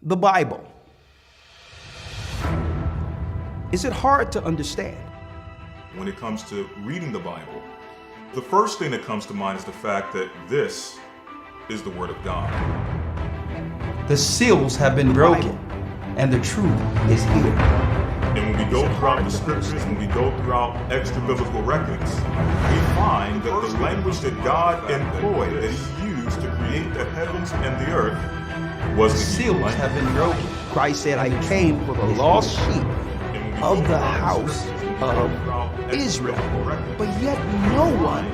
The Bible. Is it hard to understand? When it comes to reading the Bible, the first thing that comes to mind is the fact that this is the Word of God. The seals have been broken, and the truth is here. And when we go throughout the scriptures, when we go throughout extra biblical records, we find that the language that God employed, that He used to create the heavens and the earth, was the seals have been broken. Christ said, I came for the lost sheep of the house of Israel. But yet no one,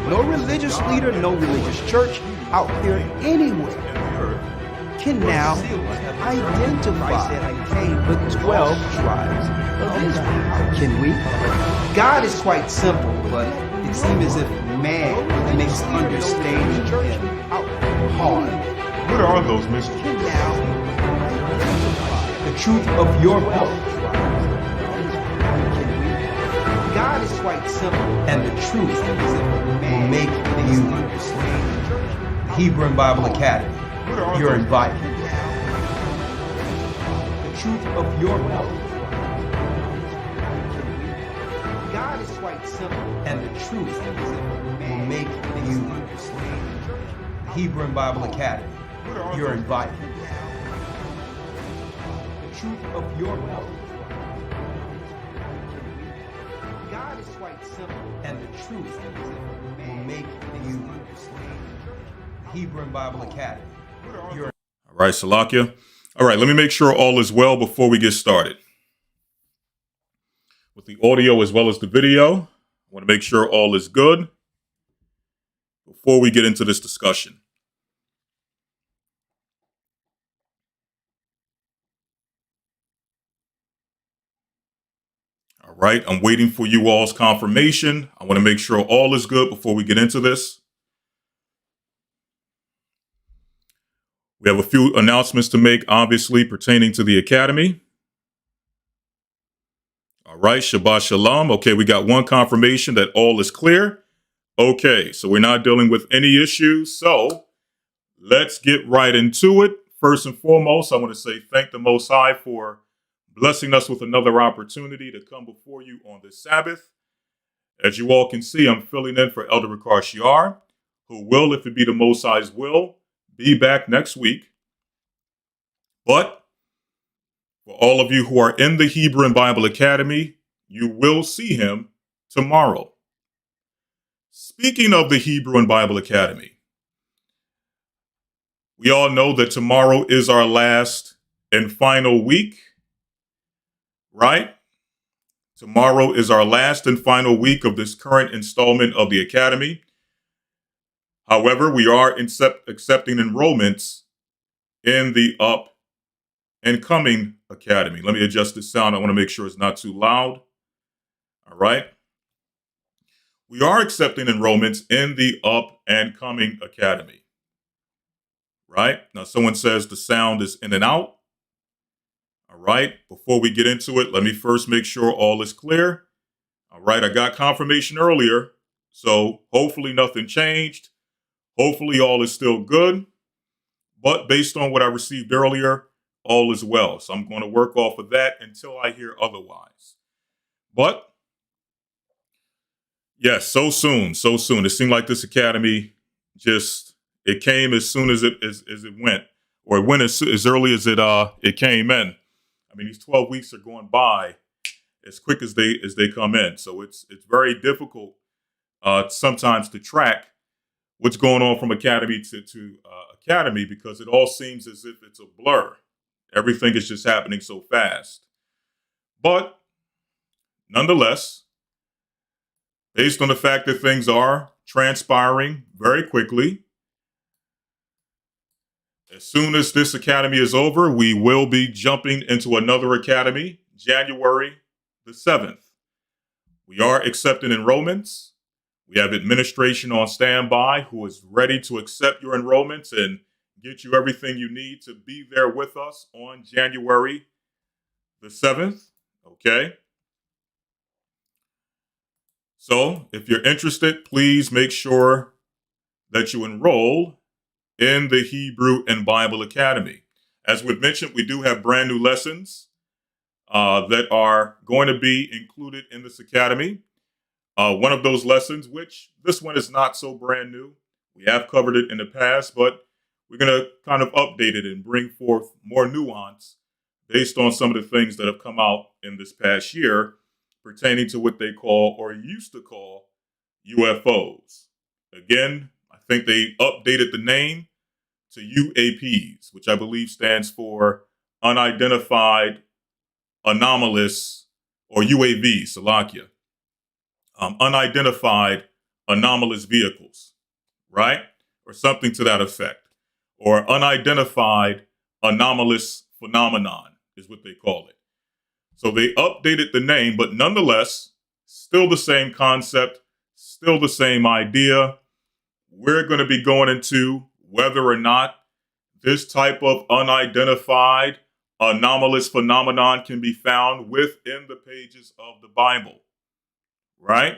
no religious leader, no religious church out there anywhere can now identify the 12 tribes of Israel. Can we? God is quite simple, but it seems as if man makes understanding him hard. What are those mysteries? The truth of your book. God is quite simple, and the truth will make you understand. Hebrew and Bible Academy. You're invited. The truth of your book. God is quite simple, and the truth will make you understand. Hebrew and Bible Academy. You're invited. The truth of your book. God is quite simple, and the truth will make you understand. Hebrew and Bible Academy. All right, Salakia. All right, let me make sure all is well before we get started. With the audio as well as the video, I want to make sure all is good before we get into this discussion. All right, I'm waiting for you all's confirmation. I want to make sure all is good before we get into this. We have a few announcements to make, obviously, pertaining to the Academy. All right, Shabbat Shalom. Okay, we got one confirmation that all is clear. Okay, so we're not dealing with any issues. So let's get right into it. First and foremost, I want to say thank the Most High for blessing us with another opportunity to come before you on this Sabbath. As you all can see, I'm filling in for Elder Ricard Shiar, who will, if it be the Most High's will, be back next week. But for all of you who are in the Hebrew and Bible Academy, you will see him tomorrow. Speaking of the Hebrew and Bible Academy, we all know that tomorrow is our last and final week, right? Tomorrow is our last and final week of this current installment of the Academy. However, we are accepting enrollments in the up and coming Academy. Let me adjust the sound. I want to make sure it's not too loud. All right. We are accepting enrollments in the up and coming Academy. Right? Now, someone says the sound is in and out. All right. Before we get into it, let me first make sure all is clear. All right. I got confirmation earlier, so hopefully nothing changed. Hopefully all is still good. But based on what I received earlier, all is well. So I'm going to work off of that until I hear otherwise. But yes, so soon. It seemed like this Academy it came as soon as it went, or it went as early as it came in. I mean, these 12 weeks are going by as quick as they come in. So it's very difficult sometimes to track what's going on from Academy to Academy, because it all seems as if it's a blur. Everything is just happening so fast. But nonetheless, based on the fact that things are transpiring very quickly, as soon as this Academy is over, we will be jumping into another Academy, January the 7th. We are accepting enrollments. We have administration on standby who is ready to accept your enrollments and get you everything you need to be there with us on January the 7th. Okay? So if you're interested, please make sure that you enroll in the Hebrew and Bible Academy. As we've mentioned, we do have brand new lessons that are going to be included in this academy. One of those lessons, which this one is not so brand new, we have covered it in the past, but we're going to kind of update it and bring forth more nuance based on some of the things that have come out in this past year pertaining to what they call or used to call UFOs. Again, I think they updated the name to UAPs, which I believe stands for Unidentified Anomalous, or UAV, Salakia. Unidentified anomalous vehicles, right? Or something to that effect. Or unidentified anomalous phenomenon is what they call it. So they updated the name, but nonetheless, still the same concept, still the same idea. We're going to be going into whether or not this type of unidentified anomalous phenomenon can be found within the pages of the Bible, right?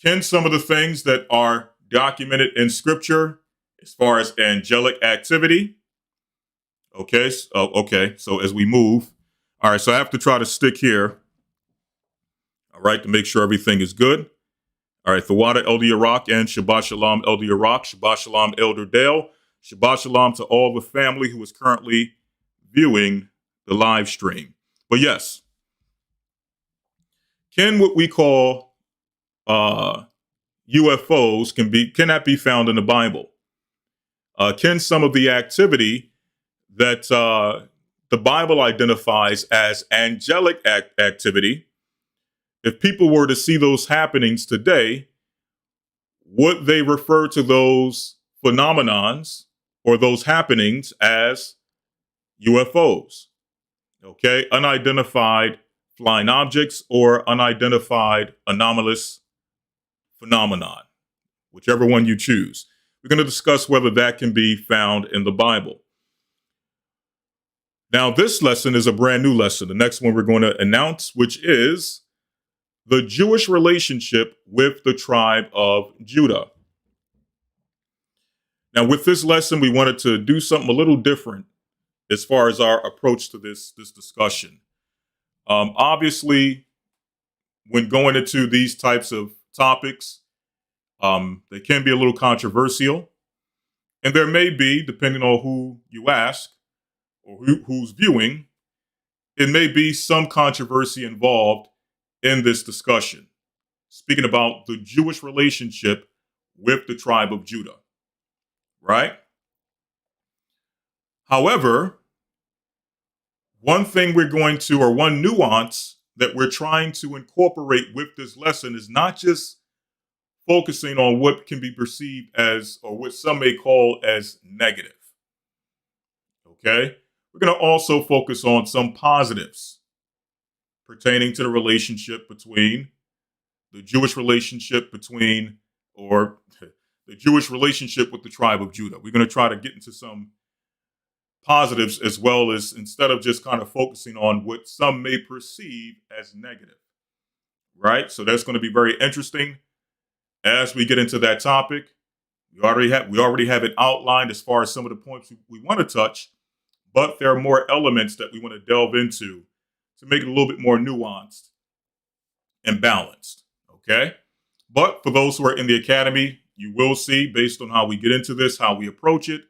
Can some of the things that are documented in Scripture, as far as angelic activity, okay, so as we move, all right, so I have to try to stick here, all right, to make sure everything is good. All right, Thawada Elder Iraq and Shabbat Shalom Elder Iraq, Shabbat Shalom Elder Dale, Shabbat Shalom to all the family who is currently viewing the live stream. But yes, can what we call UFOs can that be found in the Bible? Can some of the activity that the Bible identifies as angelic activity, if people were to see those happenings today, would they refer to those phenomenons or those happenings as UFOs? Okay, unidentified flying objects or unidentified anomalous phenomenon, whichever one you choose. We're going to discuss whether that can be found in the Bible. Now, this lesson is a brand new lesson. The next one we're going to announce, which is the Jewish relationship with the tribe of Judah. Now, with this lesson, we wanted to do something a little different as far as our approach to this discussion. Obviously, when going into these types of topics, they can be a little controversial. And there may be, depending on who you ask or who's viewing, it may be some controversy involved in this discussion. Speaking about the Jewish relationship with the tribe of Judah, right? However, one thing one nuance that we're trying to incorporate with this lesson is not just focusing on what can be perceived as, or what some may call as negative. Okay? We're going to also focus on some positives pertaining to the relationship between the Jewish relationship between, or the Jewish relationship with the tribe of Judah. We're going to try to get into some positives as well, as instead of just kind of focusing on what some may perceive as negative, right? So that's going to be very interesting as we get into that topic. We already have it outlined as far as some of the points we want to touch, but there are more elements that we want to delve into to make it a little bit more nuanced and balanced, okay? But for those who are in the academy, you will see, based on how we get into this, how we approach it,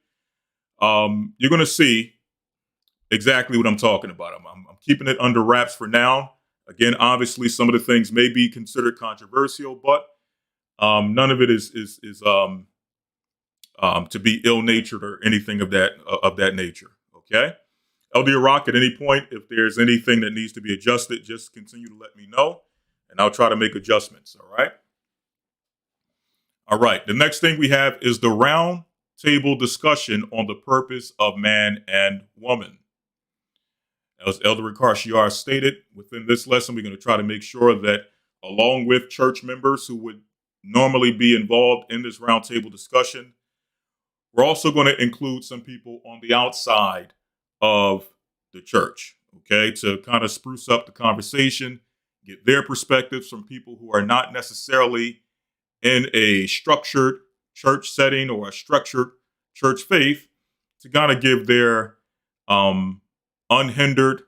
you're going to see exactly what I'm talking about. I'm keeping it under wraps for now. Again, obviously, some of the things may be considered controversial, but none of it is to be ill-natured or anything of that nature. Okay, Elder Iraq, at any point, if there's anything that needs to be adjusted, just continue to let me know, and I'll try to make adjustments. All right. All right. The next thing we have is the round table discussion on the purpose of man and woman. As Elder Ricard Shiar stated, within this lesson, we're going to try to make sure that, along with church members who would normally be involved in this roundtable discussion, we're also going to include some people on the outside of the church, okay, to kind of spruce up the conversation, get their perspectives from people who are not necessarily in a structured church setting or a structured church faith, to kind of give their um, unhindered.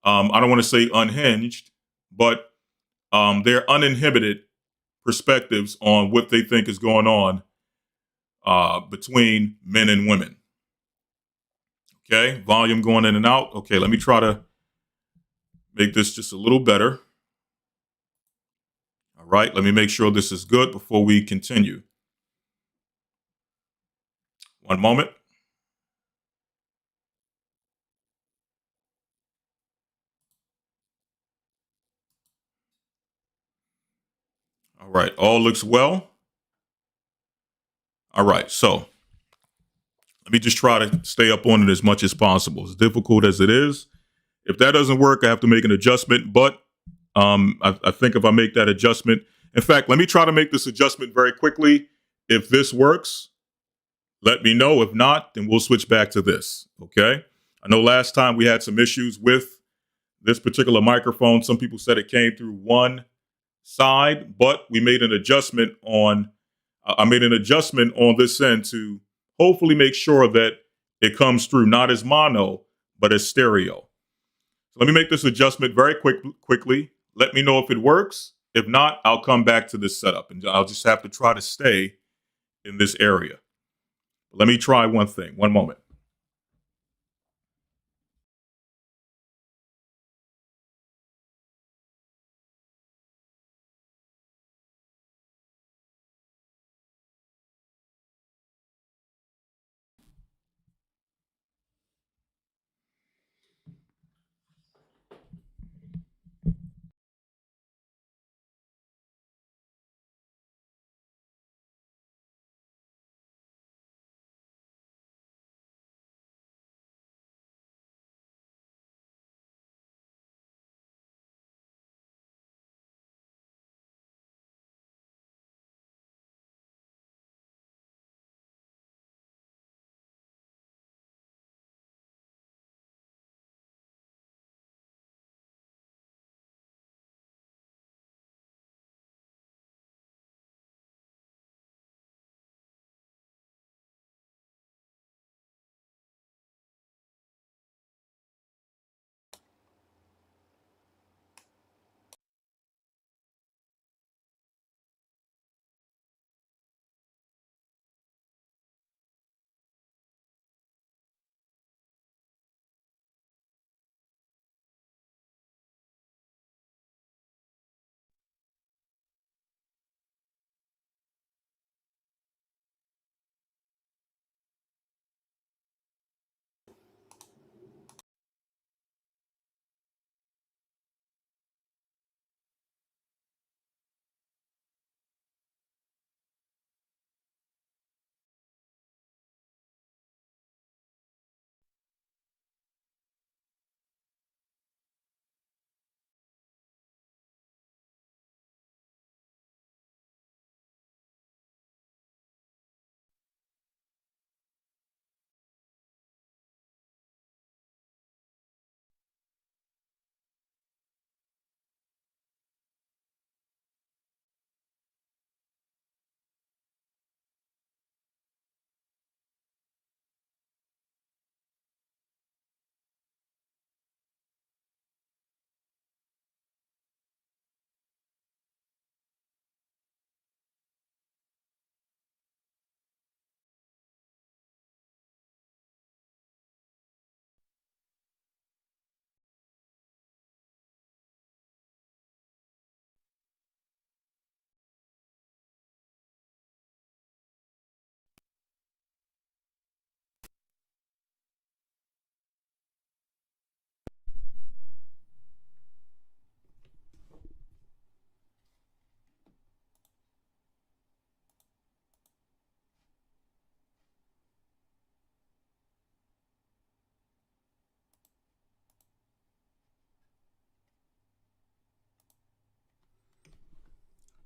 I don't want to say unhinged, but they're uninhibited perspectives on what they think is going on between men and women. Okay, volume going in and out. Okay, let me try to make this just a little better. All right, let me make sure this is good before we continue. One moment. All right, all looks well. All right, so let me just try to stay up on it as much as possible, as difficult as it is. If that doesn't work, I have to make an adjustment. But I think if I make that adjustment, in fact, let me try to make this adjustment very quickly. If this works, let me know. If not, then we'll switch back to this. Okay. I know last time we had some issues with this particular microphone. Some people said it came through one side, but we made an adjustment on. I made an adjustment on this end to hopefully make sure that it comes through not as mono, but as stereo. So let me make this adjustment very quickly. Let me know if it works. If not, I'll come back to this setup and I'll just have to try to stay in this area. Let me try one thing. One moment.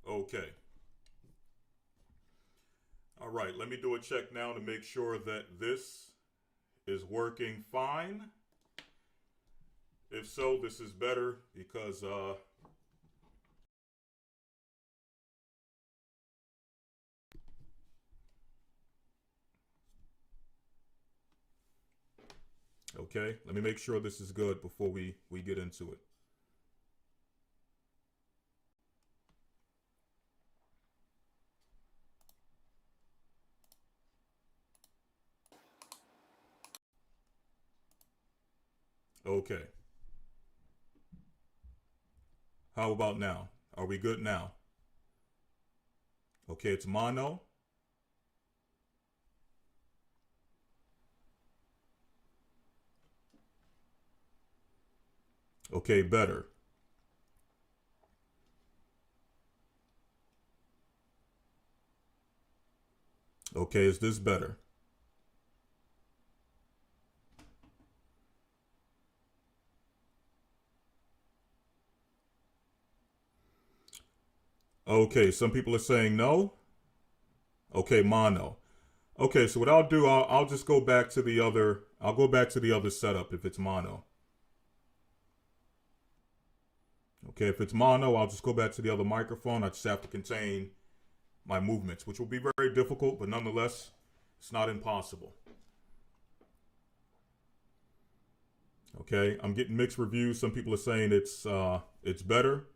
Okay. All right. Let me do a check now to make sure that this is working fine. If so, this is better because Okay, let me make sure this is good before we get into it. Okay. How about now? Are we good now? Okay, it's mono. Okay, better. Okay, is this better? Okay, some people are saying no. Okay, mono. Okay, so what I'll do, I'll just go back to the other. I'll go back to the other setup if it's mono. Okay, if it's mono, I'll just go back to the other microphone. I just have to contain my movements, which will be very difficult, but nonetheless, it's not impossible. Okay, I'm getting mixed reviews. Some people are saying it's better.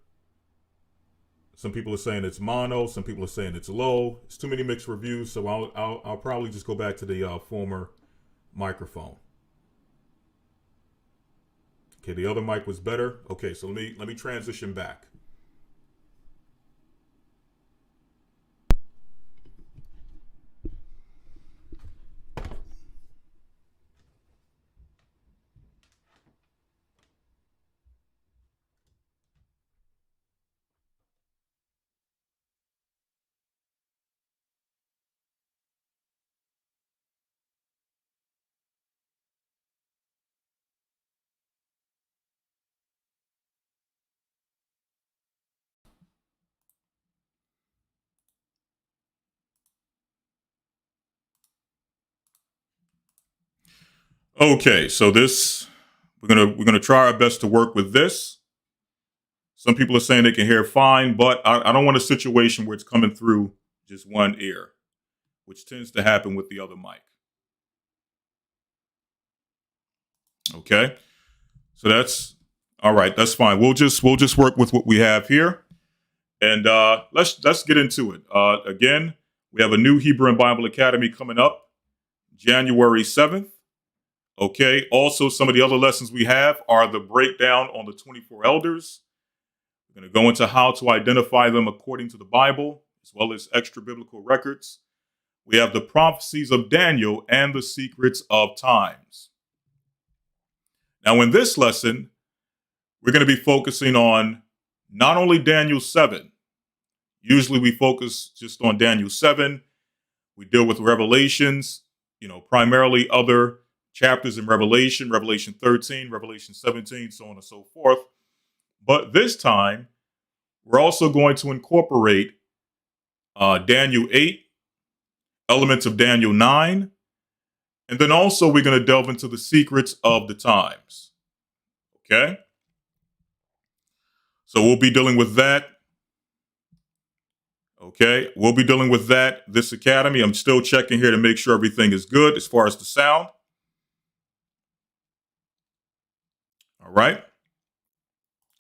Some people are saying it's mono. Some people are saying it's low. It's too many mixed reviews, so I'll probably just go back to the former microphone. Okay, the other mic was better. Okay, so let me transition back. Okay, so this we're gonna try our best to work with this. Some people are saying they can hear fine, but I don't want a situation where it's coming through just one ear, which tends to happen with the other mic. Okay, so that's all right. That's fine. We'll just work with what we have here, and let's get into it. Again, we have a new Hebrew and Bible Academy coming up January 7th. Okay. Also, some of the other lessons we have are the breakdown on the 24 elders. We're going to go into how to identify them according to the Bible, as well as extra biblical records. We have the prophecies of Daniel and the secrets of times. Now, in this lesson, we're going to be focusing on not only Daniel 7. Usually we focus just on Daniel 7. We deal with Revelations, primarily other chapters in Revelation, Revelation 13, Revelation 17, so on and so forth. But this time, we're also going to incorporate Daniel 8, elements of Daniel 9, and then also we're going to delve into the secrets of the times. Okay? So we'll be dealing with that. Okay? We'll be dealing with that this academy. I'm still checking here to make sure everything is good as far as the sound. All right?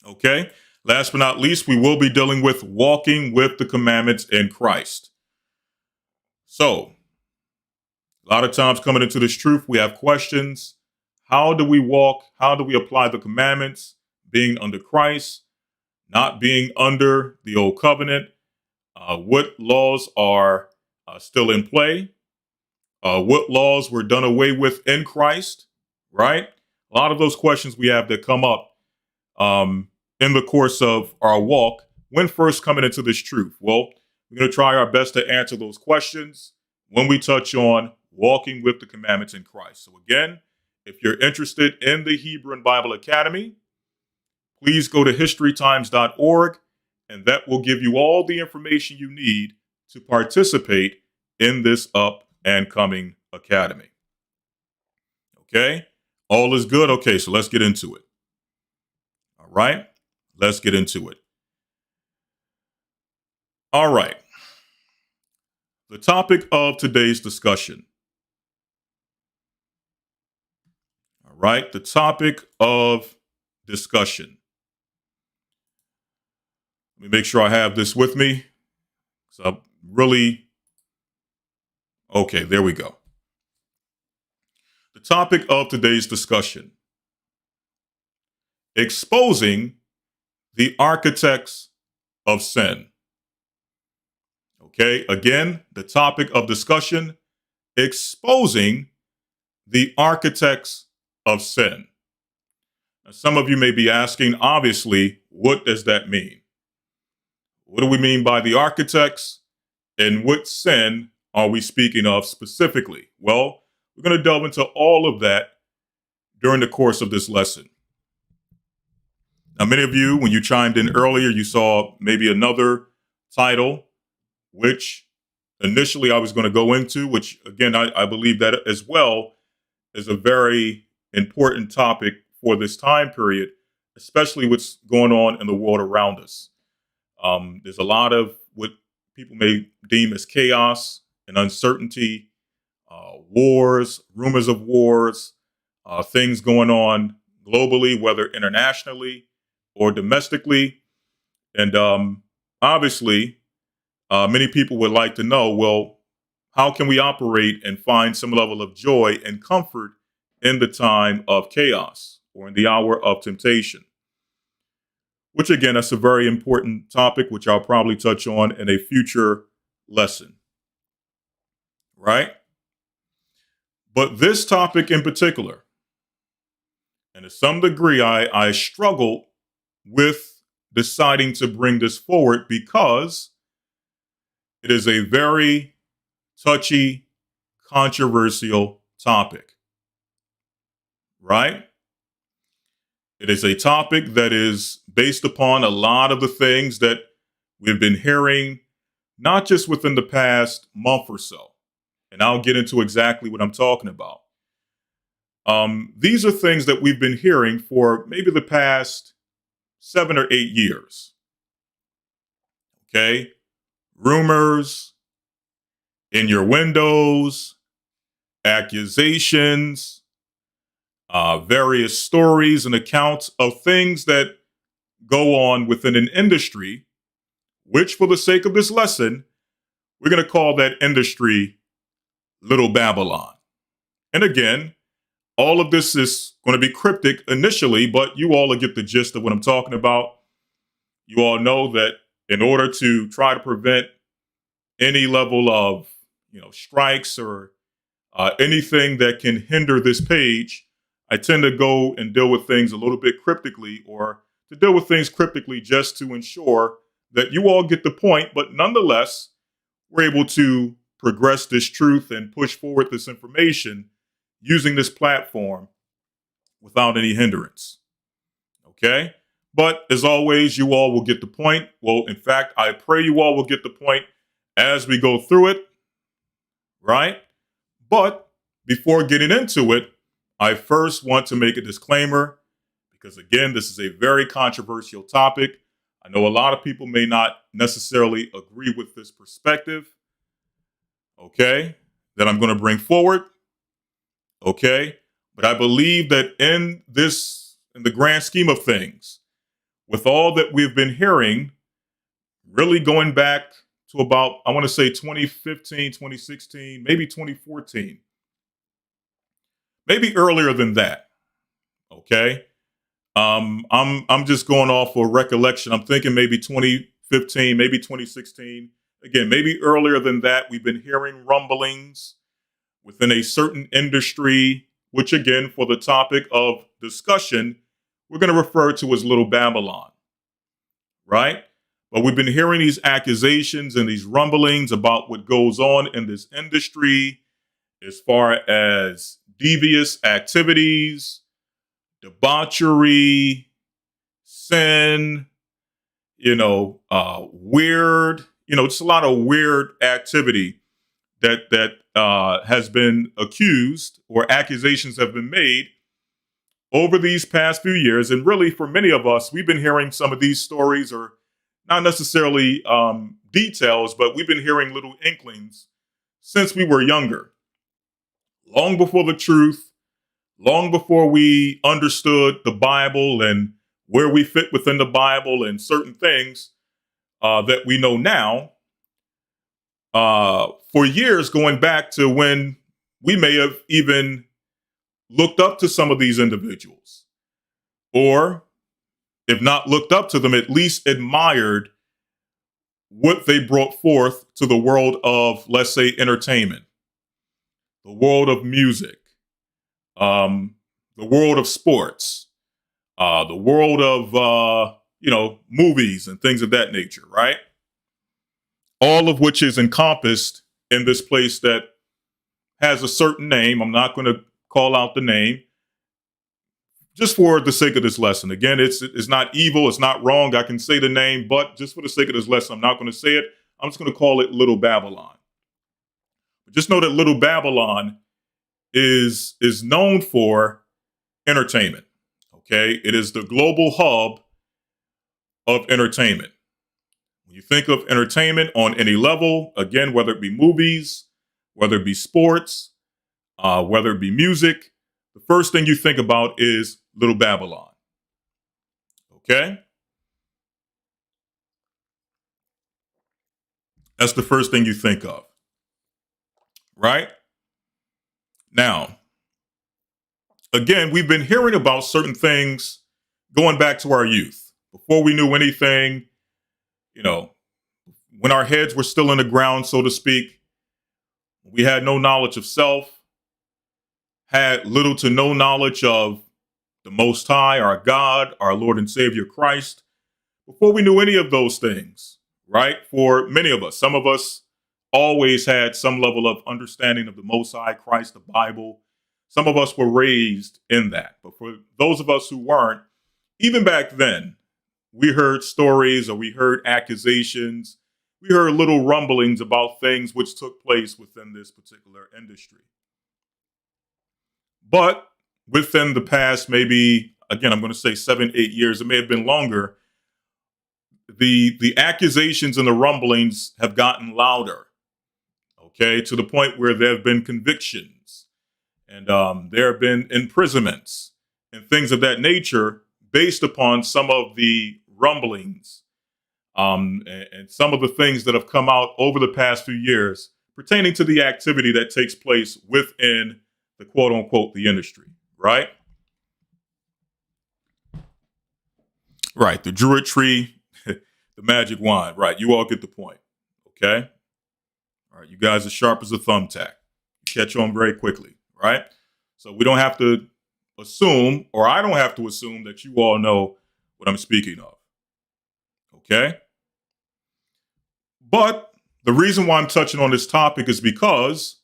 Okay? Last but not least, we will be dealing with walking with the commandments in Christ. So, a lot of times coming into this truth, we have questions. How do we walk? How do we apply the commandments? Being under Christ, not being under the old covenant. What laws are still in play? What laws were done away with in Christ? Right? A lot of those questions we have that come up in the course of our walk when first coming into this truth. Well, we're going to try our best to answer those questions when we touch on walking with the commandments in Christ. So again, if you're interested in the Hebrew and Bible Academy, please go to historytimes.org, and that will give you all the information you need to participate in this up and coming academy. Okay? All is good? Okay, so let's get into it. All right? Let's get into it. All right. The topic of today's discussion. All right? The topic of discussion. Let me make sure I have this with me. So okay, there we go. The topic of today's discussion: exposing the architects of sin. Okay, again, the topic of discussion: exposing the architects of sin. Now, some of you may be asking, obviously, what does that mean? What do we mean by the architects, and what sin are we speaking of specifically? Well, we're going to delve into all of that during the course of this lesson. Now, many of you, when you chimed in earlier, you saw maybe another title, which initially I was going to go into, which again, I believe that as well is a very important topic for this time period, especially what's going on in the world around us. There's a lot of what people may deem as chaos and uncertainty, wars, rumors of wars, things going on globally, whether internationally or domestically. And obviously, many people would like to know, well, how can we operate and find some level of joy and comfort in the time of chaos or in the hour of temptation? Which, again, that's a very important topic, which I'll probably touch on in a future lesson. Right? But this topic in particular, and to some degree, I struggled with deciding to bring this forward because it is a very touchy, controversial topic. Right? It is a topic that is based upon a lot of the things that we've been hearing, not just within the past month or so. And I'll get into exactly what I'm talking about. These are things that we've been hearing for maybe the past 7 or 8 years. Okay? Rumors, in your windows, accusations, various stories and accounts of things that go on within an industry, which for the sake of this lesson, we're going to call that industry Little Babylon. And again, all of this is going to be cryptic initially, but you all will get the gist of what I'm talking about. You all know that in order to try to prevent any level of, strikes or anything that can hinder this page, I tend to go and deal with things a little bit cryptically, or to deal with things cryptically just to ensure that you all get the point, but nonetheless, we're able to progress this truth and push forward this information using this platform without any hindrance. Okay? But as always, you all will get the point. Well, in fact, I pray you all will get the point as we go through it, right? But before getting into it, I first want to make a disclaimer because, again, this is a very controversial topic. I know a lot of people may not necessarily agree with this perspective, okay, that I'm going to bring forward, okay? But I believe that in the grand scheme of things, with all that we've been hearing, really going back to about, I want to say 2015, 2016, maybe 2014, maybe earlier than that, okay? I'm just going off of recollection. I'm thinking maybe 2015, maybe 2016. Again, maybe earlier than that, we've been hearing rumblings within a certain industry, which again, for the topic of discussion, we're going to refer to as Little Babylon, right? But we've been hearing these accusations and these rumblings about what goes on in this industry as far as devious activities, debauchery, sin, weird, just a lot of weird activity that has been accused or accusations have been made over these past few years. And really, for many of us, we've been hearing some of these stories, or not necessarily details, but we've been hearing little inklings since we were younger, long before the truth, long before we understood the Bible and where we fit within the Bible and certain things that we know now, for years going back to when we may have even looked up to some of these individuals, or if not looked up to them, at least admired what they brought forth to the world of, let's say, entertainment, the world of music, the world of sports, the world of movies and things of that nature, right? All of which is encompassed in this place that has a certain name. I'm not going to call out the name, just for the sake of this lesson. Again, it's not evil, it's not wrong. I can say the name, but just for the sake of this lesson, I'm not going to say it. I'm just going to call it Little Babylon. But just know that Little Babylon is known for entertainment. Okay, it is the global hub of entertainment. When you think of entertainment on any level, again, whether it be movies, whether it be sports, whether it be music, the first thing you think about is Little Babylon. Okay? That's the first thing you think of. Right? Now, again, we've been hearing about certain things going back to our youth. Before we knew anything, when our heads were still in the ground, so to speak, we had no knowledge of self, had little to no knowledge of the Most High, our God, our Lord and Savior Christ. Before we knew any of those things, right? For many of us, some of us always had some level of understanding of the Most High, Christ, the Bible. Some of us were raised in that. But for those of us who weren't, even back then, we heard stories or we heard accusations. We heard little rumblings about things which took place within this particular industry. But within the past, maybe, again, I'm going to say 7-8 years, it may have been longer, the accusations and the rumblings have gotten louder, okay, to the point where there have been convictions and there have been imprisonments and things of that nature based upon some of the rumblings and some of the things that have come out over the past few years pertaining to the activity that takes place within the quote unquote, the industry, right? Right, the druid tree, the magic wand, right? You all get the point, okay? All right, you guys are sharp as a thumbtack. You catch on very quickly, right? So we don't have to assume, or I don't have to assume that you all know what I'm speaking of, okay? But the reason why I'm touching on this topic is because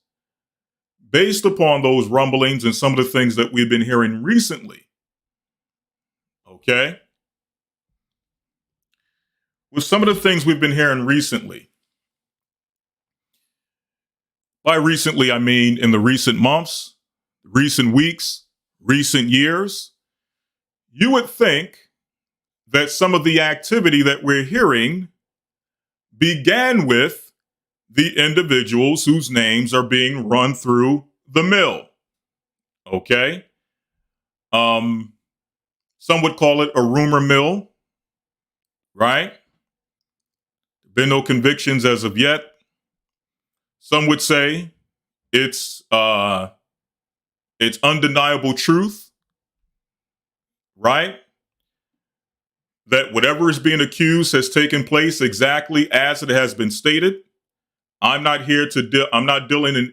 based upon those rumblings and some of the things that we've been hearing recently, okay? With some of the things we've been hearing recently, by recently, I mean in the recent months, recent weeks, recent years, you would think that some of the activity that we're hearing began with the individuals whose names are being run through the mill. Okay? Some would call it a rumor mill, right? Been no convictions as of yet. Some would say it's undeniable truth, right? That whatever is being accused has taken place exactly as it has been stated. I'm not here to I'm not dealing on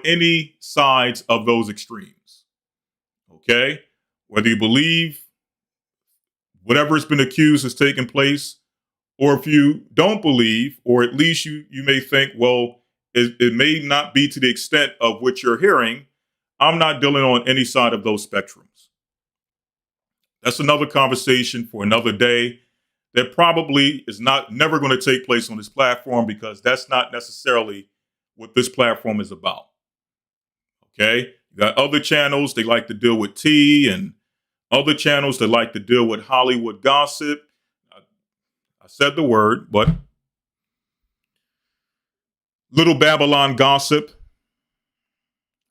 any sides of those extremes. Okay? Whether you believe whatever has been accused has taken place, or if you don't believe, or at least you may think, well, it may not be to the extent of what you're hearing, I'm not dealing on any side of those spectrums. That's another conversation for another day. That probably is never going to take place on this platform because that's not necessarily what this platform is about. Okay? You got other channels, they like to deal with tea, and other channels that like to deal with Hollywood gossip. I said the word, but Little Babylon gossip,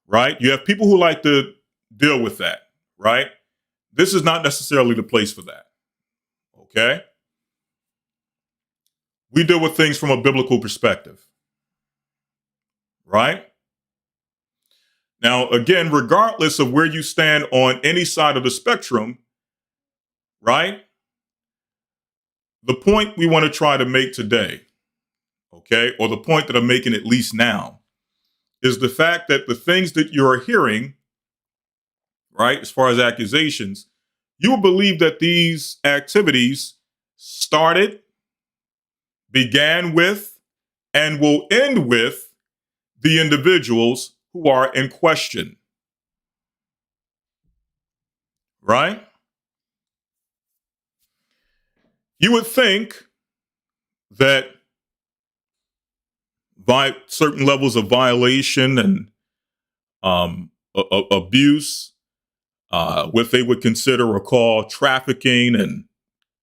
right? You have people who like to deal with that, right? This is not necessarily the place for that, okay? We deal with things from a biblical perspective, right? Now, again, regardless of where you stand on any side of the spectrum, right? The point we want to try to make today, okay, or the point that I'm making at least now, is the fact that the things that you're hearing, right, as far as accusations, you will believe that these activities started, began with, and will end with the individuals who are in question, right? You would think that by certain levels of violation and abuse, what they would consider or call trafficking and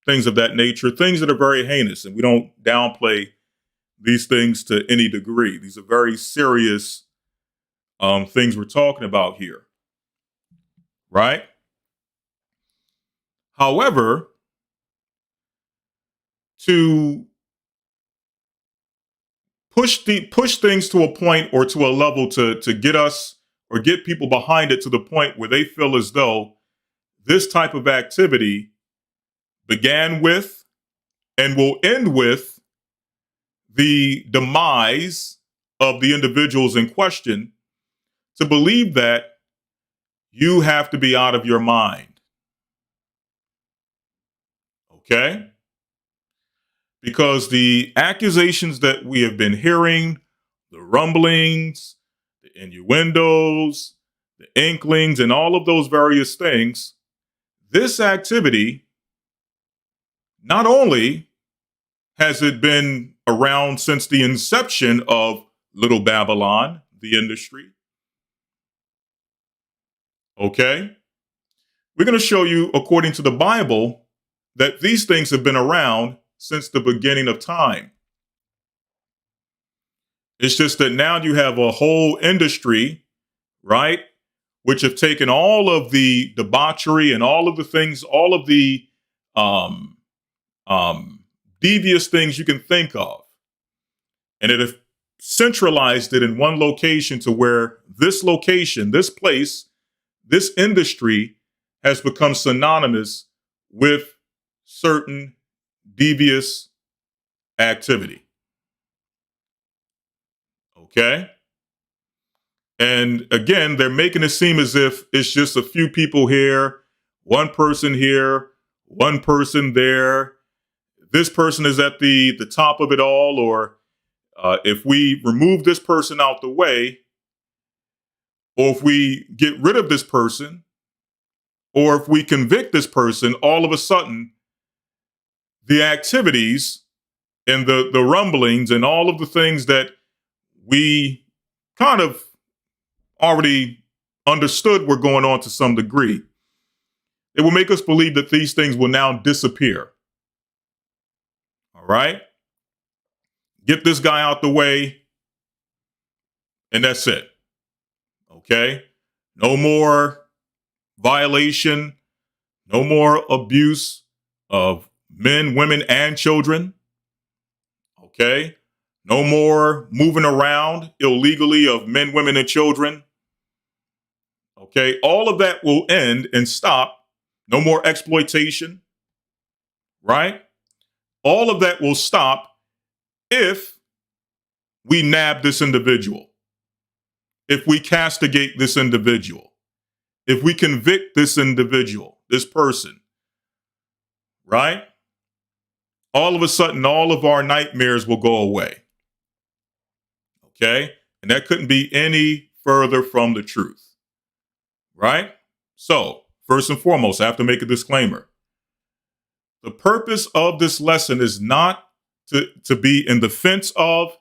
things of that nature, things that are very heinous, and we don't downplay these things to any degree. These are very serious things we're talking about here, right? However, to push things to a point or to a level to get us or get people behind it to the point where they feel as though this type of activity began with and will end with the demise of the individuals in question, to believe that, you have to be out of your mind. Okay? Because the accusations that we have been hearing, the rumblings, the innuendos, the inklings, and all of those various things, this activity, not only has it been around since the inception of Little Babylon, the industry, okay? We're going to show you, according to the Bible, that these things have been around since the beginning of time. It's just that now you have a whole industry, right, which have taken all of the debauchery and all of the things, all of the devious things you can think of, and it have centralized it in one location to where this location, this place, this industry has become synonymous with certain devious activity. Okay? And again, they're making it seem as if it's just a few people here, one person there. This person is at the top of it all, or if we remove this person out the way, or if we get rid of this person, or if we convict this person, all of a sudden, the activities and the rumblings and all of the things that we kind of already understood were going on to some degree, it will make us believe that these things will now disappear. All right? Get this guy out the way, and that's it. Okay? No more violation, no more abuse of men, women, and children. Okay? No more moving around illegally of men, women, and children. Okay? All of that will end and stop. No more exploitation. Right? All of that will stop if we nab this individual, if we castigate this individual, if we convict this individual, this person, right? All of a sudden, all of our nightmares will go away. Okay? And that couldn't be any further from the truth, right? So, first and foremost, I have to make a disclaimer. The purpose of this lesson is not to be in defense of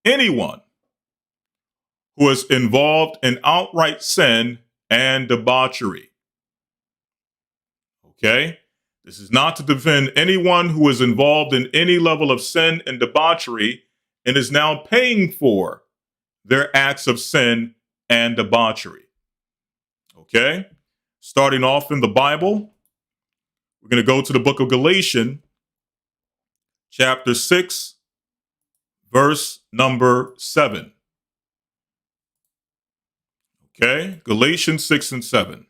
anyone who is involved in outright sin and debauchery. Okay? This is not to defend anyone who is involved in any level of sin and debauchery and is now paying for their acts of sin and debauchery. Okay? Starting off in the Bible, we're going to go to the book of Galatians, chapter 6, verse number 7. Okay? Galatians 6 and 7.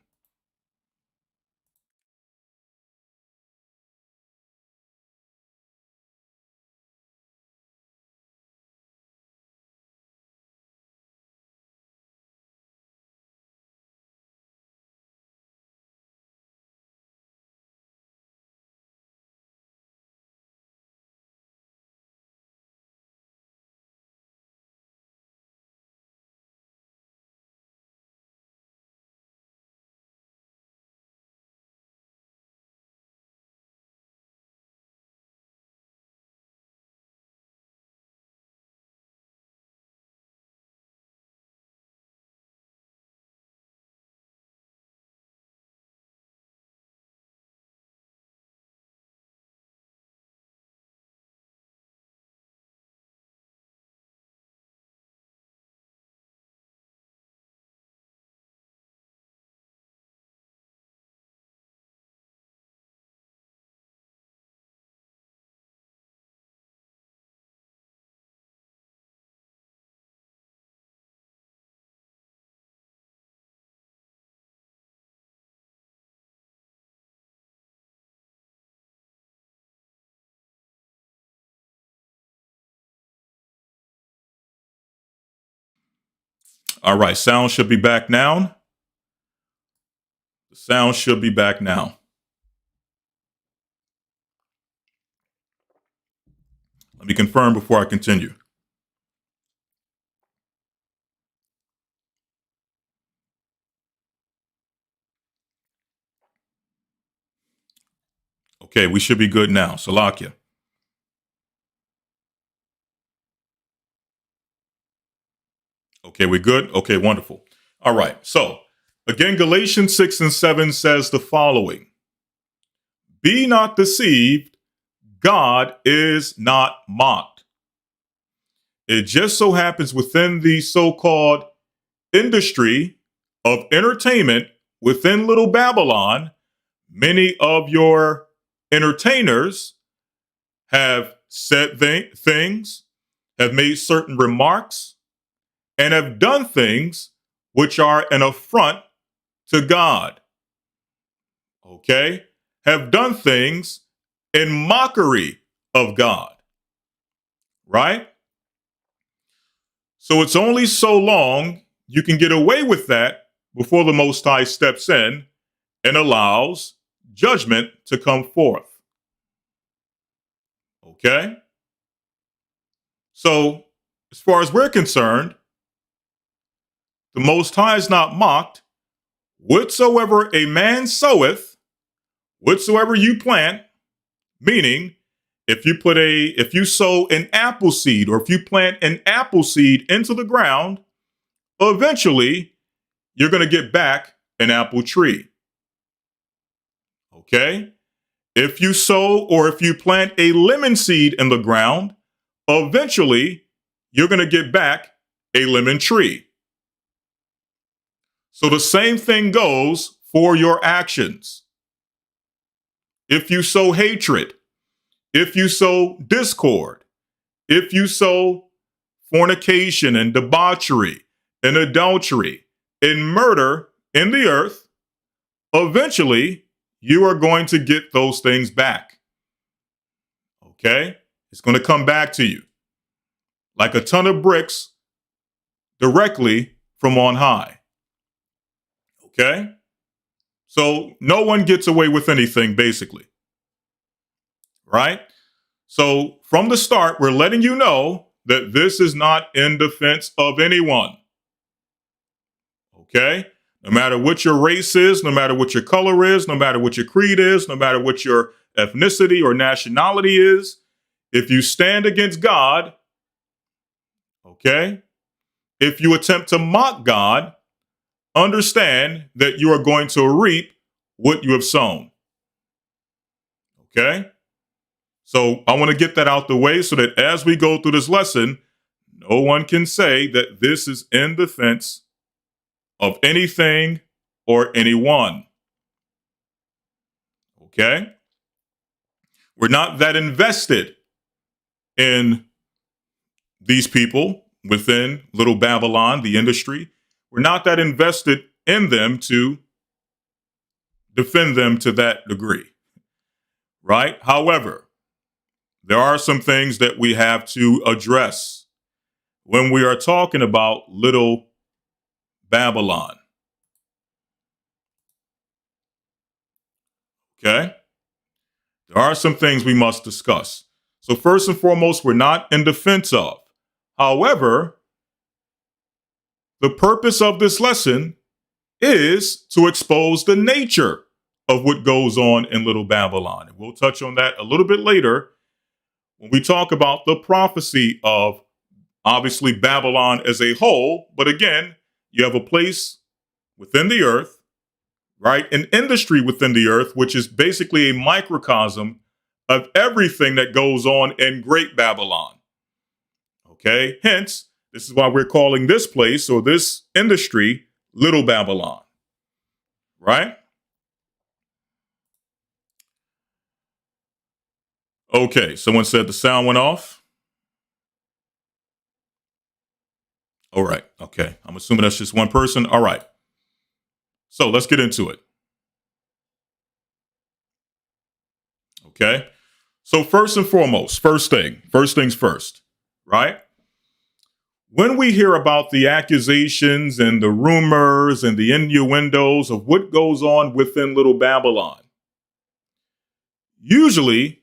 All right, sound should be back now. The sound should be back now. Let me confirm before I continue. Okay, we should be good now. Salakia. Okay, we're good? Okay, wonderful. All right, so again, Galatians 6 and 7 says the following. Be not deceived, God is not mocked. It just so happens within the so-called industry of entertainment within Little Babylon, many of your entertainers have said things, have made certain remarks, and have done things which are an affront to God. Okay? Have done things in mockery of God. Right? So it's only so long you can get away with that before the Most High steps in and allows judgment to come forth. Okay? So, as far as we're concerned, the Most High is not mocked. Whatsoever a man soweth, whatsoever you plant, meaning if you sow an apple seed or if you plant an apple seed into the ground, eventually you're going to get back an apple tree. Okay? If you sow or if you plant a lemon seed in the ground, eventually you're going to get back a lemon tree. So the same thing goes for your actions. If you sow hatred, if you sow discord, if you sow fornication and debauchery and adultery and murder in the earth, eventually you are going to get those things back. Okay? It's going to come back to you like a ton of bricks directly from on high. Okay? So no one gets away with anything, basically. Right? So from the start, we're letting you know that this is not in defense of anyone. Okay? No matter what your race is, no matter what your color is, no matter what your creed is, no matter what your ethnicity or nationality is, if you stand against God, okay, if you attempt to mock God, understand that you are going to reap what you have sown. Okay? So I want to get that out the way so that as we go through this lesson, no one can say that this is in defense of anything or anyone. Okay? We're not that invested in these people within Little Babylon, the industry. We're not that invested in them to defend them to that degree, right? However, there are some things that we have to address when we are talking about Little Babylon. Okay? There are some things we must discuss. So first and foremost, we're not in defense of. However, the purpose of this lesson is to expose the nature of what goes on in Little Babylon. And we'll touch on that a little bit later when we talk about the prophecy of obviously Babylon as a whole. But again, you have a place within the earth, right? An industry within the earth, which is basically a microcosm of everything that goes on in Great Babylon. Okay, hence, this is why we're calling this place or this industry Little Babylon, right? Okay, someone said the sound went off. All right, okay. I'm assuming that's just one person. All right. So let's get into it. Okay. So first and foremost, first things first, right? When we hear about the accusations and the rumors and the innuendos of what goes on within Little Babylon, usually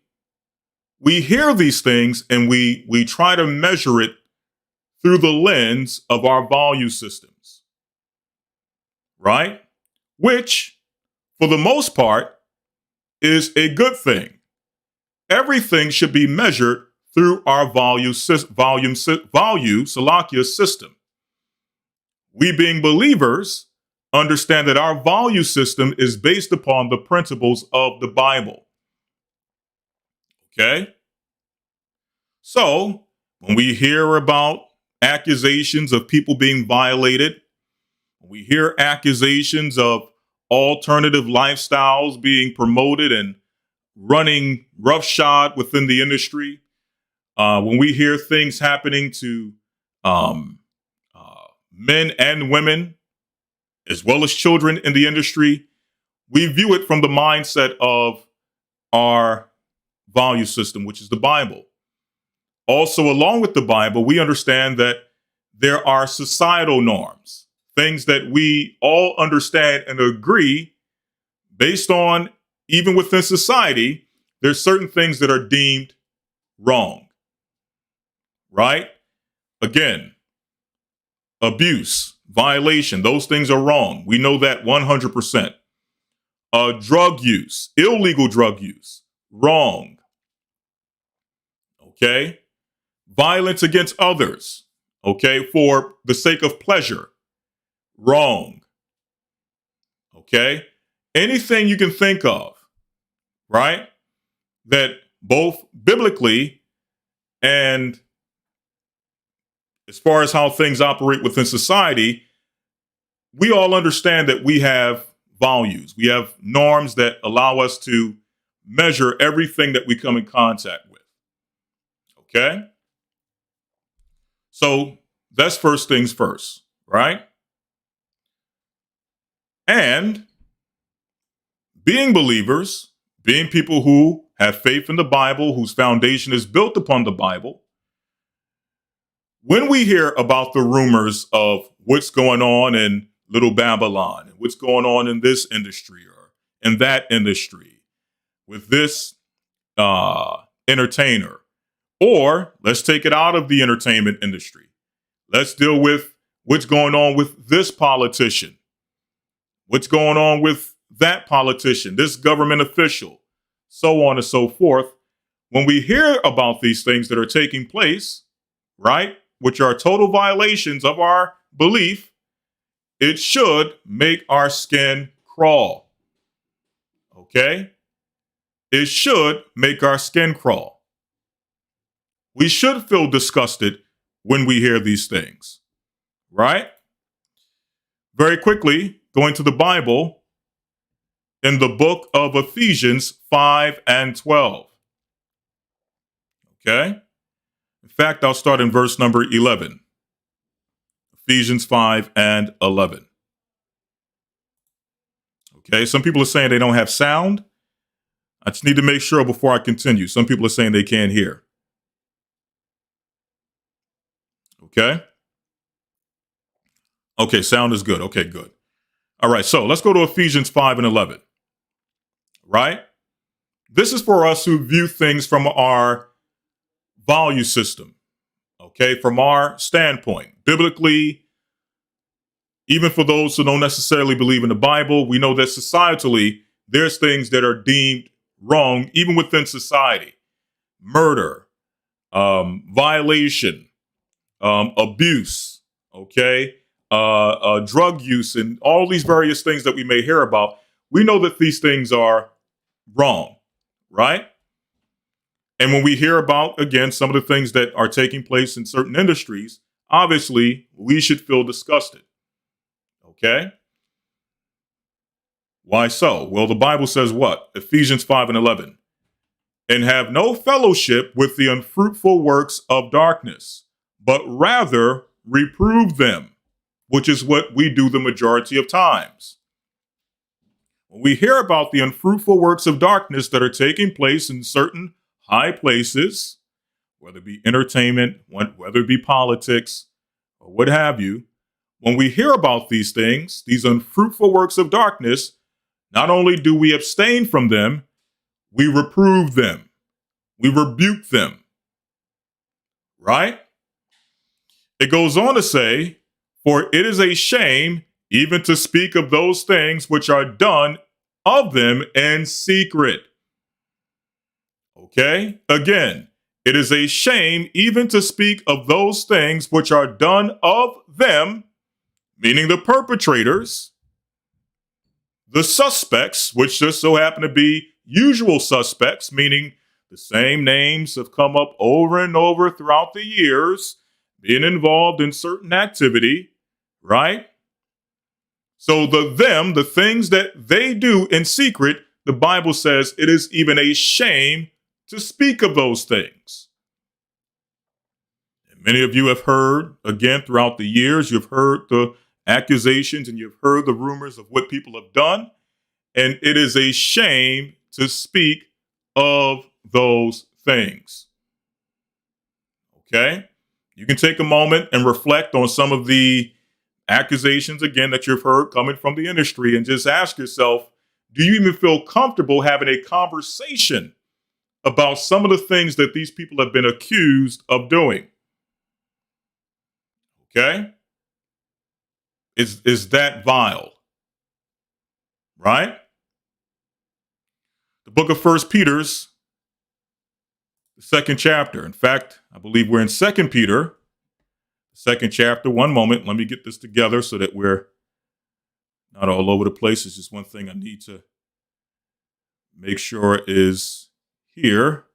we hear these things and we try to measure it through the lens of our value systems, right? Which, for the most part, is a good thing. Everything should be measured through our value Salakia system. We being believers understand that our value system is based upon the principles of the Bible. Okay? So, when we hear about accusations of people being violated, we hear accusations of alternative lifestyles being promoted and running roughshod within the industry, when we hear things happening to men and women, as well as children in the industry, we view it from the mindset of our value system, which is the Bible. Also, along with the Bible, we understand that there are societal norms, things that we all understand and agree based on, even within society, there's certain things that are deemed wrong, right? Again, abuse, violation, those things are wrong. We know that 100%. Drug use, illegal drug use, wrong. Okay? Violence against others, okay, for the sake of pleasure, wrong. Okay? Anything you can think of, right? That both biblically and as far as how things operate within society, we all understand that we have values. We have norms that allow us to measure everything that we come in contact with. Okay? So that's first things first, right? And being believers, being people who have faith in the Bible, whose foundation is built upon the Bible, when we hear about the rumors of what's going on in Little Babylon, and what's going on in this industry or in that industry with this entertainer, or let's take it out of the entertainment industry. Let's deal with what's going on with this politician, what's going on with that politician, this government official, so on and so forth. When we hear about these things that are taking place, right, which are total violations of our belief, it should make our skin crawl. Okay? It should make our skin crawl. We should feel disgusted when we hear these things, right? Very quickly, going to the Bible in the book of Ephesians 5 and 12. Okay? In fact, I'll start in verse number 11. Ephesians 5 and 11. Okay, some people are saying they don't have sound. I just need to make sure before I continue. Some people are saying they can't hear. Okay? Okay, sound is good. Okay, good. All right, so let's go to Ephesians 5 and 11. Right? This is for us who view things from our value system. Okay, from our standpoint. Biblically, even for those who don't necessarily believe in the Bible, we know that societally, there's things that are deemed wrong, even within society. Murder, violation, abuse, okay, drug use, and all these various things that we may hear about. We know that these things are wrong, right? And when we hear about, again, some of the things that are taking place in certain industries, obviously, we should feel disgusted. Okay? Why so? Well, the Bible says what? Ephesians 5 and 11. And have no fellowship with the unfruitful works of darkness, but rather reprove them, which is what we do the majority of times. When we hear about the unfruitful works of darkness that are taking place in certain high places, whether it be entertainment, whether it be politics, or what have you, when we hear about these things, these unfruitful works of darkness, not only do we abstain from them, we reprove them. We rebuke them. Right? It goes on to say, for it is a shame even to speak of those things which are done of them in secret. Okay? Again, it is a shame even to speak of those things which are done of them, meaning the perpetrators, the suspects, which just so happen to be usual suspects, meaning the same names have come up over and over throughout the years, being involved in certain activity, right? So the things that they do in secret, the Bible says it is even a shame to speak of those things. And many of you have heard, again, throughout the years, you've heard the accusations and you've heard the rumors of what people have done. And it is a shame to speak of those things. Okay? You can take a moment and reflect on some of the accusations, again, that you've heard coming from the industry and just ask yourself, do you even feel comfortable having a conversation about some of the things that these people have been accused of doing? Okay? Is that vile? Right? The book of 1 Peter's, the second chapter. In fact, I believe we're in 2 Peter, the second chapter. One moment, let me get this together so that we're not all over the place. It's just one thing I need to make sure is here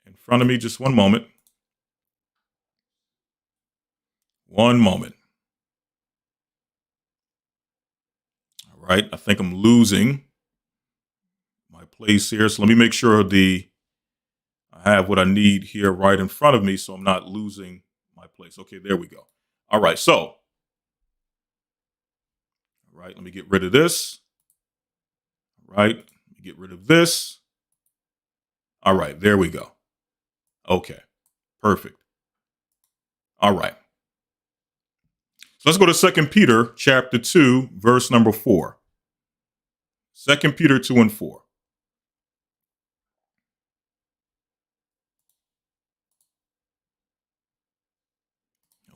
in front of me. Just one moment. One moment. All right, I think I'm losing my place here. So let me make sure I have what I need here right in front of me so I'm not losing my place. Okay, there we go. All right, let me get rid of this. All right, let me get rid of this. All right, there we go. Okay, perfect. All right. So let's go to 2 Peter chapter 2, verse number 4. 2 Peter 2 and 4.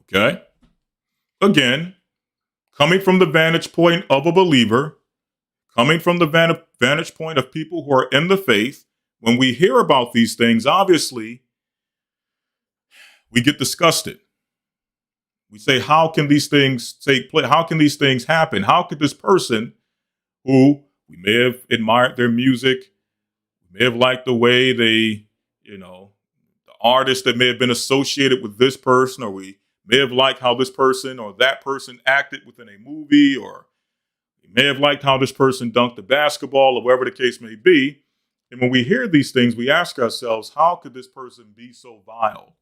Okay. Again, coming from the vantage point of a believer, coming from the vantage point of people who are in the faith, when we hear about these things, obviously, we get disgusted. We say, how can these things take place? How can these things happen? How could this person who we may have admired their music, we may have liked the way they, the artist that may have been associated with this person, or we may have liked how this person or that person acted within a movie, or you may have liked how this person dunked the basketball, or whatever the case may be. And when we hear these things, we ask ourselves, how could this person be so vile?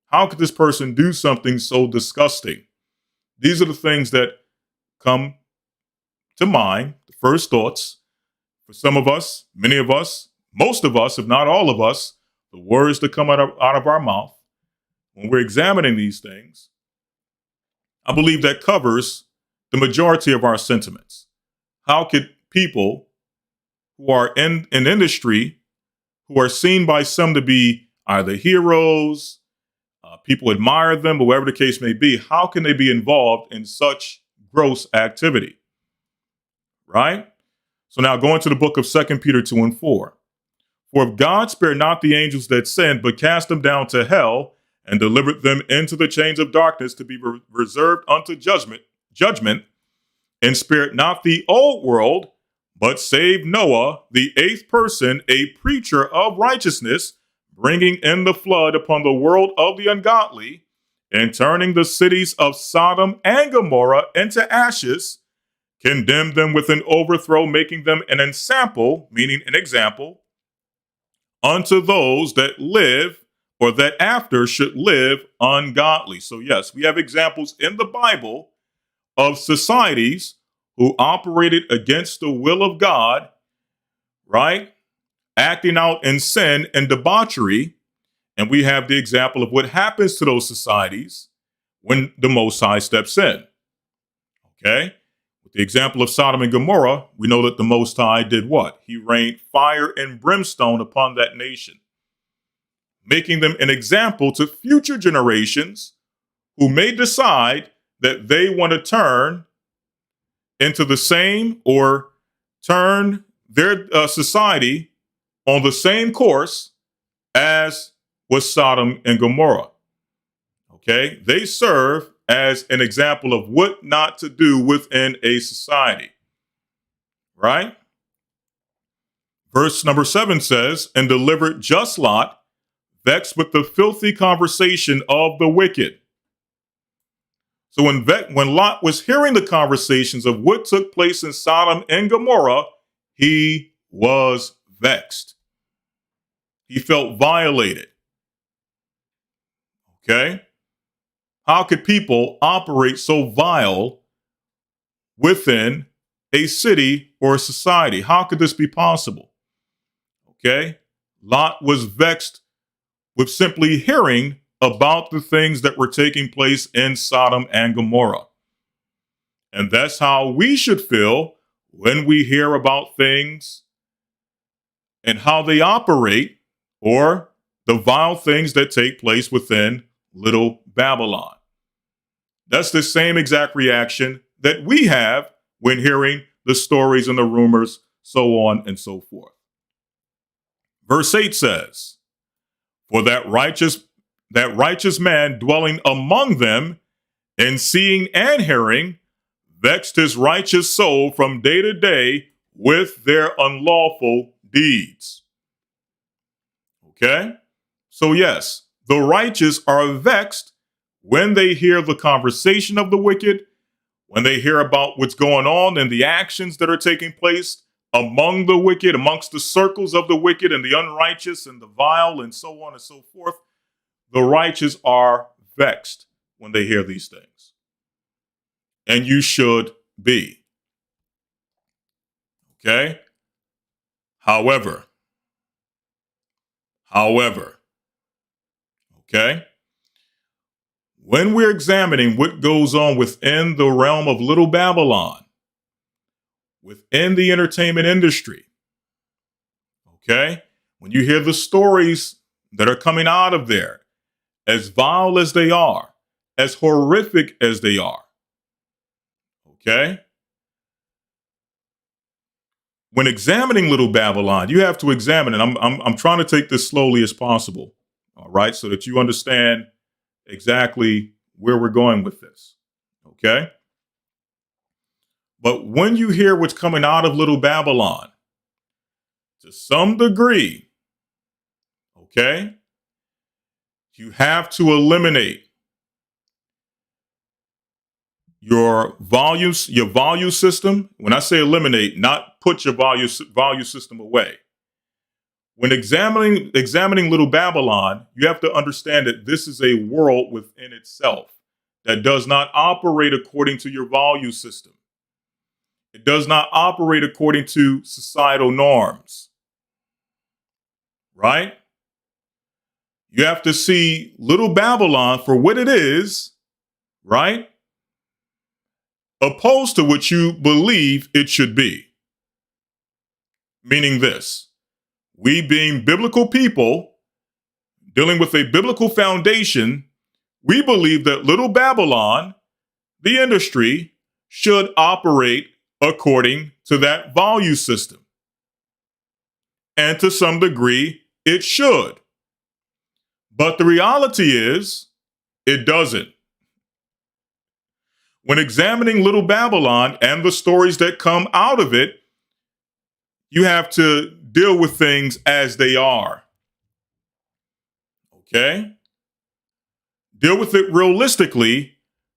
How could this person do something so disgusting? These are the things that come to mind, the first thoughts. For some of us, many of us, most of us, if not all of us, the words that come out of our mouth when we're examining these things, I believe that covers the majority of our sentiments. How could people who are in an industry, who are seen by some to be either heroes, people admire them, but whatever the case may be, how can they be involved in such gross activity? Right? So now going to the book of 2 Peter 2 and 4. For if God spared not the angels that sinned, but cast them down to hell and delivered them into the chains of darkness to be reserved unto judgment, and spared not the old world, but saved Noah, the eighth person, a preacher of righteousness, bringing in the flood upon the world of the ungodly, and turning the cities of Sodom and Gomorrah into ashes, condemned them with an overthrow, making them an ensample, meaning an example, unto those that live, or that after should live ungodly. So yes, we have examples in the Bible of societies who operated against the will of God, right? Acting out in sin and debauchery. And we have the example of what happens to those societies when the Most High steps in. Okay? With the example of Sodom and Gomorrah, we know that the Most High did what? He rained fire and brimstone upon that nation, making them an example to future generations who may decide that they want to turn into the same, or turn their society on the same course as was Sodom and Gomorrah. Okay? They serve as an example of what not to do within a society. Right? Verse number 7 says, and delivered just Lot, vexed with the filthy conversation of the wicked. So when Lot was hearing the conversations of what took place in Sodom and Gomorrah, he was vexed. He felt violated. Okay? How could people operate so vile within a city or a society? How could this be possible? Okay? Lot was vexed with simply hearing about the things that were taking place in Sodom and Gomorrah. And that's how we should feel when we hear about things and how they operate, or the vile things that take place within Little Babylon. That's the same exact reaction that we have when hearing the stories and the rumors, so on and so forth. Verse 8 says, for that righteous man dwelling among them, and seeing and hearing, vexed his righteous soul from day to day with their unlawful deeds. Okay? So yes, the righteous are vexed when they hear the conversation of the wicked, when they hear about what's going on and the actions that are taking place among the wicked, amongst the circles of the wicked and the unrighteous and the vile and so on and so forth. The righteous are vexed when they hear these things. And you should be. Okay? However, okay? When we're examining what goes on within the realm of Little Babylon, within the entertainment industry, okay? When you hear the stories that are coming out of there, as vile as they are, as horrific as they are, okay? When examining Little Babylon, you have to examine it. I'm trying to take this slowly as possible, all right, so that you understand exactly where we're going with this, okay? But when you hear what's coming out of Little Babylon, to some degree, okay, you have to eliminate your value system. When I say eliminate, not put your value system away. When examining Little Babylon, you have to understand that this is a world within itself that does not operate according to your value system. It does not operate according to societal norms, right? You have to see Little Babylon for what it is, right? Opposed to what you believe it should be. Meaning this, we being biblical people, dealing with a biblical foundation, we believe that Little Babylon, the industry, should operate according to that value system. And to some degree, it should. But the reality is, it doesn't. When examining Little Babylon and the stories that come out of it, you have to deal with things as they are. Okay? Deal with it realistically,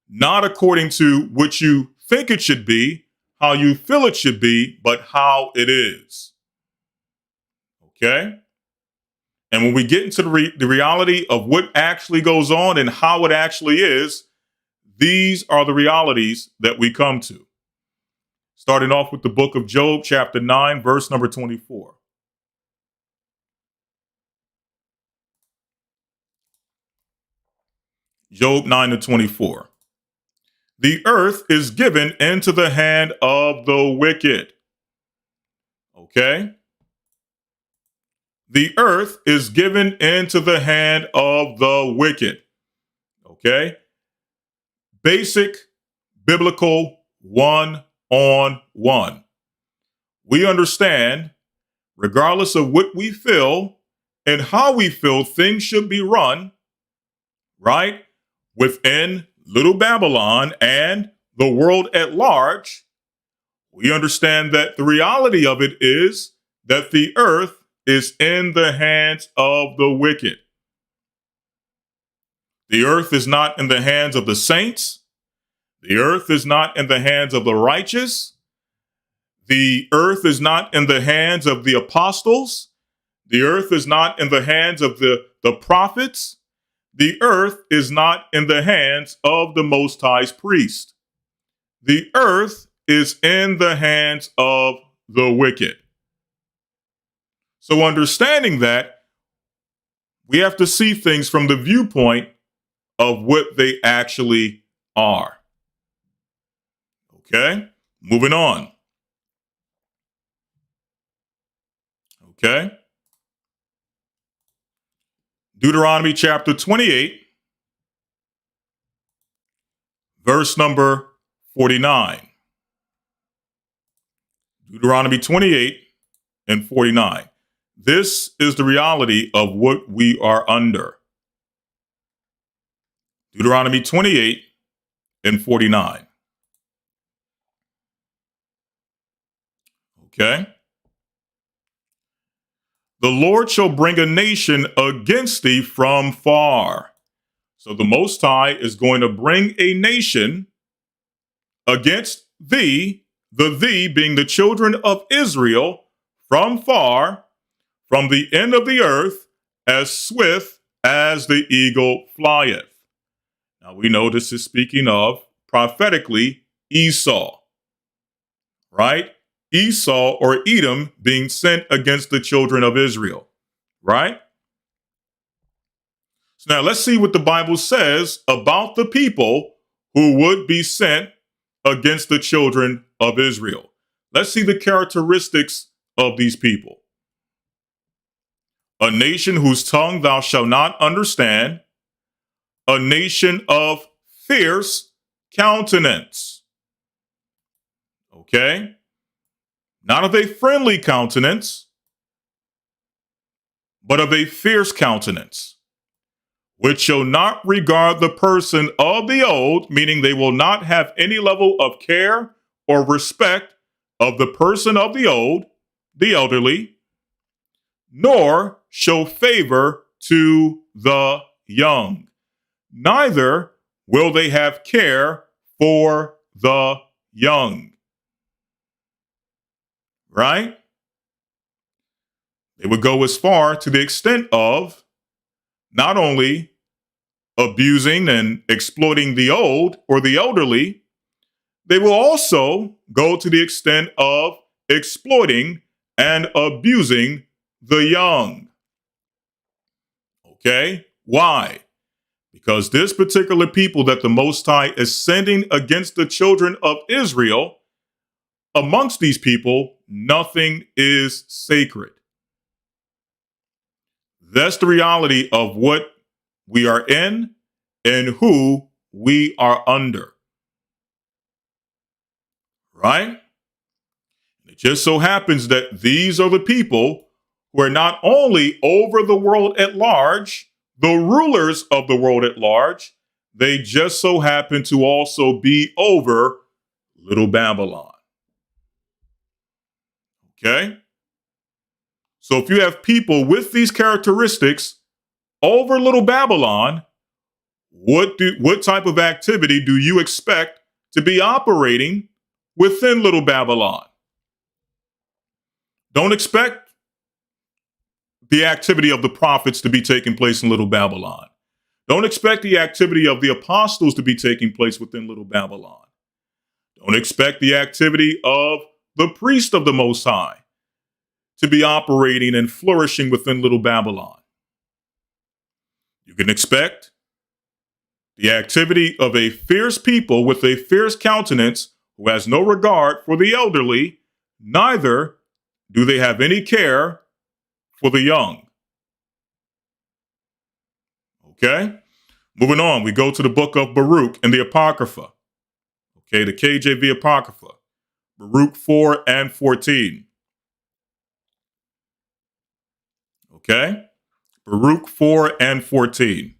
not according to what you think it should be, how you feel it should be, but how it is. Okay? And when we get into the reality of what actually goes on and how it actually is, these are the realities that we come to. Starting off with the book of Job, chapter 9, verse number 24. Job 9-24. The earth is given into the hand of the wicked. Okay? The earth is given into the hand of the wicked. Okay? Basic biblical one-on-one. We understand, regardless of what we feel and how we feel things should be run, right? Within Little Babylon and the world at large, we understand that the reality of it is that the earth is in the hands of the wicked. The earth is not in the hands of the saints. The earth is not in the hands of the righteous. The earth is not in the hands of the apostles. The earth is not in the hands of the prophets. The earth is not in the hands of the Most High's priest. The earth is in the hands of the wicked. So understanding that, we have to see things from the viewpoint of what they actually are. Okay, moving on. Okay. Deuteronomy chapter 28, verse number 49. Deuteronomy 28 and 49. This is the reality of what we are under. Deuteronomy 28 and 49. Okay. The Lord shall bring a nation against thee from far. So the Most High is going to bring a nation against thee, the thee being the children of Israel, from far, from the end of the earth, as swift as the eagle flieth. Now we know this is speaking of, prophetically, Esau, right? Esau or Edom being sent against the children of Israel, right? So now let's see what the Bible says about the people who would be sent against the children of Israel. Let's see the characteristics of these people. A nation whose tongue thou shalt not understand, a nation of fierce countenance. Okay? Not of a friendly countenance, but of a fierce countenance, which shall not regard the person of the old, meaning they will not have any level of care or respect of the person of the old, the elderly, nor show favor to the young. Neither will they have care for the young. Right? They would go as far to the extent of not only abusing and exploiting the old or the elderly, they will also go to the extent of exploiting and abusing the young. Okay? Why? Because this particular people that the Most High is sending against the children of Israel, amongst these people, nothing is sacred. That's the reality of what we are in and who we are under. Right? It just so happens that these are the people who are not only over the world at large, the rulers of the world at large, they just so happen to also be over Little Babylon. Okay? So if you have people with these characteristics over Little Babylon, what type of activity do you expect to be operating within Little Babylon? Don't expect the activity of the prophets to be taking place in Little Babylon. Don't expect the activity of the apostles to be taking place within Little Babylon. Don't expect the activity of the priest of the Most High to be operating and flourishing within Little Babylon. You can expect the activity of a fierce people with a fierce countenance who has no regard for the elderly, neither do they have any care for the young. Okay? Moving on, we go to the book of Baruch and the Apocrypha. Okay, the KJV Apocrypha. Baruch 4 and 14. Okay? Baruch 4 and 14.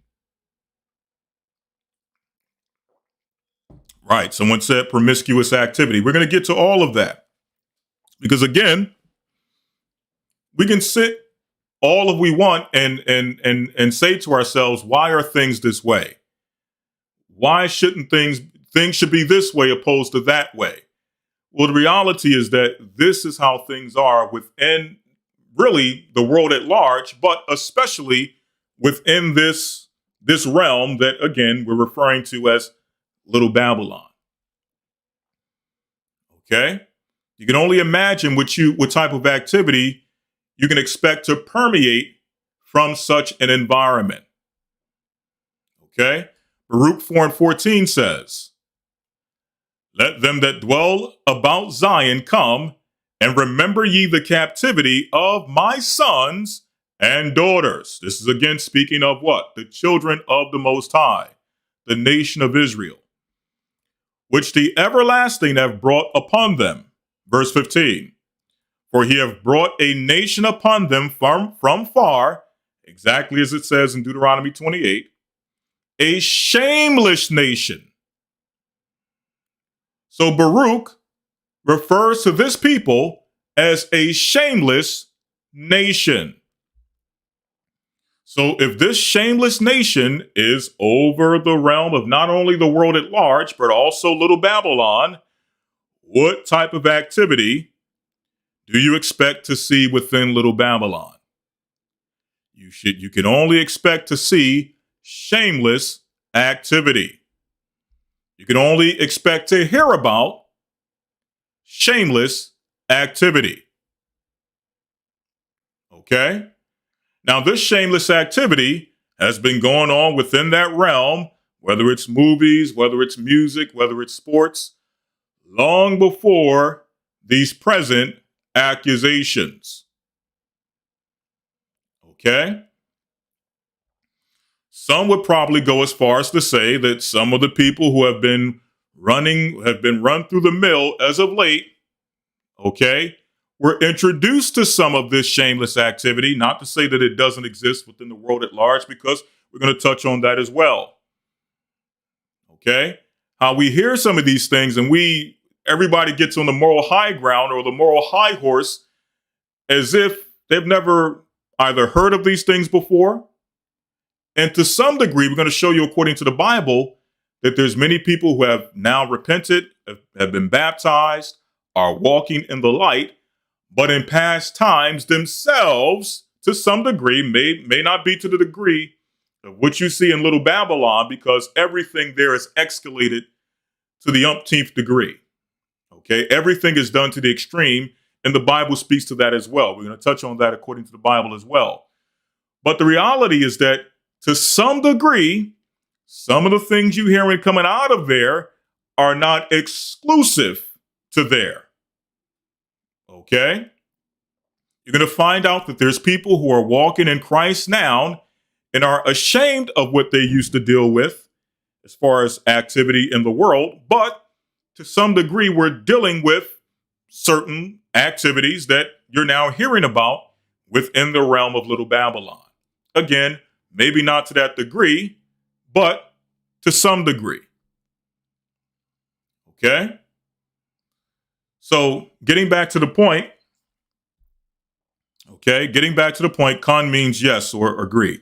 Right, someone said promiscuous activity. We're going to get to all of that. Because again, we can sit all of we want and say to ourselves, why are things this way? Why shouldn't things should be this way opposed to that way? Well, the reality is that this is how things are within really the world at large, but especially within this realm that, again, we're referring to as Little Babylon. Okay? You can only imagine what type of activity you can expect to permeate from such an environment. Okay? Baruch 4 and 14 says, "Let them that dwell about Zion come, and remember ye the captivity of my sons and daughters." This is again speaking of what? The children of the Most High, the nation of Israel, which the everlasting have brought upon them. Verse 15. "For he have brought a nation upon them from far," exactly as it says in Deuteronomy 28, "a shameless nation." So Baruch refers to this people as a shameless nation. So if this shameless nation is over the realm of not only the world at large, but also Little Babylon, what type of activity do you expect to see within Little Babylon? You can only expect to see shameless activity. You can only expect to hear about shameless activity. Okay? Now, this shameless activity has been going on within that realm, whether it's movies, whether it's music, whether it's sports, long before these present accusations. Okay? Some would probably go as far as to say that some of the people who have been run through the mill as of late, okay, were introduced to some of this shameless activity. Not to say that it doesn't exist within the world at large, because we're going to touch on that as well. Okay? How we hear some of these things and everybody gets on the moral high ground or the moral high horse as if they've never either heard of these things before. And to some degree, we're going to show you, according to the Bible, that there's many people who have now repented, have been baptized, are walking in the light, but in past times themselves, to some degree, may not be to the degree of what you see in Little Babylon, because everything there is escalated to the umpteenth degree. Okay, everything is done to the extreme, and the Bible speaks to that as well. We're going to touch on that according to the Bible as well. But the reality is that to some degree, some of the things you hearing coming out of there are not exclusive to there. Okay? You're going to find out that there's people who are walking in Christ now and are ashamed of what they used to deal with as far as activity in the world, but to some degree, we're dealing with certain activities that you're now hearing about within the realm of Little Babylon. Again, maybe not to that degree, but to some degree. Okay? So getting back to the point, con means yes or agree.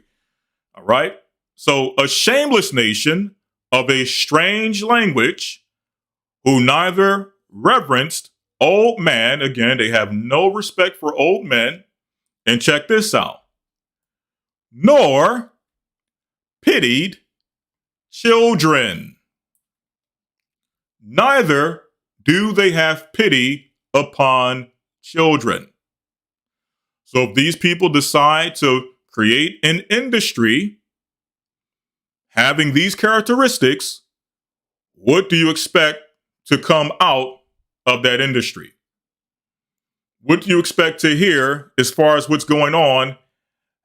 All right? So a shameless nation of a strange language who neither reverenced old man, again, they have no respect for old men, and check this out, nor pitied children. Neither do they have pity upon children. So if these people decide to create an industry having these characteristics, what do you expect to come out of that industry? What do you expect to hear as far as what's going on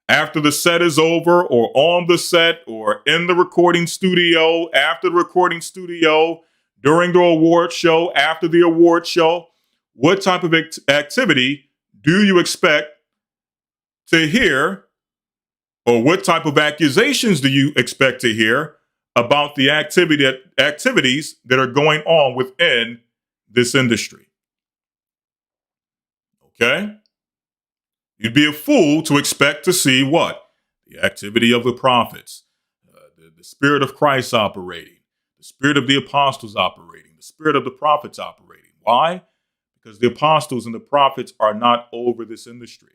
after the set is over, or on the set, or in the recording studio, after the recording studio, during the award show, after the award show? What type of activity do you expect to hear, or what type of accusations do you expect to hear about the activities that are going on within this industry? Okay? You'd be a fool to expect to see what? The activity of the prophets, the spirit of Christ operating, the spirit of the apostles operating, the spirit of the prophets operating. Why? Because the apostles and the prophets are not over this industry.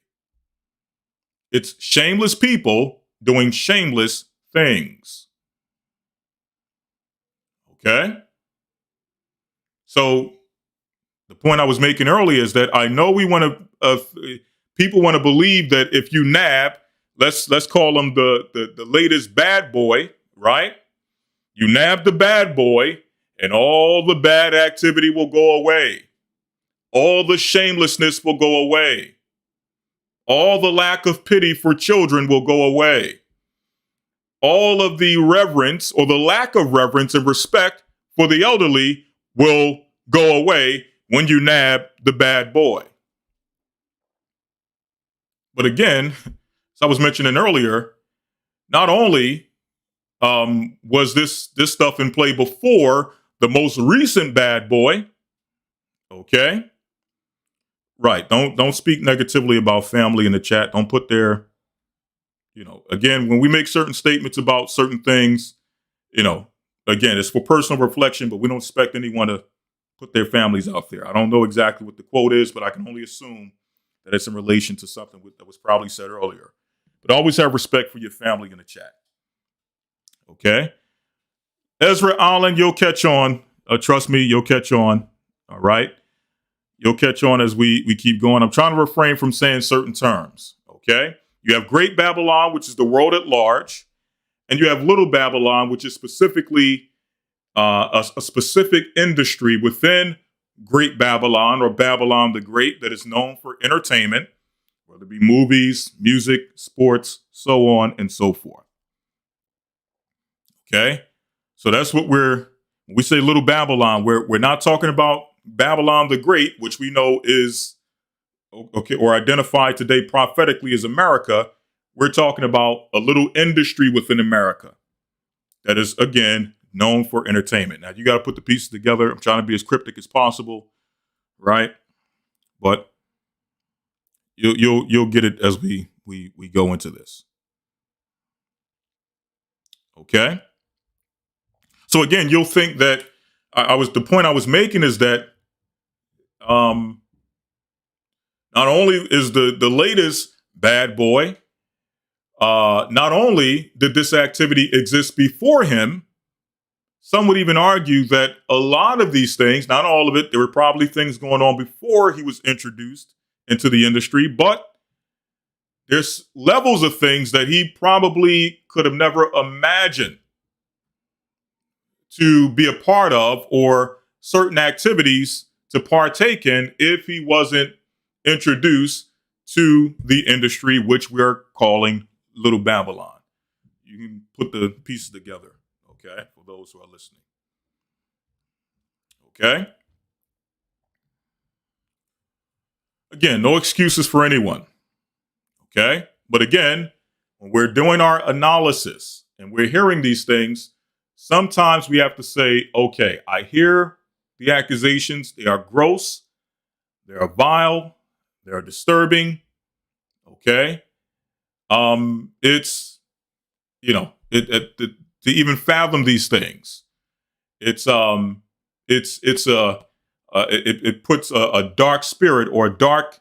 It's shameless people doing shameless things. Okay? So the point I was making earlier is that I know we want to, people want to believe that if you nab, let's call him the latest bad boy, right? You nab the bad boy, and all the bad activity will go away. All the shamelessness will go away. All the lack of pity for children will go away. All of the reverence, or the lack of reverence and respect for the elderly, will go away when you nab the bad boy. But again, as I was mentioning earlier, not only was this stuff in play before the most recent bad boy, okay? Right. Don't speak negatively about family in the chat. Don't put their, again, when we make certain statements about certain things, again, it's for personal reflection, but we don't expect anyone to put their families out there. I don't know exactly what the quote is, but I can only assume that it's in relation to something that was probably said earlier. But always have respect for your family in the chat. Okay? Ezra Allen, you'll catch on. Trust me, you'll catch on. All right? You'll catch on as we keep going. I'm trying to refrain from saying certain terms. Okay? You have Great Babylon, which is the world at large. And you have Little Babylon, which is specifically a specific industry within Great Babylon, or Babylon the Great, that is known for entertainment, whether it be movies, music, sports, so on and so forth. Okay? So that's what when we say Little Babylon, we're not talking about Babylon the Great, which we know is, okay, or identified today prophetically as America. We're talking about a little industry within America that is, again, known for entertainment. Now, you got to put the pieces together. I'm trying to be as cryptic as possible, right? But you'll get it as we go into this. Okay? So again, you'll think that the point I was making is that not only is the latest bad boy, not only did this activity exist before him, some would even argue that a lot of these things, not all of it, there were probably things going on before he was introduced into the industry, but there's levels of things that he probably could have never imagined to be a part of, or certain activities to partake in, if he wasn't introduced to the industry, which we're calling Little Babylon. You can put the pieces together, okay, for those who are listening. Okay? Again, no excuses for anyone. Okay? But again, when we're doing our analysis and we're hearing these things, sometimes we have to say, okay, I hear the accusations. They are gross. They are vile. They are disturbing. Okay? It's, to even fathom these things, it puts a dark spirit or a dark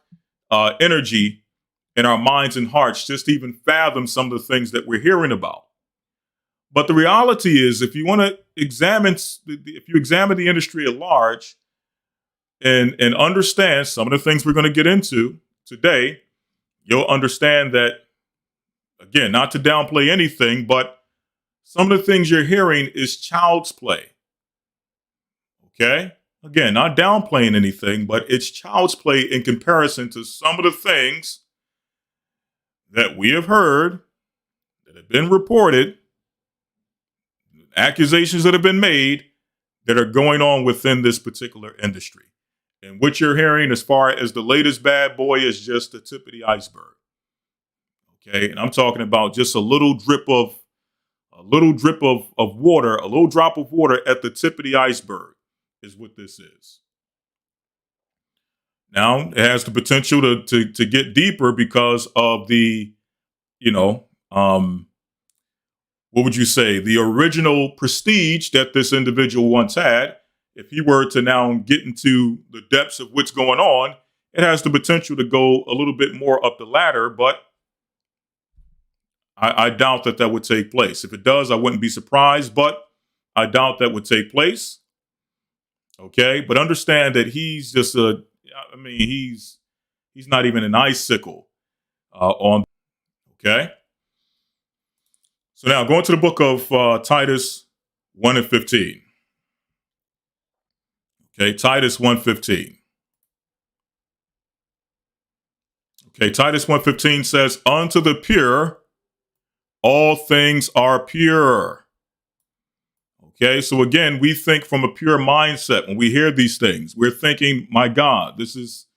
energy in our minds and hearts just to even fathom some of the things that we're hearing about. But the reality is, if you examine the industry at large and understand some of the things we're going to get into today, you'll understand that, again, not to downplay anything, but some of the things you're hearing is child's play. Okay? Again, not downplaying anything, but it's child's play in comparison to some of the things that we have heard, that have been reported, accusations that have been made that are going on within this particular industry. And what you're hearing as far as the latest bad boy is just the tip of the iceberg. Okay, and I'm talking about just a little drop of water, a little drop of water at the tip of the iceberg is what this is. Now, it has the potential to get deeper because of the, what would you say, the original prestige that this individual once had. If he were to now get into the depths of what's going on, it has the potential to go a little bit more up the ladder, but I doubt that would take place. If it does, I wouldn't be surprised, but I doubt that would take place. Okay, but understand that he's just he's not even an icicle on. Okay, so now going to the book of Titus 1 and 15. Okay, Titus 1:15. Okay, Titus 1:15 says, "Unto the pure, all things are pure." Okay, so again, we think from a pure mindset when we hear these things. We're thinking, my God, this is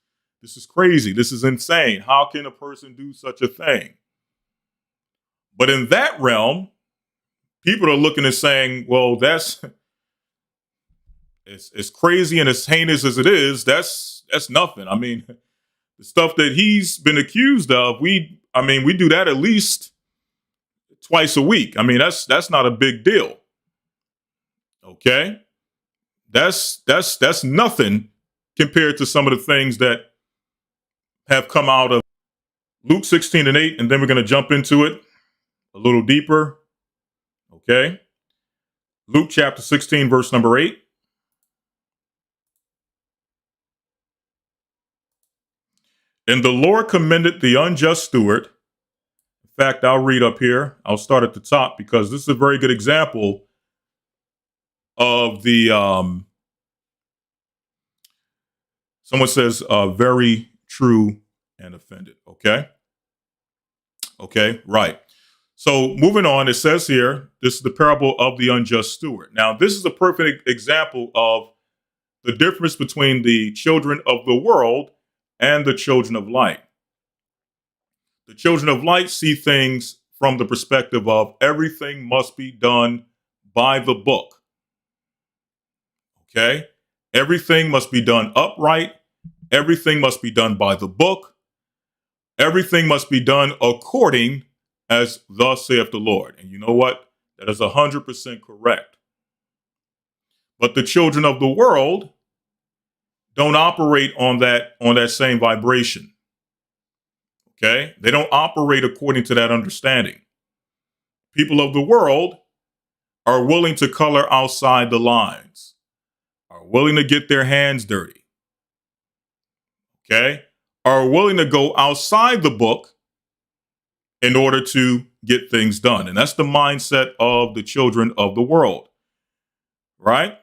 crazy. This is insane. How can a person do such a thing? But in that realm, people are looking and saying, well, that's as crazy and as heinous as it is, that's nothing. I mean, the stuff that he's been accused of, we do that at least twice a week. I mean, that's not a big deal. Okay? That's nothing compared to some of the things that have come out of Luke 16 and 8, and then we're going to jump into it a little deeper. Okay? Luke chapter 16, verse number 8. "And the Lord commended the unjust steward." In fact, I'll read up here. I'll start at the top because this is a very good example of the, someone says, very true and offended. Okay. Okay. Right. So moving on, it says here, this is the parable of the unjust steward. Now, this is a perfect example of the difference between the children of the world and the children of light. The children of light see things from the perspective of everything must be done by the book. Okay? Everything must be done upright. Everything must be done by the book. Everything must be done according as thus saith the Lord. And you know what? That is 100% correct. But the children of the world don't operate on that same vibration. Okay? They don't operate according to that understanding. People of the world are willing to color outside the lines, are willing to get their hands dirty. Okay? Are willing to go outside the book in order to get things done. And that's the mindset of the children of the world. Right?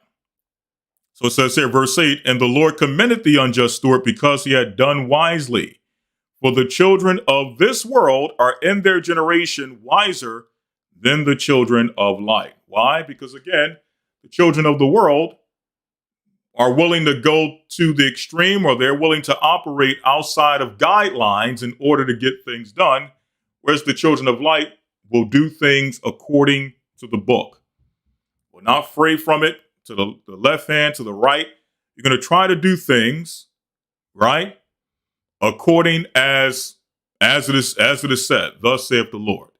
So it says here, verse 8, and the Lord commended the unjust steward because he had done wisely. For the children of this world are in their generation wiser than the children of light. Why? Because again, the children of the world are willing to go to the extreme, or they're willing to operate outside of guidelines in order to get things done, whereas the children of light will do things according to the book. Will not stray from it to the left hand, to the right. You're going to try to do things, right, according as it is said, thus saith the Lord.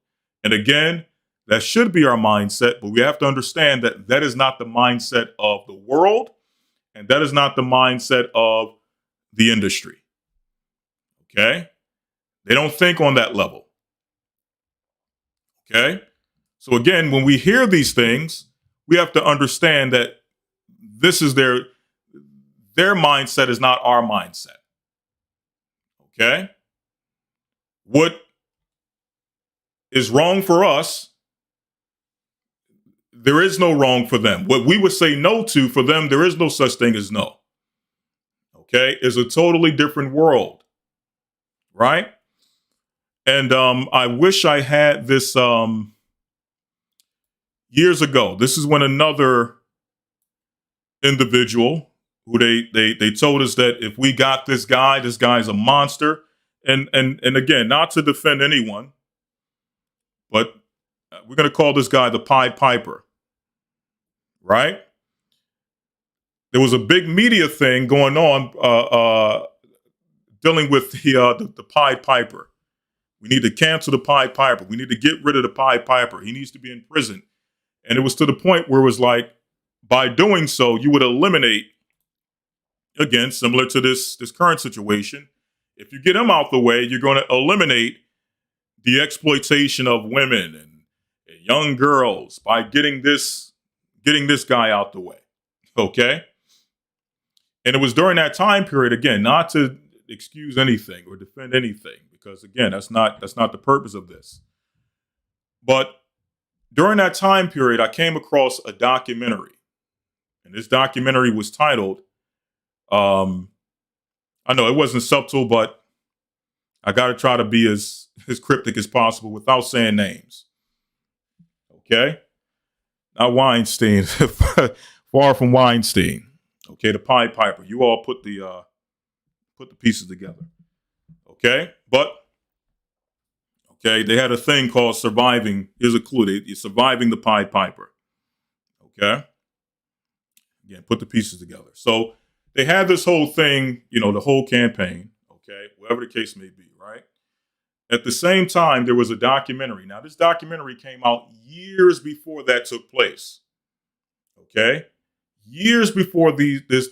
And again, that should be our mindset, but we have to understand that that is not the mindset of the world, and that is not the mindset of the industry. Okay? They don't think on that level. Okay? So again, when we hear these things, we have to understand that this is their mindset is not our mindset. Okay? What is wrong for us, there is no wrong for them. What we would say no to, for them, there is no such thing as no. Okay? It's a totally different world. Right? And I wish I had this years ago. This is when another individual who they told us that if we got this guy's a monster. And again, not to defend anyone, but we're going to call this guy the Pied Piper. Right? There was a big media thing going on dealing with the Pied Piper. We need to cancel the Pied Piper. We need to get rid of the Pied Piper. He needs to be in prison. And it was to the point where it was like, by doing so, you would eliminate, again, similar to this current situation, if you get him out the way, you're going to eliminate the exploitation of women and young girls by getting this guy out the way. Okay? And it was during that time period, again, not to excuse anything or defend anything, because again, that's not the purpose of this. But during that time period, I came across a documentary. And this documentary was titled, I know it wasn't subtle, but I got to try to be as cryptic as possible without saying names. Okay? Not Weinstein. Far from Weinstein. Okay, the Pied Piper. You all put the pieces together. Okay? But, okay, they had a thing called surviving. Here's a clue. You're surviving the Pied Piper. Okay? Again, put the pieces together. So they had this whole thing, the whole campaign, okay, whatever the case may be, right? At the same time, there was a documentary. Now, this documentary came out years before that took place, okay? Years before this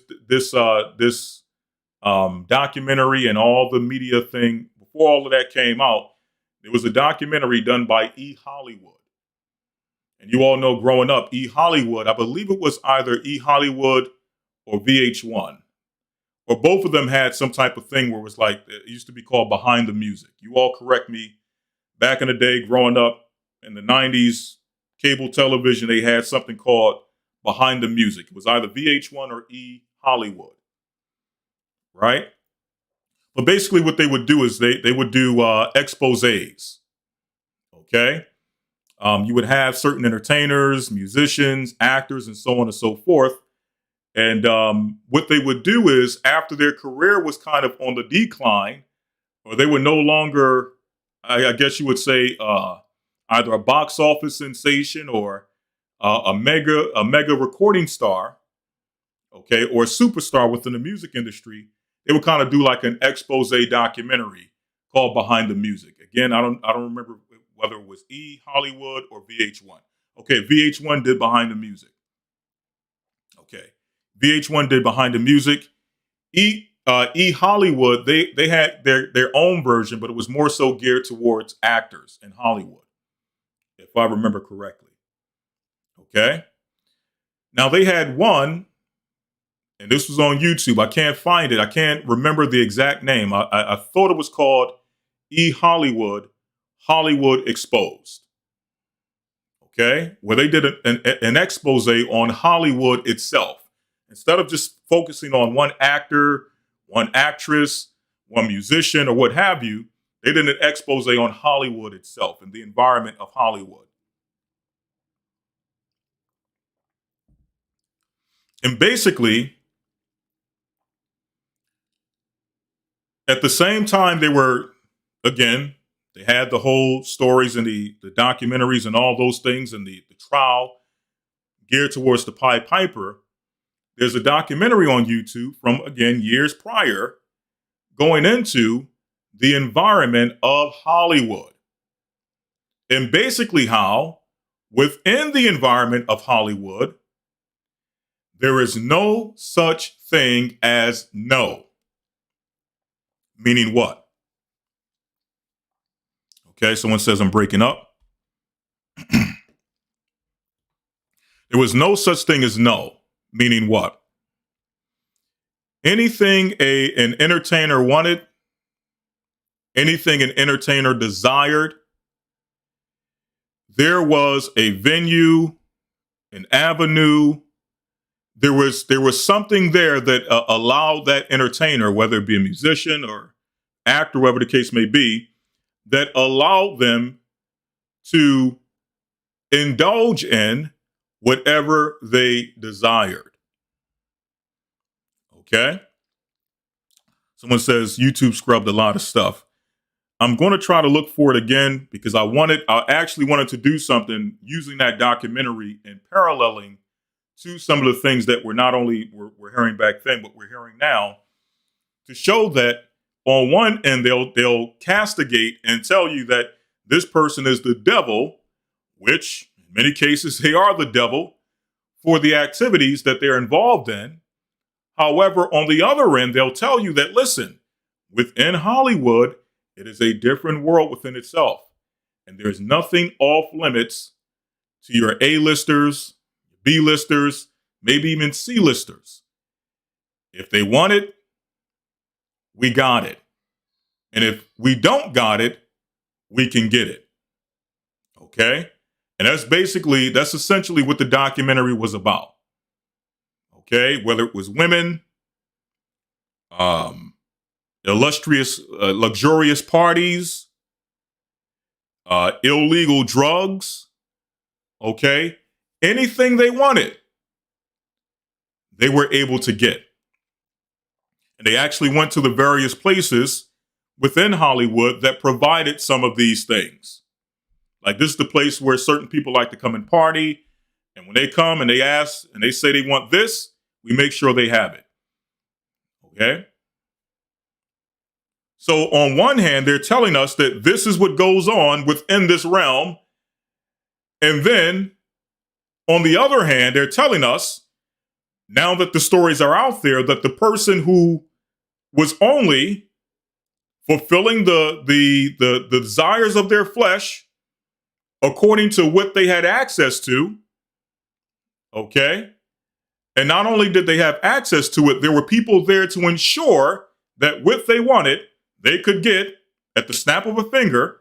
documentary and all the media thing, before all of that came out, there was a documentary done by E. Hollywood. And you all know, growing up, E! Hollywood, I believe it was either E! Hollywood or VH1. Or both of them had some type of thing where it was like, it used to be called Behind the Music. You all correct me. Back in the day, growing up in the 90s, cable television, they had something called Behind the Music. It was either VH1 or E! Hollywood. Right? But basically what they would do is they would do exposés. Okay? You would have certain entertainers, musicians, actors, and so on and so forth. And what they would do is, after their career was kind of on the decline, or they were no longer, I guess you would say, either a box office sensation or a mega recording star, okay, or a superstar within the music industry, they would kind of do like an expose documentary called Behind the Music. Again, I don't remember whether it was E! Hollywood or VH1. Okay, VH1 did Behind the Music. Okay, VH1 did Behind the Music. E Hollywood, they had their own version, but it was more so geared towards actors in Hollywood, if I remember correctly. Okay. Now they had one, and this was on YouTube. I can't find it. I can't remember the exact name. I thought it was called E Hollywood, Hollywood Exposed. Okay, where they did an expose on Hollywood itself. Instead of just focusing on one actor, one actress, one musician, or what have you, they did an expose on Hollywood itself and the environment of Hollywood. And basically, at the same time, they had the whole stories and the documentaries and all those things and the trial geared towards the Pied Piper. There's a documentary on YouTube from, again, years prior, going into the environment of Hollywood. And basically how, within the environment of Hollywood, there is no such thing as no. Meaning what? Okay, someone says I'm breaking up. There was no such thing as no. Meaning what? Anything an entertainer wanted, anything an entertainer desired, there was a venue, an avenue. There was something there that allowed that entertainer, whether it be a musician or actor, whatever the case may be, that allowed them to indulge in whatever they desired. Okay? Someone says YouTube scrubbed a lot of stuff. I'm going to try to look for it again because I actually wanted to do something using that documentary and paralleling to some of the things that we're hearing back then, but we're hearing now, to show that on one end, they'll castigate and tell you that this person is the devil, which in many cases they are the devil for the activities that they're involved in. However, on the other end, they'll tell you that, listen, within Hollywood, it is a different world within itself. And there's nothing off limits to your A-listers, B-listers, maybe even C-listers. If they want it, we got it. And if we don't got it, we can get it. Okay? And that's essentially what the documentary was about. Okay? Whether it was women, illustrious, luxurious parties, illegal drugs, okay? Anything they wanted, they were able to get. And they actually went to the various places within Hollywood that provided some of these things. Like, this is the place where certain people like to come and party. And when they come and they ask and they say they want this, we make sure they have it. Okay? So on one hand, they're telling us that this is what goes on within this realm. And then on the other hand, they're telling us, now that the stories are out there, that the person who was only fulfilling the desires of their flesh according to what they had access to, okay? And not only did they have access to it, there were people there to ensure that what they wanted, they could get at the snap of a finger.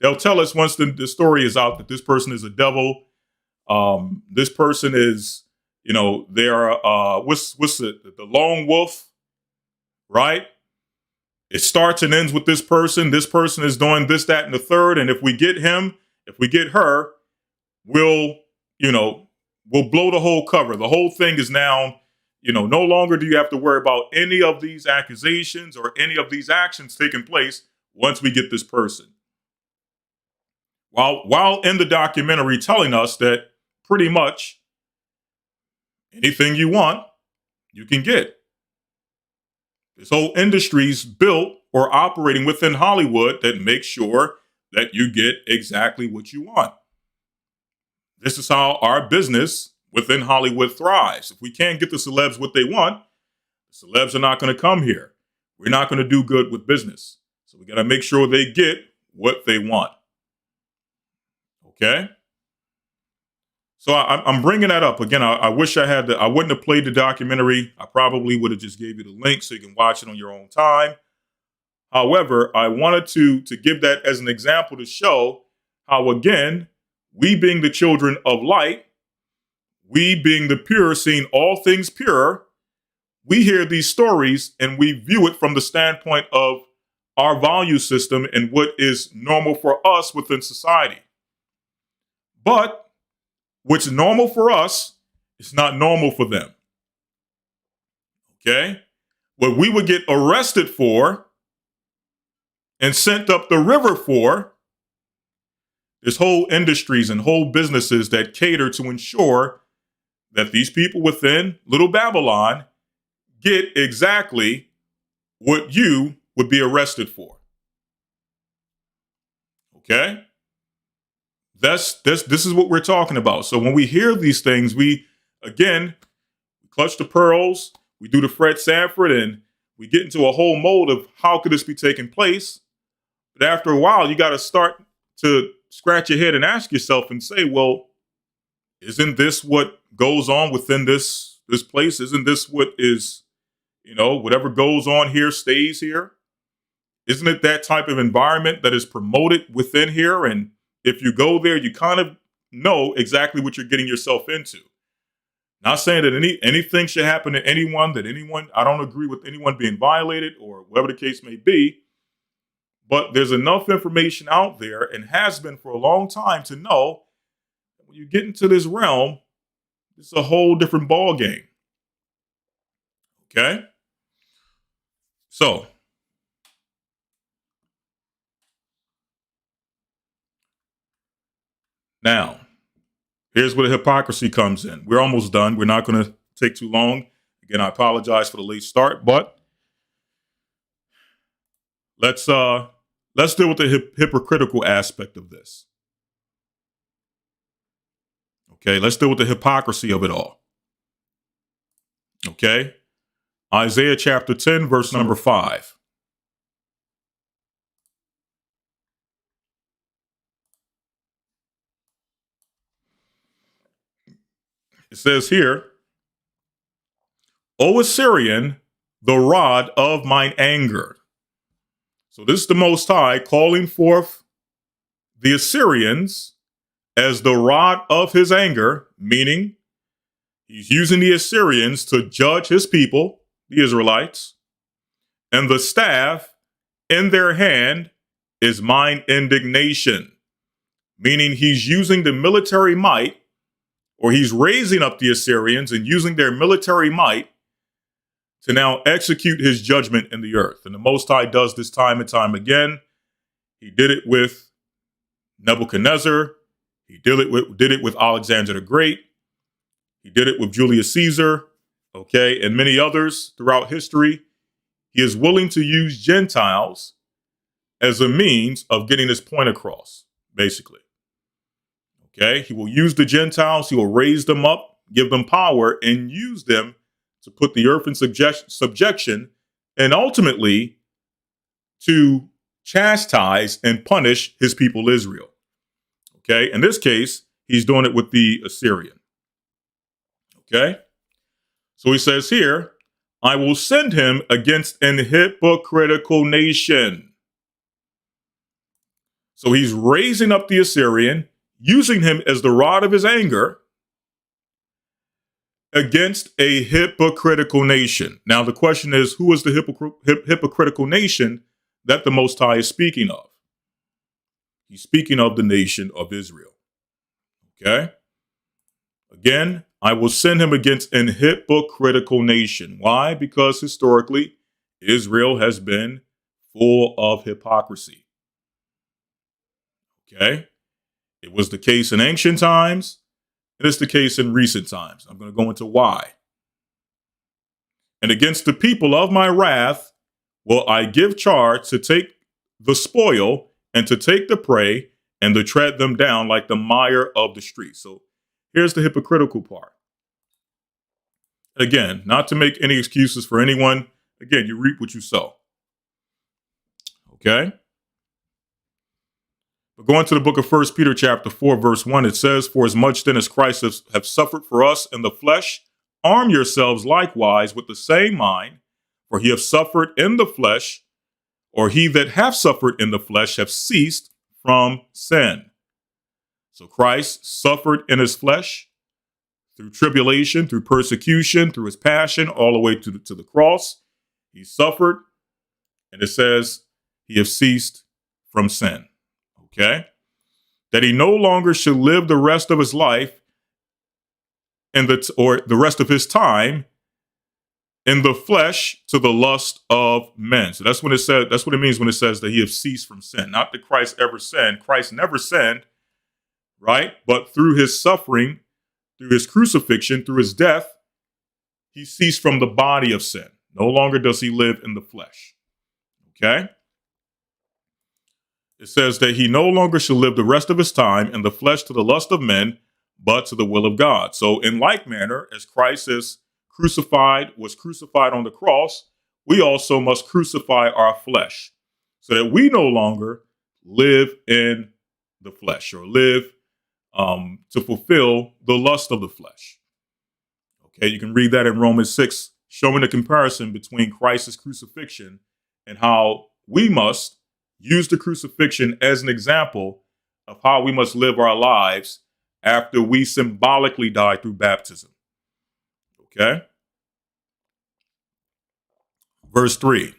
They'll tell us once the story is out that this person is a devil. This person is, they are, what's it? The lone wolf, right? It starts and ends with this person. This person is doing this, that, and the third. And if we get him, if we get her, we'll blow the whole cover. The whole thing is now, no longer do you have to worry about any of these accusations or any of these actions taking place once we get this person. While in the documentary telling us that pretty much anything you want, you can get. This whole industry's built or operating within Hollywood that makes sure that you get exactly what you want. This is how our business within Hollywood thrives. If we can't get the celebs what they want, the celebs are not going to come here. We're not going to do good with business. So we got to make sure they get what they want. Okay? So I'm bringing that up. Again, I wish I wouldn't have played the documentary. I probably would have just gave you the link so you can watch it on your own time. However, I wanted to give that as an example to show how, again, we being the children of light, we being the pure, seeing all things pure, we hear these stories and we view it from the standpoint of our value system and what is normal for us within society. But what's normal for us is not normal for them. Okay? What we would get arrested for and sent up the river for, there's whole industries and whole businesses that cater to ensure that these people within Little Babylon get exactly what you would be arrested for. Okay? This is what we're talking about. So when we hear these things, we clutch the pearls, we do the Fred Sanford, and we get into a whole mode of how could this be taking place? But after a while, you got to start to scratch your head and ask yourself and say, well, isn't this what goes on within this place? Isn't this what is, whatever goes on here stays here? Isn't it that type of environment that is promoted within here? And if you go there, you kind of know exactly what you're getting yourself into. Not saying that anything should happen to anyone, I don't agree with anyone being violated or whatever the case may be. But there's enough information out there and has been for a long time to know that when you get into this realm, it's a whole different ball game. Okay? So, now, here's where the hypocrisy comes in. We're almost done. We're not going to take too long. Again, I apologize for the late start, but let's deal with the hypocritical aspect of this. Okay, let's deal with the hypocrisy of it all. Okay, Isaiah chapter 10, verse number 5. It says here, O Assyrian, the rod of mine anger. So this is the Most High calling forth the Assyrians as the rod of his anger, meaning he's using the Assyrians to judge his people, the Israelites, and the staff in their hand is mine indignation, meaning he's using the military might, or he's raising up the Assyrians and using their military might to now execute his judgment in the earth. And the Most High does this time and time again. He did it with Nebuchadnezzar. He did it with Alexander the Great. He did it with Julius Caesar, okay, and many others throughout history. He is willing to use Gentiles as a means of getting his point across, basically. Okay, he will use the Gentiles, he will raise them up, give them power, and use them to put the earth in subjection, and ultimately to chastise and punish his people Israel. Okay, in this case, he's doing it with the Assyrian. Okay, so he says here, I will send him against an hypocritical nation. So he's raising up the Assyrian, using him as the rod of his anger against a hypocritical nation. Now, the question is, who is the hypocritical nation that the Most High is speaking of? He's speaking of the nation of Israel. Okay? Again, I will send him against an hypocritical nation. Why? Because historically, Israel has been full of hypocrisy. Okay? It was the case in ancient times. It is the case in recent times. I'm going to go into why. And against the people of my wrath will I give charge to take the spoil and to take the prey and to tread them down like the mire of the street. So here's the hypocritical part. Again, not to make any excuses for anyone. Again, you reap what you sow. Okay? But going to the book of 1 Peter chapter 4, verse 1, it says, "For as much then as Christ have suffered for us in the flesh, arm yourselves likewise with the same mind, for he have suffered in the flesh, or he that have suffered in the flesh have ceased from sin." So Christ suffered in his flesh through tribulation, through persecution, through his passion, all the way to the cross. He suffered, and it says he have ceased from sin. Okay? That he no longer should live the rest of his life or the rest of his time in the flesh to the lust of men. So that's what it means when it says that he have ceased from sin. Not that Christ ever sinned. Christ never sinned, right? But through his suffering, through his crucifixion, through his death, he ceased from the body of sin. No longer does he live in the flesh. Okay? It says that he no longer shall live the rest of his time in the flesh to the lust of men, but to the will of God. So in like manner, as Christ was crucified on the cross, we also must crucify our flesh so that we no longer live in the flesh or live to fulfill the lust of the flesh. Okay, you can read that in Romans 6, showing the comparison between Christ's crucifixion and how we must use the crucifixion as an example of how we must live our lives after we symbolically die through baptism. Okay? Verse 3.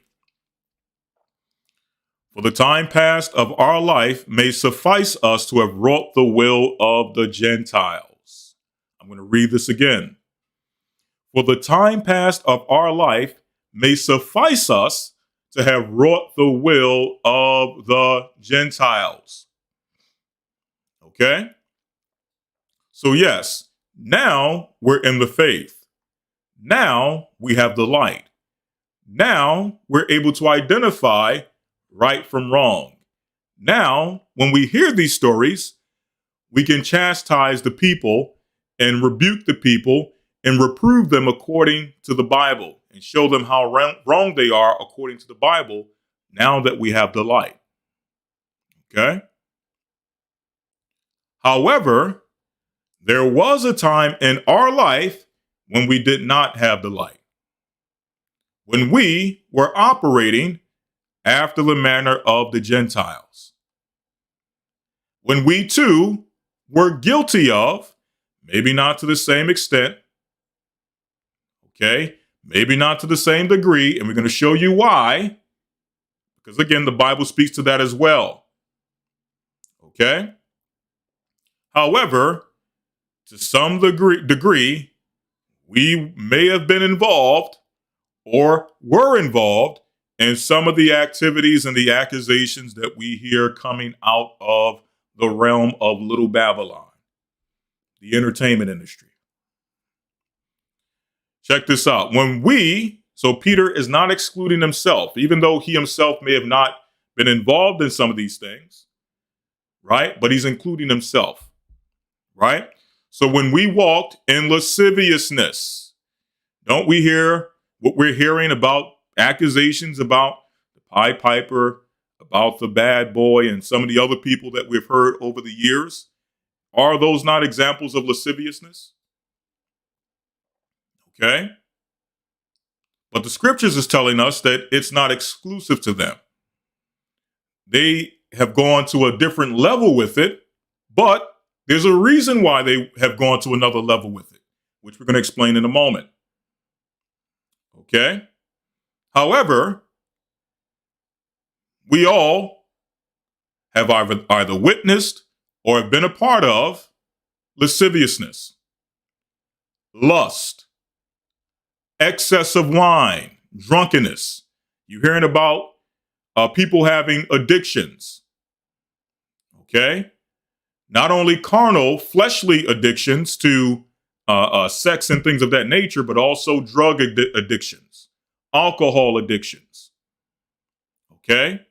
"For the time past of our life may suffice us to have wrought the will of the Gentiles." I'm going to read this again. "For the time past of our life may suffice us to have wrought the will of the Gentiles." Okay? So yes, now we're in the faith. Now we have the light. Now we're able to identify right from wrong. Now, when we hear these stories, we can chastise the people and rebuke the people and reprove them according to the Bible and show them how wrong they are according to the Bible now that we have the light. Okay? However, there was a time in our life when we did not have the light, when we were operating after the manner of the Gentiles, when we too were guilty of, maybe not to the same extent, okay, maybe not to the same degree, and we're going to show you why, because again, the Bible speaks to that as well. Okay? However, to some degree, we may have been involved or were involved in some of the activities and the accusations that we hear coming out of the realm of Little Babylon, the entertainment industry. Check this out. So Peter is not excluding himself, even though he himself may have not been involved in some of these things, right? But he's including himself, right? So when we walked in lasciviousness, don't we hear what we're hearing about accusations about the Pied Piper, about the bad boy, and some of the other people that we've heard over the years? Are those not examples of lasciviousness? Okay? But the scriptures is telling us that it's not exclusive to them. They have gone to a different level with it, but there's a reason why they have gone to another level with it, which we're going to explain in a moment. Okay? However, we all have either witnessed or have been a part of lasciviousness, lust, excess of wine, drunkenness. You're hearing about people having addictions. Okay? Not only carnal, fleshly addictions to sex and things of that nature, but also drug addictions, alcohol addictions. Okay?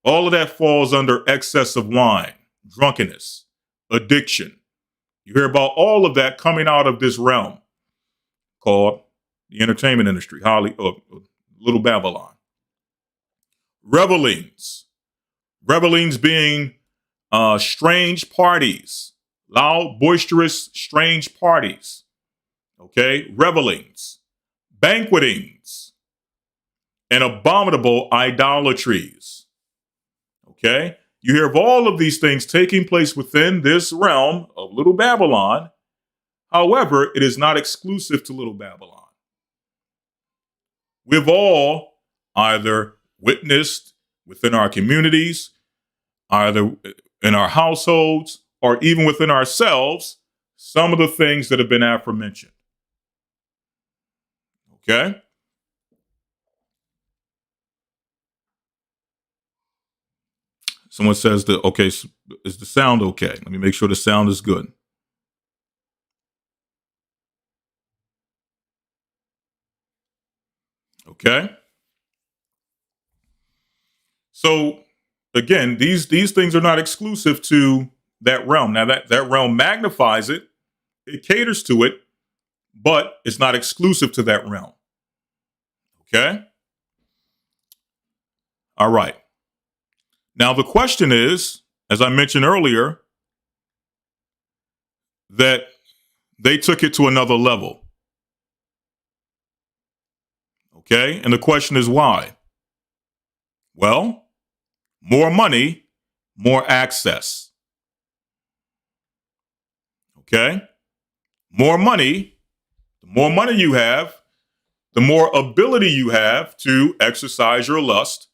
All of that falls under excess of wine, drunkenness, addiction. You hear about all of that coming out of this realm. called the entertainment industry, Little Babylon. Revelings. Revelings being strange parties, loud, boisterous, strange parties. Okay, revelings, banquetings, and abominable idolatries. Okay, you hear of all of these things taking place within this realm of Little Babylon. However, it is not exclusive to Little Babylon. We've all either witnessed within our communities, either in our households, or even within ourselves, some of the things that have been aforementioned. Okay? Someone says that, okay, is the sound okay? Let me make sure the sound is good. Okay? So, again, these things are not exclusive to that realm. Now, that realm magnifies it, it caters to it, but it's not exclusive to that realm. Okay? All right. Now, the question is, as I mentioned earlier, that they took it to another level. Okay? And the question is why? Well, more money, more access. Okay? More money, the more money you have, the more ability you have to exercise your lust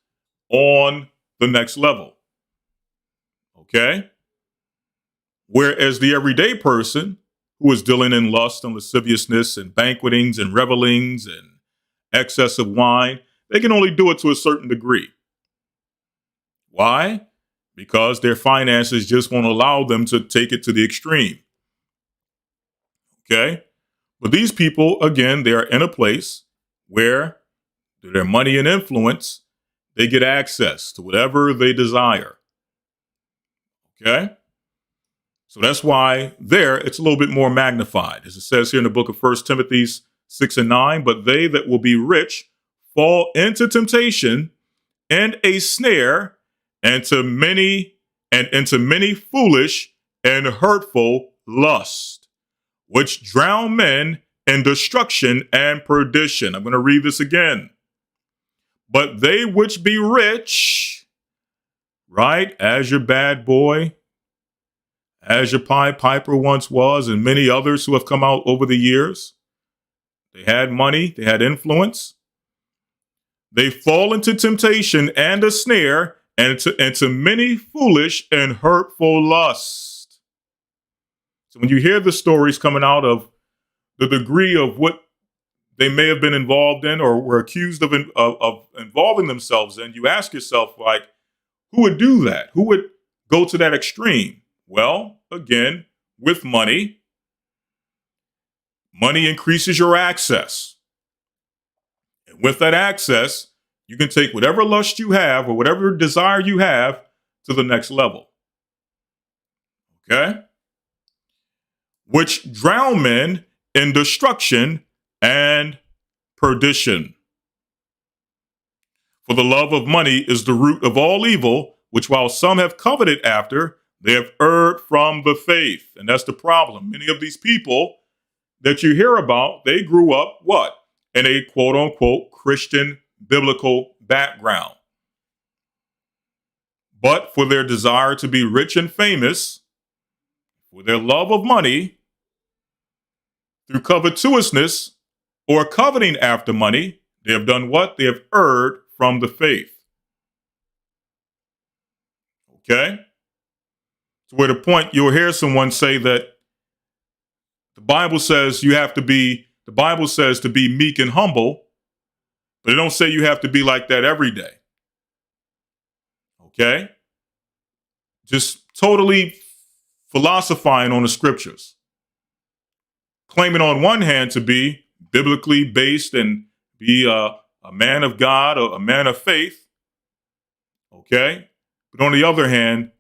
on the next level. Okay? Whereas the everyday person who is dealing in lust and lasciviousness and banquetings and revelings and excess of wine, they can only do it to a certain degree. Why? Because their finances just won't allow them to take it to the extreme. Okay? But these people, again, they are in a place where through their money and influence, they get access to whatever they desire. Okay? So that's why there it's a little bit more magnified. As it says here in the book of 1 Timothy 6 and 9, but they that will be rich fall into temptation and a snare and into many foolish and hurtful lusts, which drown men in destruction and perdition. I'm going to read this again. But they which be rich, right, as your bad boy, as your Pied Piper once was, and many others who have come out over the years, they had money, they had influence. They fall into temptation and a snare and into many foolish and hurtful lusts. So when you hear the stories coming out of the degree of what they may have been involved in or were accused of involving themselves in, you ask yourself, like, who would do that? Who would go to that extreme? Well, again, with money, money increases your access. And with that access, you can take whatever lust you have or whatever desire you have to the next level. Okay? Which drown men in destruction and perdition. For the love of money is the root of all evil, which while some have coveted after, they have erred from the faith. And that's the problem. Many of these people that you hear about, they grew up what? In a quote unquote Christian biblical background. But for their desire to be rich and famous, for their love of money, through covetousness or coveting after money, they have done what? They have erred from the faith. Okay? To where the point you'll hear someone say that the Bible says to be meek and humble, but it don't say you have to be like that every day. Okay? Just totally philosophizing on the scriptures. Claiming on one hand to be biblically based and be a man of God or a man of faith. Okay? But on the other hand,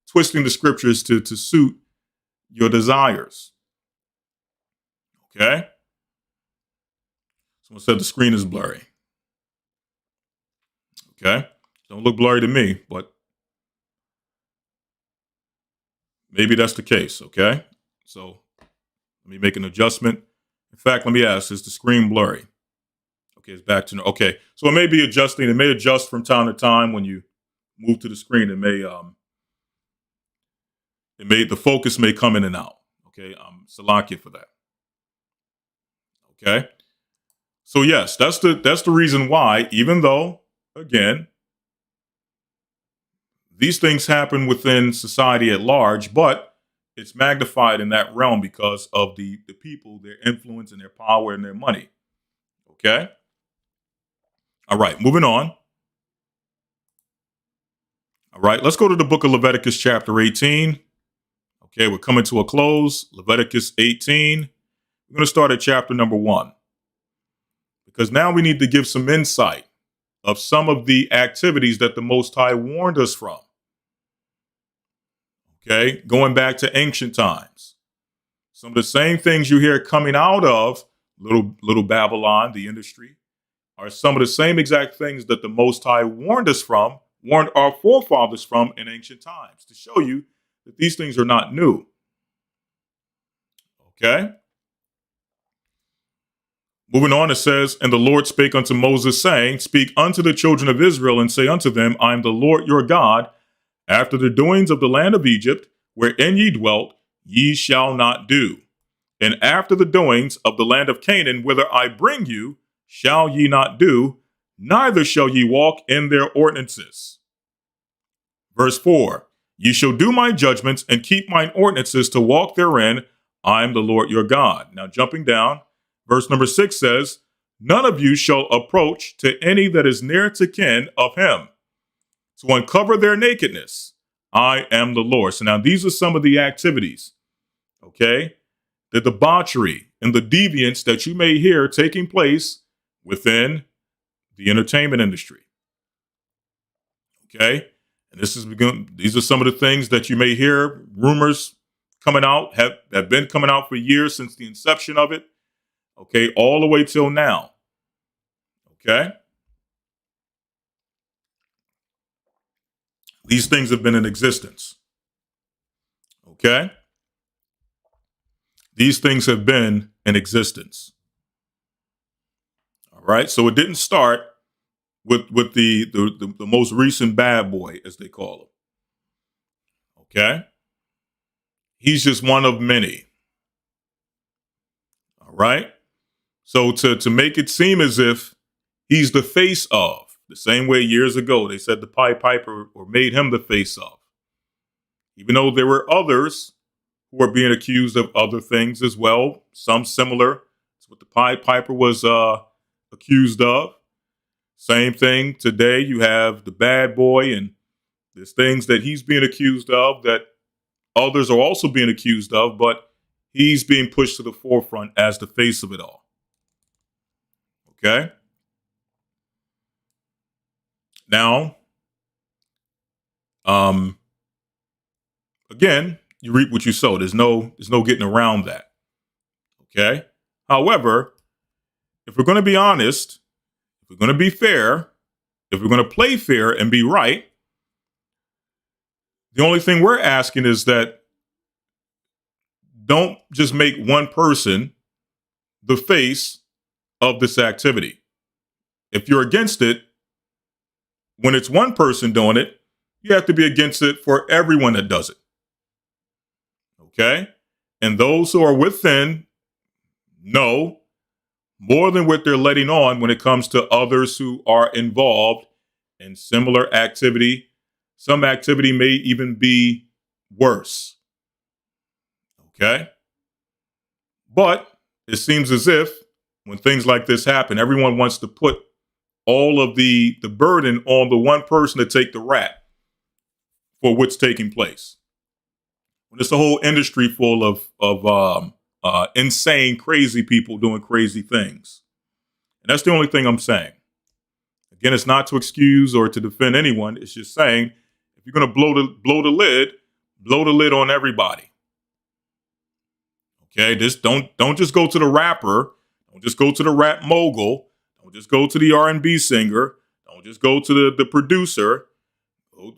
twisting the scriptures to suit your desires. Okay? Someone said the screen is blurry. Okay. Don't look blurry to me, but maybe that's the case. Okay. So let me make an adjustment. In fact, let me ask, is the screen blurry? Okay, it's back to, okay. So it may be adjusting. It may adjust from time to time when you move to the screen. The focus may come in and out. Okay. Salakia for that. Okay. So yes, that's the reason why, even though, again, these things happen within society at large, but it's magnified in that realm because of the people, their influence and their power and their money. Okay. All right, moving on. All right, let's go to the book of Leviticus chapter 18. Okay, we're coming to a close. Leviticus 18. We're going to start at chapter number 1. Because now we need to give some insight of some of the activities that the Most High warned us from. Okay, going back to ancient times. Some of the same things you hear coming out of little Babylon, the industry, are some of the same exact things that the Most High warned our forefathers from in ancient times, to show you that these things are not new. Okay? Moving on, it says, "And the Lord spake unto Moses, saying, Speak unto the children of Israel, and say unto them, I am the Lord your God. After the doings of the land of Egypt, wherein ye dwelt, ye shall not do. And after the doings of the land of Canaan, whither I bring you, shall ye not do, neither shall ye walk in their ordinances." Verse 4, "Ye shall do my judgments and keep mine ordinances to walk therein. I am the Lord your God." Now jumping down, verse number 6 says, "None of you shall approach to any that is near to kin of him, to uncover their nakedness. I am the Lord." So now these are some of the activities, okay? The debauchery and the deviance that you may hear taking place within the entertainment industry. Okay? And these are some of the things that you may hear rumors coming out, have been coming out for years since the inception of it. Okay, all the way till now. Okay? These things have been in existence. Okay? These things have been in existence. All right, so it didn't start with the most recent bad boy, as they call him. Okay? He's just one of many. All right? So to make it seem as if he's the face of, the same way years ago they said the Pied Piper or made him the face of. Even though there were others who were being accused of other things as well, some similar to what the Pied Piper was accused of. Same thing today. You have the bad boy, and there's things that he's being accused of that others are also being accused of, but he's being pushed to the forefront as the face of it all. Okay? Now, again, you reap what you sow. There's no getting around that. Okay? However, if we're going to be honest, if we're going to be fair, if we're going to play fair and be right, the only thing we're asking is that don't just make one person the face of this activity. If you're against it, when it's one person doing it, you have to be against it for everyone that does it. Okay? And those who are within know more than what they're letting on when it comes to others who are involved in similar activity. Some activity may even be worse. Okay? But it seems as if when things like this happen, everyone wants to put all of the burden on the one person to take the rap for what's taking place. When it's a whole industry full of insane, crazy people doing crazy things. And that's the only thing I'm saying. Again, it's not to excuse or to defend anyone. It's just saying, if you're going to blow the lid on everybody. Okay, don't just go to the rapper. Don't just go to the rap mogul. Don't just go to the R&B singer. Don't just go to the producer.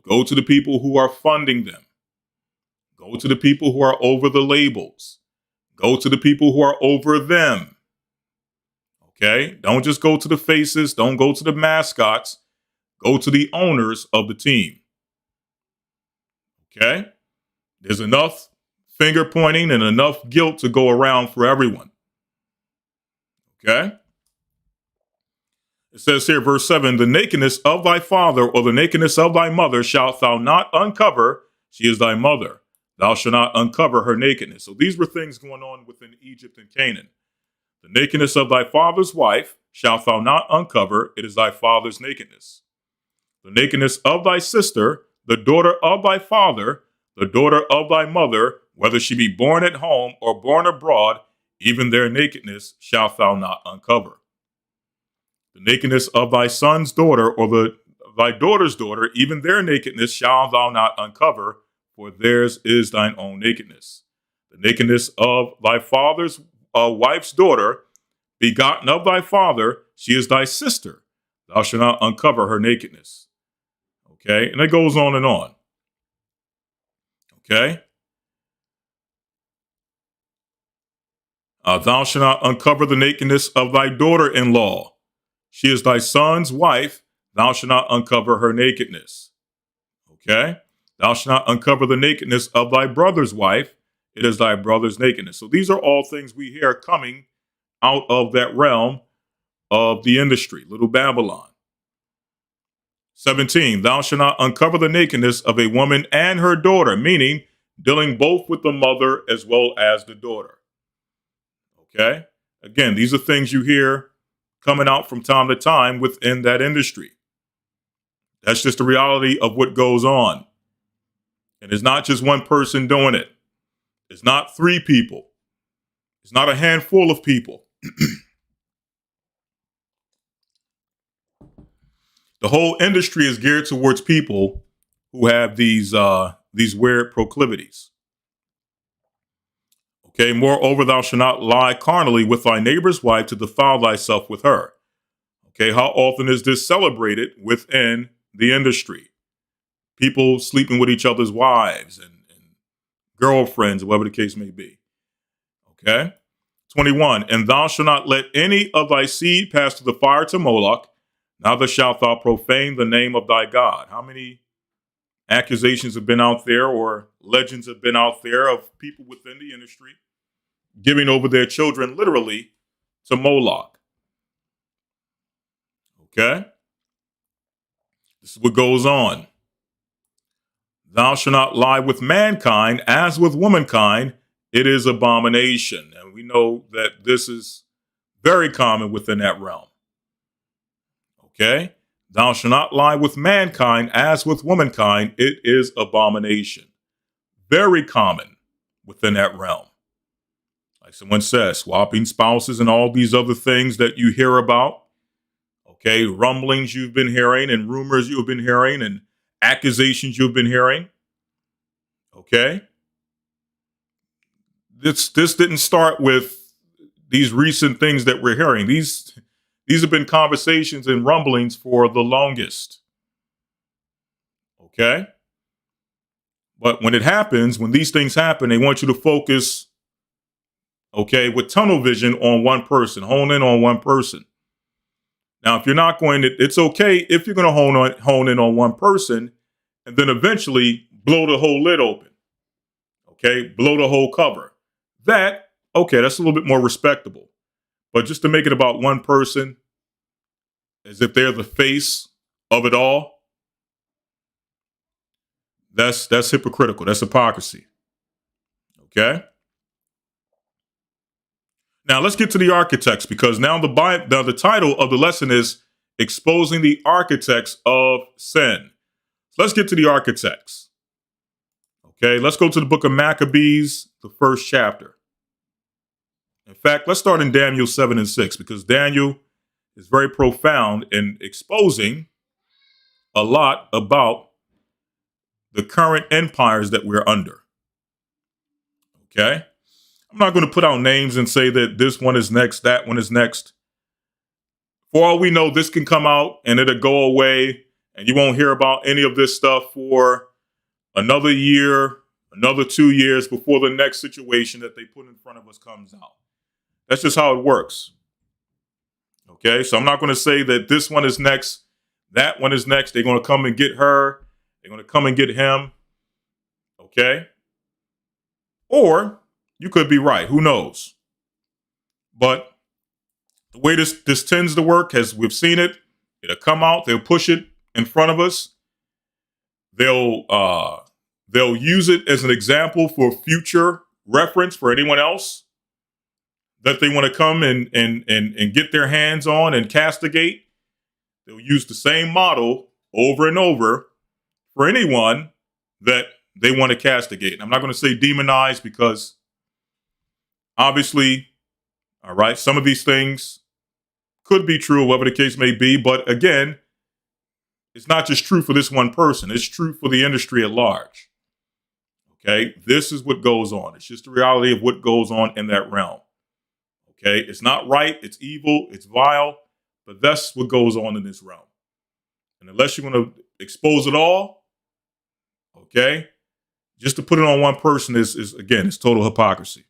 Go to the people who are funding them. Go to the people who are over the labels. Go to the people who are over them. Okay? Don't just go to the faces. Don't go to the mascots. Go to the owners of the team. Okay? There's enough finger pointing and enough guilt to go around for everyone. Okay? It says here, verse 7, the nakedness of thy father or the nakedness of thy mother shalt thou not uncover. She is thy mother. Thou shalt not uncover her nakedness. So these were things going on within Egypt and Canaan. The nakedness of thy father's wife shalt thou not uncover. It is thy father's nakedness. The nakedness of thy sister, the daughter of thy father, the daughter of thy mother, whether she be born at home or born abroad, even their nakedness shalt thou not uncover. The nakedness of thy son's daughter or thy daughter's daughter, even their nakedness shalt thou not uncover, for theirs is thine own nakedness. The nakedness of thy father's wife's daughter, begotten of thy father, she is thy sister. Thou shalt not uncover her nakedness. Okay, and it goes on and on. Okay. Thou shalt not uncover the nakedness of thy daughter-in-law. She is thy son's wife. Thou shalt not uncover her nakedness. Okay. Thou shalt not uncover the nakedness of thy brother's wife. It is thy brother's nakedness. So these are all things we hear coming out of that realm of the industry, Little Babylon. 17, thou shalt not uncover the nakedness of a woman and her daughter, meaning dealing both with the mother as well as the daughter. Okay? Again, these are things you hear coming out from time to time within that industry. That's just the reality of what goes on. And it's not just one person doing it. It's not 3 people. It's not a handful of people. The whole industry is geared towards people who have these weird proclivities. Okay, moreover, thou shalt not lie carnally with thy neighbor's wife to defile thyself with her. Okay, how often is this celebrated within the industry? People sleeping with each other's wives and girlfriends, whatever the case may be. Okay, 21, and thou shalt not let any of thy seed pass through the fire to Moloch, neither shalt thou profane the name of thy God. How many accusations have been out there or legends have been out there of people within the industry giving over their children literally to Moloch? Okay? This is what goes on. Thou shalt not lie with mankind as with womankind. It is abomination. And we know that this is very common within that realm. Okay? Thou shalt not lie with mankind as with womankind. It is abomination. Very common within that realm. Like someone says, swapping spouses and all these other things that you hear about. Okay, rumblings you've been hearing and rumors you've been hearing and accusations you've been hearing. Okay? This didn't start with these recent things that we're hearing. These have been conversations and rumblings for the longest. Okay? But when it happens, when these things happen, they want you to focus, okay, with tunnel vision on one person, hone in on one person. Now, if you're not going to, it's okay if you're going to hone in on one person and then eventually blow the whole lid open. Okay, blow the whole cover. That's a little bit more respectable. But just to make it about one person, as if they're the face of it all, that's hypocritical. That's hypocrisy. Okay. Now let's get to the architects, because now the title of the lesson is exposing the architects of sin. So let's get to the architects. Okay, let's go to the book of Maccabees, the first chapter. In fact, let's start in Daniel 7 and 6, because Daniel is very profound in exposing a lot about the current empires that we're under. Okay, I'm not going to put out names and say that this one is next, that one is next. For all we know, this can come out and it'll go away, and you won't hear about any of this stuff for another year, another 2 years before the next situation that they put in front of us comes out. That's just how it works. Okay, so I'm not going to say that this one is next, that one is next. They're going to come and get her. They're going to come and get him. Okay? Or you could be right. Who knows? But the way this tends to work, as we've seen it, it'll come out. They'll push it in front of us. They'll use it as an example for future reference for anyone else that they want to come and get their hands on and castigate. They'll use the same model over and over for anyone that they want to castigate. And I'm not going to say demonize because obviously, all right, some of these things could be true, whatever the case may be. But again, it's not just true for this one person. It's true for the industry at large. Okay, this is what goes on. It's just the reality of what goes on in that realm. Okay, it's not right. It's evil. It's vile. But that's what goes on in this realm. And unless you're going to expose it all, okay, just to put it on one person is again, it's total hypocrisy.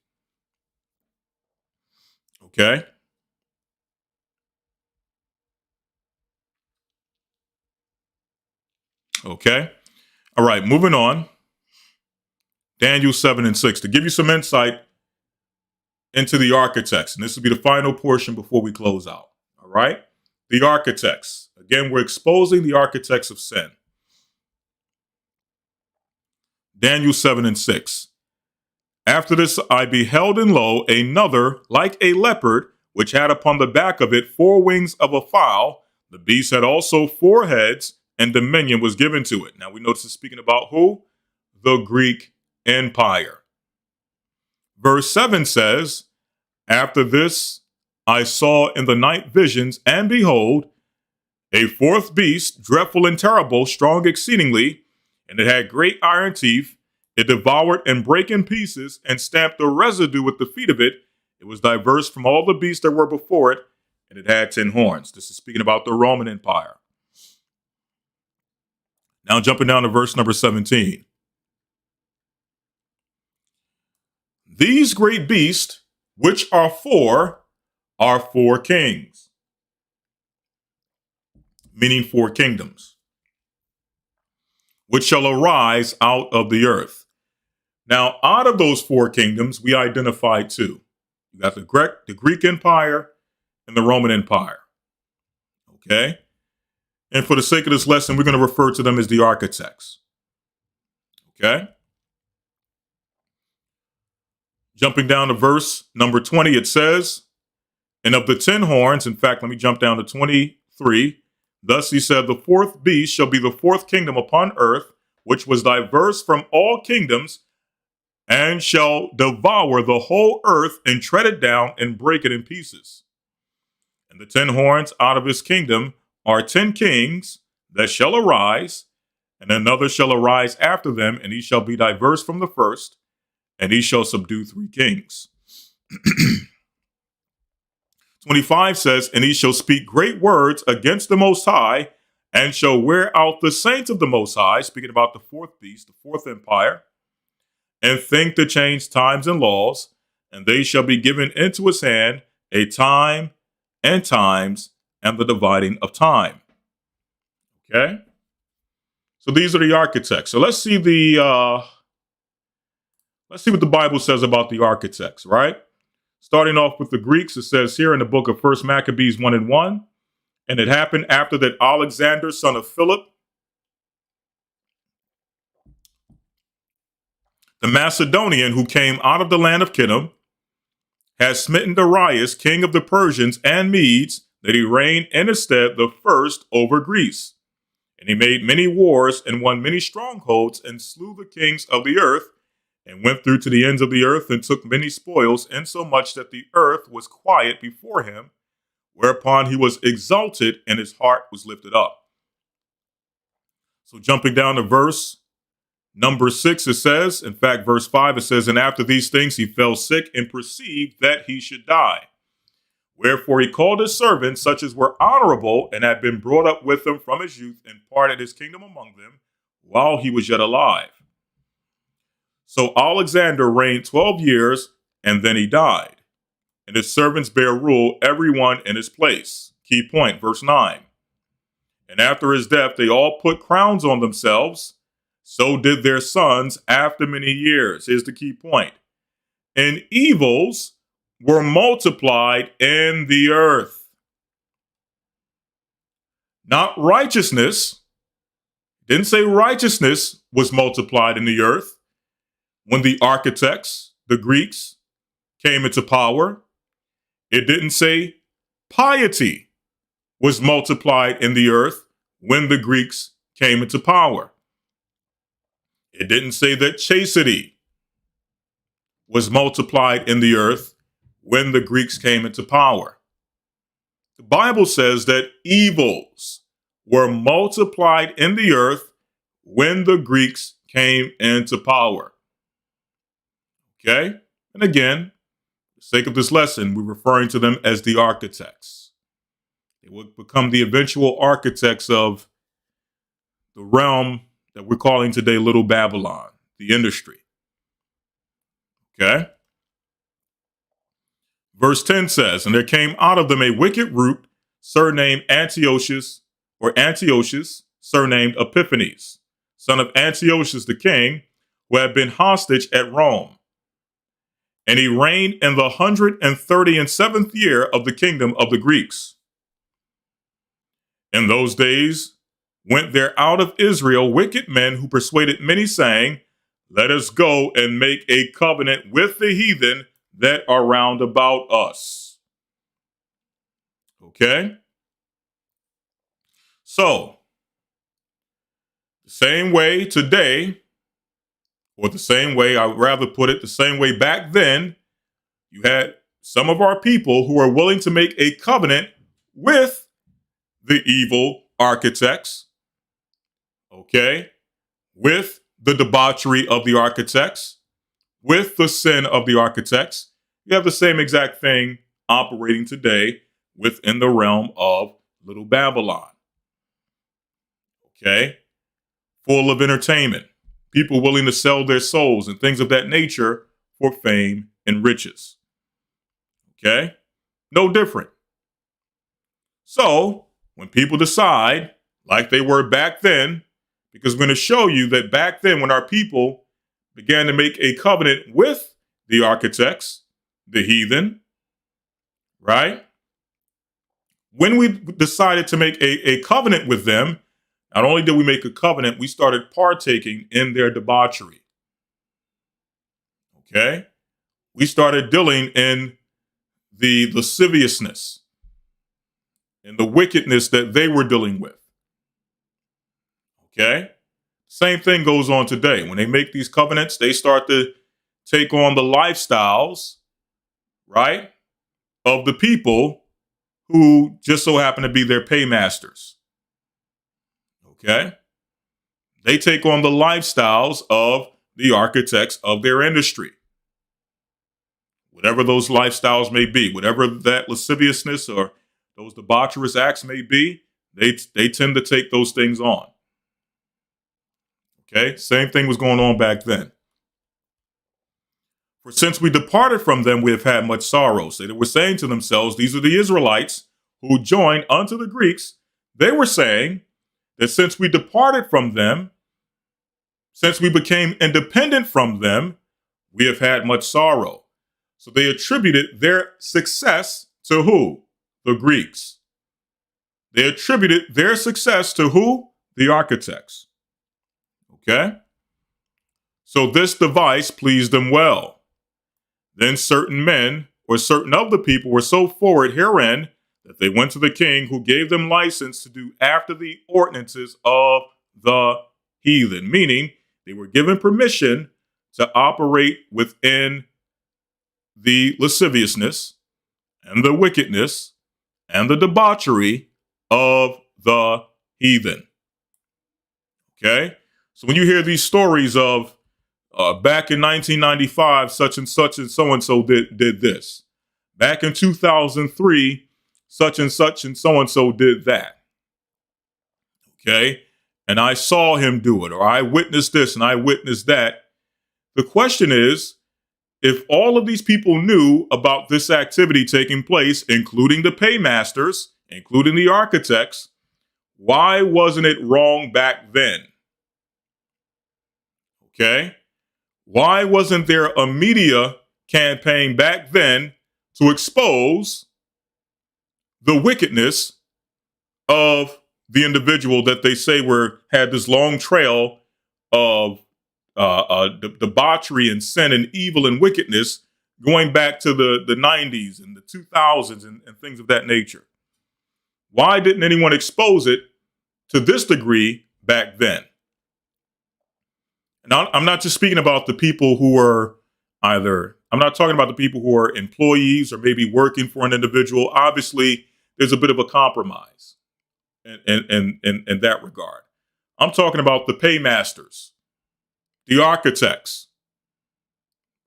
Okay. Okay. All right. Moving on. Daniel 7 and 6 to give you some insight into the architects. And this will be the final portion before we close out. All right. The architects. Again, we're exposing the architects of sin. Daniel 7 and 6. After this, I beheld, and lo, another like a leopard, which had upon the back of it 4 wings of a fowl. The beast had also 4 heads, and dominion was given to it. Now we know this is speaking about who? The Greek Empire. Verse 7 says, after this, I saw in the night visions, and behold, a 4th beast, dreadful and terrible, strong exceedingly, and it had great iron teeth. It devoured and brake in pieces, and stamped the residue with the feet of it. It was diverse from all the beasts that were before it, and it had 10 horns. This is speaking about the Roman Empire. Now jumping down to verse number 17. These great beasts, which are 4 kings, meaning 4 kingdoms, which shall arise out of the earth. Now, out of those 4 kingdoms, we identify 2. You got the Greek Empire and the Roman Empire. Okay? And for the sake of this lesson, we're going to refer to them as the architects. Okay? Jumping down to verse number 20, it says, and of the 10 horns, in fact, let me jump down to 23. Thus he said, the 4th beast shall be the 4th kingdom upon earth, which was diverse from all kingdoms, and shall devour the whole earth, and tread it down, and break it in pieces. And the 10 horns out of his kingdom are 10 kings that shall arise, and another shall arise after them, and he shall be diverse from the first, and he shall subdue 3 kings. 25 says, and he shall speak great words against the Most High, and shall wear out the saints of the Most High, speaking about the 4th beast, the 4th empire, and think to change times and laws, and they shall be given into his hand a time and times and the dividing of time. Okay? So these are the architects. So let's see what the Bible says about the architects, right? Starting off with the Greeks, it says here in the book of 1 Maccabees 1 and 1, and it happened after that Alexander, son of Philip, the Macedonian, who came out of the land of Kittim, has smitten Darius, king of the Persians and Medes, that he reigned in his stead the first over Greece. And he made many wars and won many strongholds and slew the kings of the earth, and went through to the ends of the earth and took many spoils, insomuch that the earth was quiet before him, whereupon he was exalted and his heart was lifted up. So jumping down to verse Number 6, it says, in fact, verse 5, it says, and after these things he fell sick and perceived that he should die. Wherefore he called his servants, such as were honorable, and had been brought up with him from his youth, and parted his kingdom among them, while he was yet alive. So Alexander reigned 12 years, and then he died. And his servants bare rule, every one in his place. Key point, verse 9. And after his death, they all put crowns on themselves. So did their sons after many years. Here's the key point. And evils were multiplied in the earth. Not righteousness. Didn't say righteousness was multiplied in the earth when the architects, the Greeks, came into power. It didn't say piety was multiplied in the earth when the Greeks came into power. It didn't say that chastity was multiplied in the earth when the Greeks came into power. The Bible says that evils were multiplied in the earth when the Greeks came into power. Okay? And again, for the sake of this lesson, we're referring to them as the architects. They would become the eventual architects of the realm that we're calling today Little Babylon, the industry. Okay? Verse 10 says, and there came out of them a wicked root, surnamed Antiochus, surnamed Epiphanes, son of Antiochus the king, who had been hostage at Rome. And he reigned in the 137th year of the kingdom of the Greeks. In those days went there out of Israel wicked men who persuaded many, saying, let us go and make a covenant with the heathen that are round about us. Okay? So, the same way today, or the same way, I would rather put it, the same way back then, you had some of our people who were willing to make a covenant with the evil architects, okay, with the debauchery of the architects, with the sin of the architects. You have the same exact thing operating today within the realm of Little Babylon. Okay? Full of entertainment. People willing to sell their souls and things of that nature for fame and riches. Okay? No different. So, when people decide, like they were back then, because we're going to show you that back then when our people began to make a covenant with the architects, the heathen, right? When we decided to make a covenant with them, not only did we make a covenant, we started partaking in their debauchery. Okay? We started dealing in the lasciviousness and the wickedness that they were dealing with. Okay? Same thing goes on today. When they make these covenants, they start to take on the lifestyles, right, of the people who just so happen to be their paymasters. Okay? They take on the lifestyles of the architects of their industry. Whatever those lifestyles may be, whatever that lasciviousness or those debaucherous acts may be, they tend to take those things on. Okay? Same thing was going on back then. For since we departed from them, we have had much sorrow. So they were saying to themselves, these are the Israelites who joined unto the Greeks. They were saying that since we departed from them, since we became independent from them, we have had much sorrow. So they attributed their success to who? The Greeks. They attributed their success to who? The architects. Okay? So this device pleased them well. Then certain men, or certain of the people, were so forward herein that they went to the king, who gave them license to do after the ordinances of the heathen. Meaning, they were given permission to operate within the lasciviousness and the wickedness and the debauchery of the heathen. Okay? So when you hear these stories of back in 1995, such and so and so did this. Back in 2003, such and so did that. Okay. And I saw him do it, or I witnessed this and I witnessed that. The question is, if all of these people knew about this activity taking place, including the paymasters, including the architects, why wasn't it wrong back then? Okay. Why wasn't there a media campaign back then to expose the wickedness of the individual that they say had this long trail of debauchery and sin and evil and wickedness going back to the 90s and the 2000s and things of that nature? Why didn't anyone expose it to this degree back then? And I'm not just speaking about the people who are I'm not talking about the people who are employees or maybe working for an individual. Obviously, there's a bit of a compromise in that regard. I'm talking about the paymasters, the architects.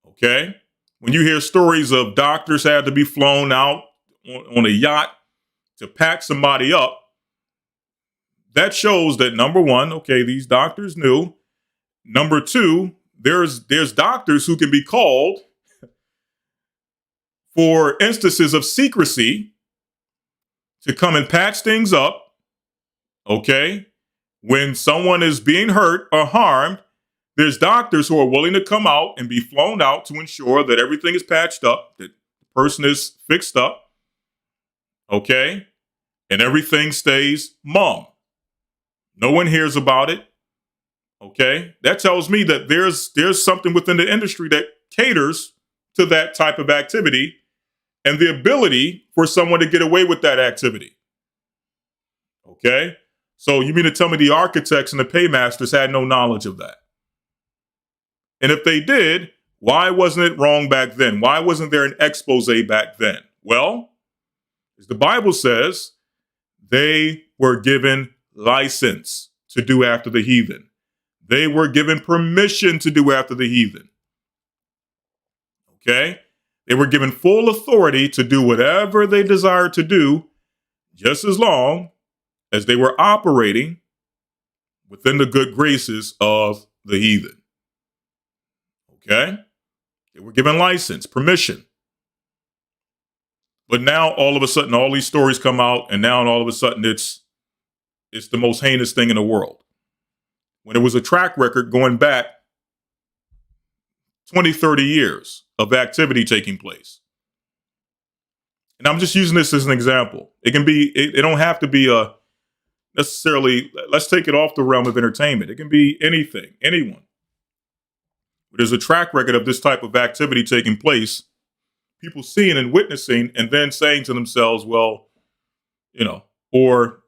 Okay? When you hear stories of doctors had to be flown out on a yacht to pack somebody up, that shows that, number one, okay, these doctors knew. Number two, there's doctors who can be called for instances of secrecy to come and patch things up. Okay? When someone is being hurt or harmed, there's doctors who are willing to come out and be flown out to ensure that everything is patched up, that the person is fixed up. Okay? And everything stays mum. No one hears about it. Okay? That tells me that there's something within the industry that caters to that type of activity and the ability for someone to get away with that activity. Okay? So you mean to tell me the architects and the paymasters had no knowledge of that? And if they did, why wasn't it wrong back then? Why wasn't there an expose back then? Well, as the Bible says, they were given license to do after the heathen. They were given permission to do after the heathen. Okay? They were given full authority to do whatever they desired to do, just as long as they were operating within the good graces of the heathen. Okay? They were given license, permission. But now all of a sudden, all these stories come out, and now all of a sudden it's the most heinous thing in the world. When it was a track record going back 20, 30 years of activity taking place. And I'm just using this as an example. It don't have to be necessarily, let's take it off the realm of entertainment. It can be anything, anyone. There's a track record of this type of activity taking place, people seeing and witnessing, and then saying to themselves, well, or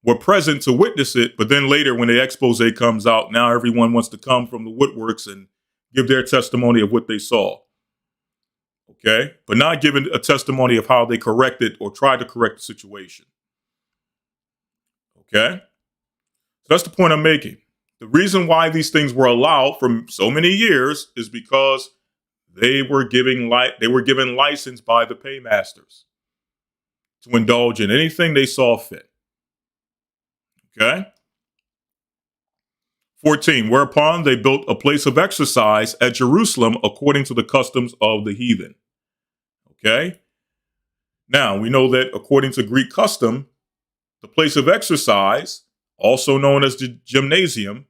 were present to witness it, but then later when the expose comes out, now everyone wants to come from the woodworks and give their testimony of what they saw. Okay? But not giving a testimony of how they corrected or tried to correct the situation. Okay? So that's the point I'm making. The reason why these things were allowed for so many years is because they were given license by the paymasters to indulge in anything they saw fit. Okay? 14, whereupon they built a place of exercise at Jerusalem according to the customs of the heathen. Okay? Now, we know that according to Greek custom, the place of exercise, also known as the gymnasium,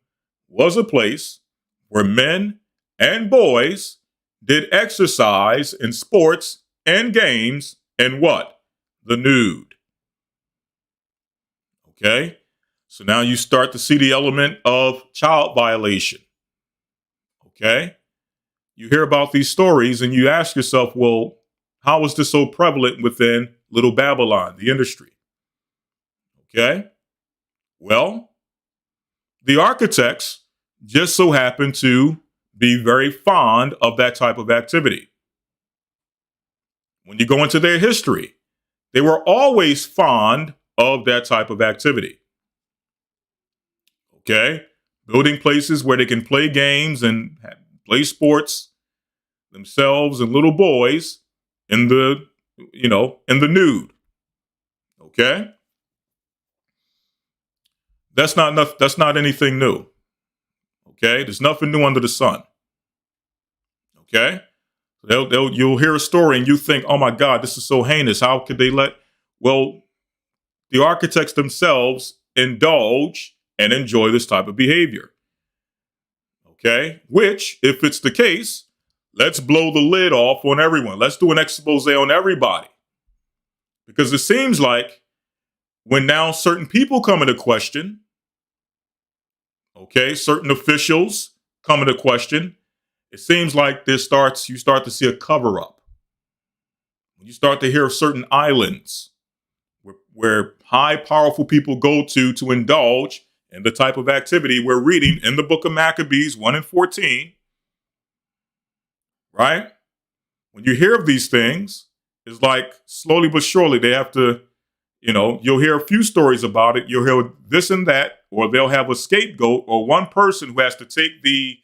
was a place where men and boys did exercise in sports and games and what? The nude. Okay? So now you start to see the element of child violation. Okay? You hear about these stories and you ask yourself, well, how is this so prevalent within Little Babylon, the industry? Okay? Well, the architects just so happen to be very fond of that type of activity. When you go into their history, they were always fond of that type of activity. Okay? building places where they can play games and play sports themselves and little boys in the, in the nude. Okay? That's not anything new. Okay? There's nothing new under the sun. Okay? You'll hear a story and you think, oh my God, this is so heinous. How could they let, well, the architects themselves indulge and enjoy this type of behavior. Okay? Which, if it's the case, let's blow the lid off on everyone. Let's do an expose on everybody. Because it seems like when now certain people come into question, okay, certain officials come into question, it seems like you start to see a cover up. When you start to hear of certain islands where high, powerful people go to indulge in the type of activity we're reading in the book of Maccabees 1 and 14, right? When you hear of these things, it's like slowly but surely they have to, you'll hear a few stories about it. You'll hear this and that, or they'll have a scapegoat or one person who has to take the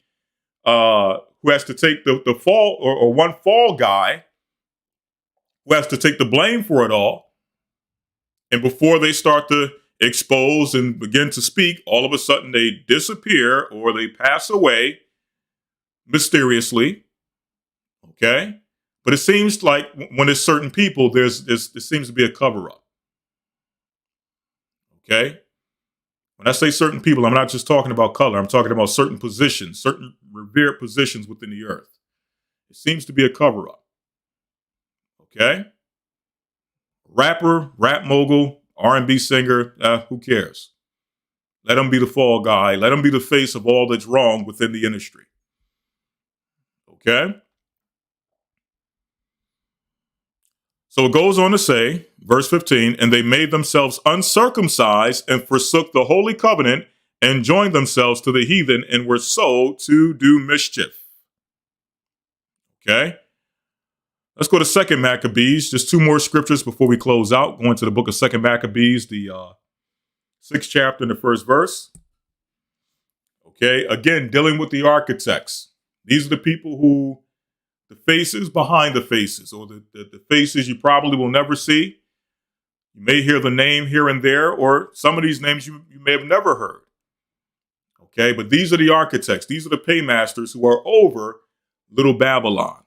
fall, or one fall guy who has to take the blame for it all. And before they start to expose and begin to speak, all of a sudden they disappear or they pass away mysteriously. Okay? But it seems like when it's certain people, there seems to be a cover-up. Okay? When I say certain people, I'm not just talking about color. I'm talking about certain positions, certain revered positions within the earth. It seems to be a cover-up. Okay? Rapper, rap mogul, R&B singer, who cares? Let him be the fall guy. Let him be the face of all that's wrong within the industry. Okay? So it goes on to say, verse 15, and they made themselves uncircumcised and forsook the holy covenant and joined themselves to the heathen and were sold to do mischief. Okay? Let's go to 2 Maccabees. Just two more scriptures before we close out. Going to the book of 2 Maccabees, the 6th chapter and the 1st verse. Okay, again, dealing with the architects. These are the people who, the faces behind the faces, or the faces you probably will never see. You may hear the name here and there, or some of these names you may have never heard. Okay, but these are the architects. These are the paymasters who are over Little Babylon.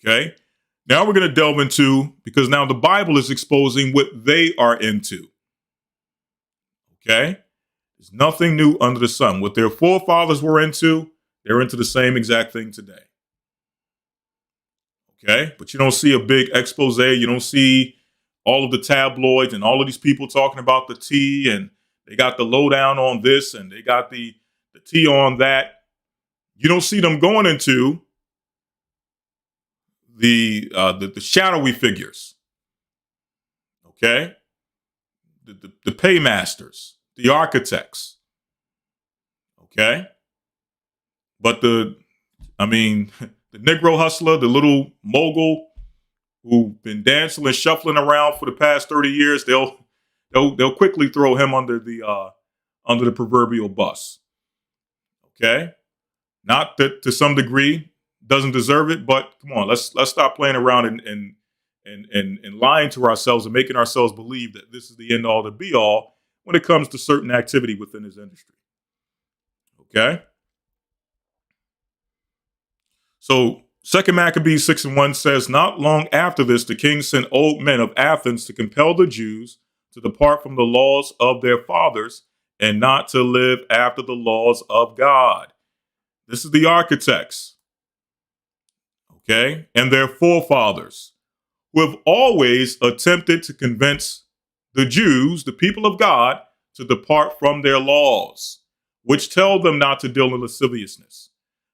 Okay, now we're going to delve into, because now the Bible is exposing what they are into. Okay, there's nothing new under the sun. What their forefathers were into, they're into the same exact thing today. Okay, but you don't see a big expose. You don't see all of the tabloids and all of these people talking about the tea, and they got the lowdown on this and they got the tea on that. You don't see them going into the shadowy figures. Okay, the paymasters, the architects. Okay, but the Negro hustler, the little mogul who've been dancing and shuffling around for the past 30 years, they'll quickly throw him under the proverbial bus. Okay, not that to some degree doesn't deserve it, but come on, let's stop playing around and lying to ourselves and making ourselves believe that this is the end all, the be all when it comes to certain activity within his industry. Okay. So 2 Maccabees 6 and 1 says, not long after this, the king sent old men of Athens to compel the Jews to depart from the laws of their fathers and not to live after the laws of God. This is the architects, okay, and their forefathers, who have always attempted to convince the Jews, the people of God, to depart from their laws, which tell them not to deal in lasciviousness,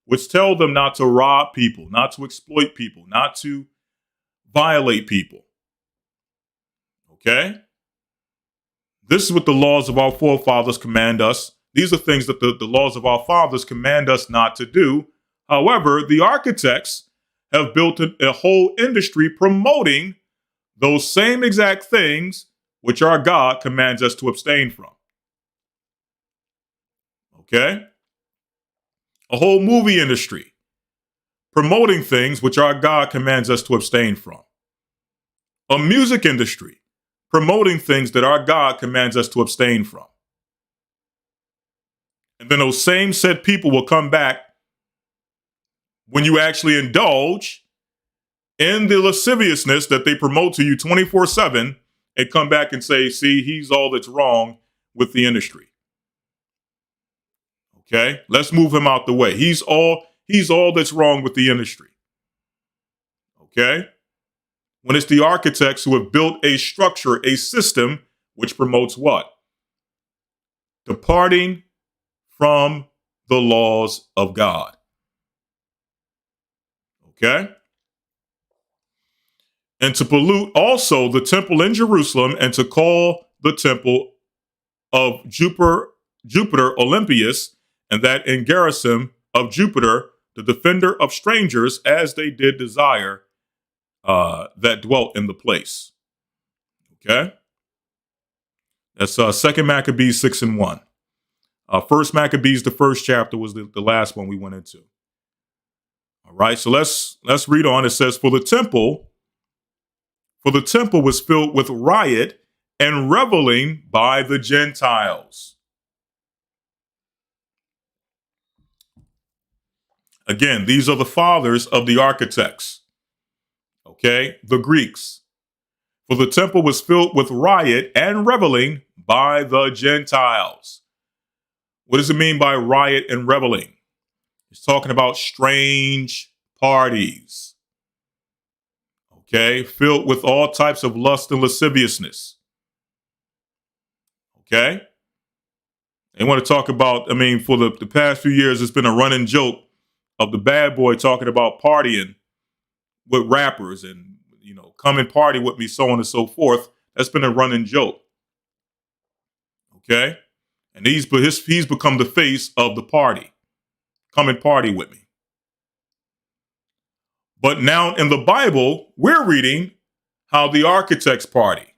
which tell them not to rob people, not to exploit people, not to violate people. Okay? This is what the laws of our forefathers command us. These are things that the laws of our fathers command us not to do. However, the architects have built a whole industry promoting those same exact things which our God commands us to abstain from. Okay? A whole movie industry promoting things which our God commands us to abstain from. A music industry promoting things that our God commands us to abstain from. And then those same said people will come back when you actually indulge in the lasciviousness that they promote to you 24/7 and come back and say, see, he's all that's wrong with the industry. Okay, let's move him out the way. He's all that's wrong with the industry. Okay, when it's the architects who have built a structure, a system which promotes what? Departing from the laws of God. Okay, and to pollute also the temple in Jerusalem and to call the temple of Jupiter Olympius, and that in garrison of Jupiter, the defender of strangers, as they did desire that dwelt in the place. Okay, that's 2 Maccabees 6:1. First Maccabees, the first chapter, was the last one we went into. All right, so let's read on. It says, For the temple was filled with riot and reveling by the Gentiles. Again, these are the fathers of the architects. Okay, the Greeks. For the temple was filled with riot and reveling by the Gentiles. What does it mean by riot and reveling? It's talking about strange parties. Okay, filled with all types of lust and lasciviousness. Okay? They want to talk about, for the past few years, it's been a running joke of the bad boy talking about partying with rappers and, come and party with me, so on and so forth. That's been a running joke. Okay? And he's become the face of the party. Come and party with me. But now in the Bible, we're reading how the architects party.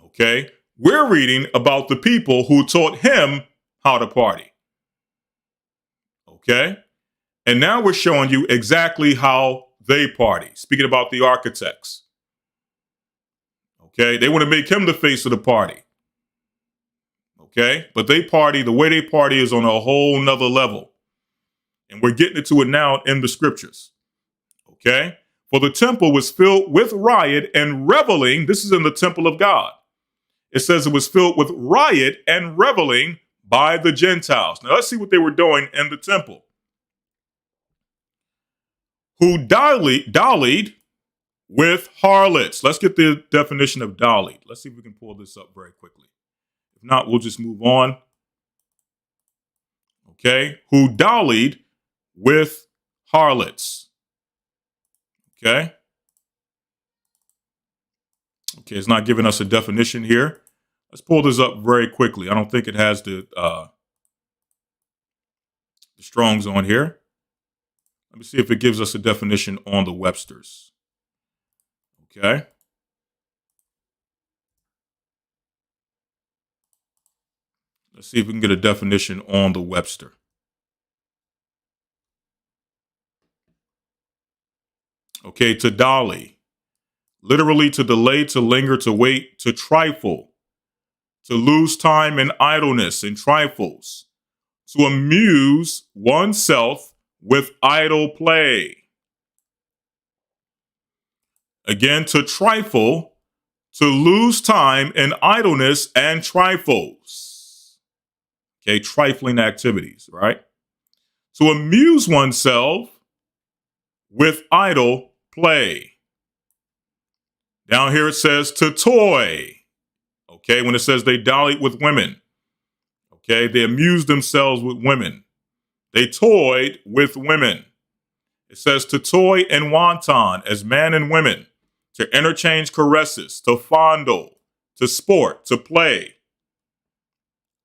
Okay? We're reading about the people who taught him how to party. Okay? And now we're showing you exactly how they party. Speaking about the architects. Okay? They want to make him the face of the party. Okay? But they party, the way they party is on a whole nother level. And we're getting into it now in the scriptures. Okay? For the temple was filled with riot and reveling. This is in the temple of God. It says it was filled with riot and reveling by the Gentiles. Now let's see what they were doing in the temple. Who dallied with harlots. Let's get the definition of dallied. Let's see if we can pull this up very quickly. If not, we'll just move on. Okay. Who dallied with harlots. Okay. Okay, it's not giving us a definition here. Let's pull this up very quickly. I don't think it has the Strong's on here. Let me see if it gives us a definition on the Webster's. Okay. Let's see if we can get a definition on the Webster. Okay, to dolly. Literally to delay, to linger, to wait, to trifle. To lose time in idleness and trifles. To amuse oneself with idle play. Again, to trifle, to lose time in idleness and trifles. Okay, trifling activities, right? To amuse oneself with idle play. Down here it says to toy. Okay, when it says they dallied with women. Okay, they amused themselves with women. They toyed with women. It says to toy and wanton as man and women, to interchange caresses, to fondle, to sport, to play.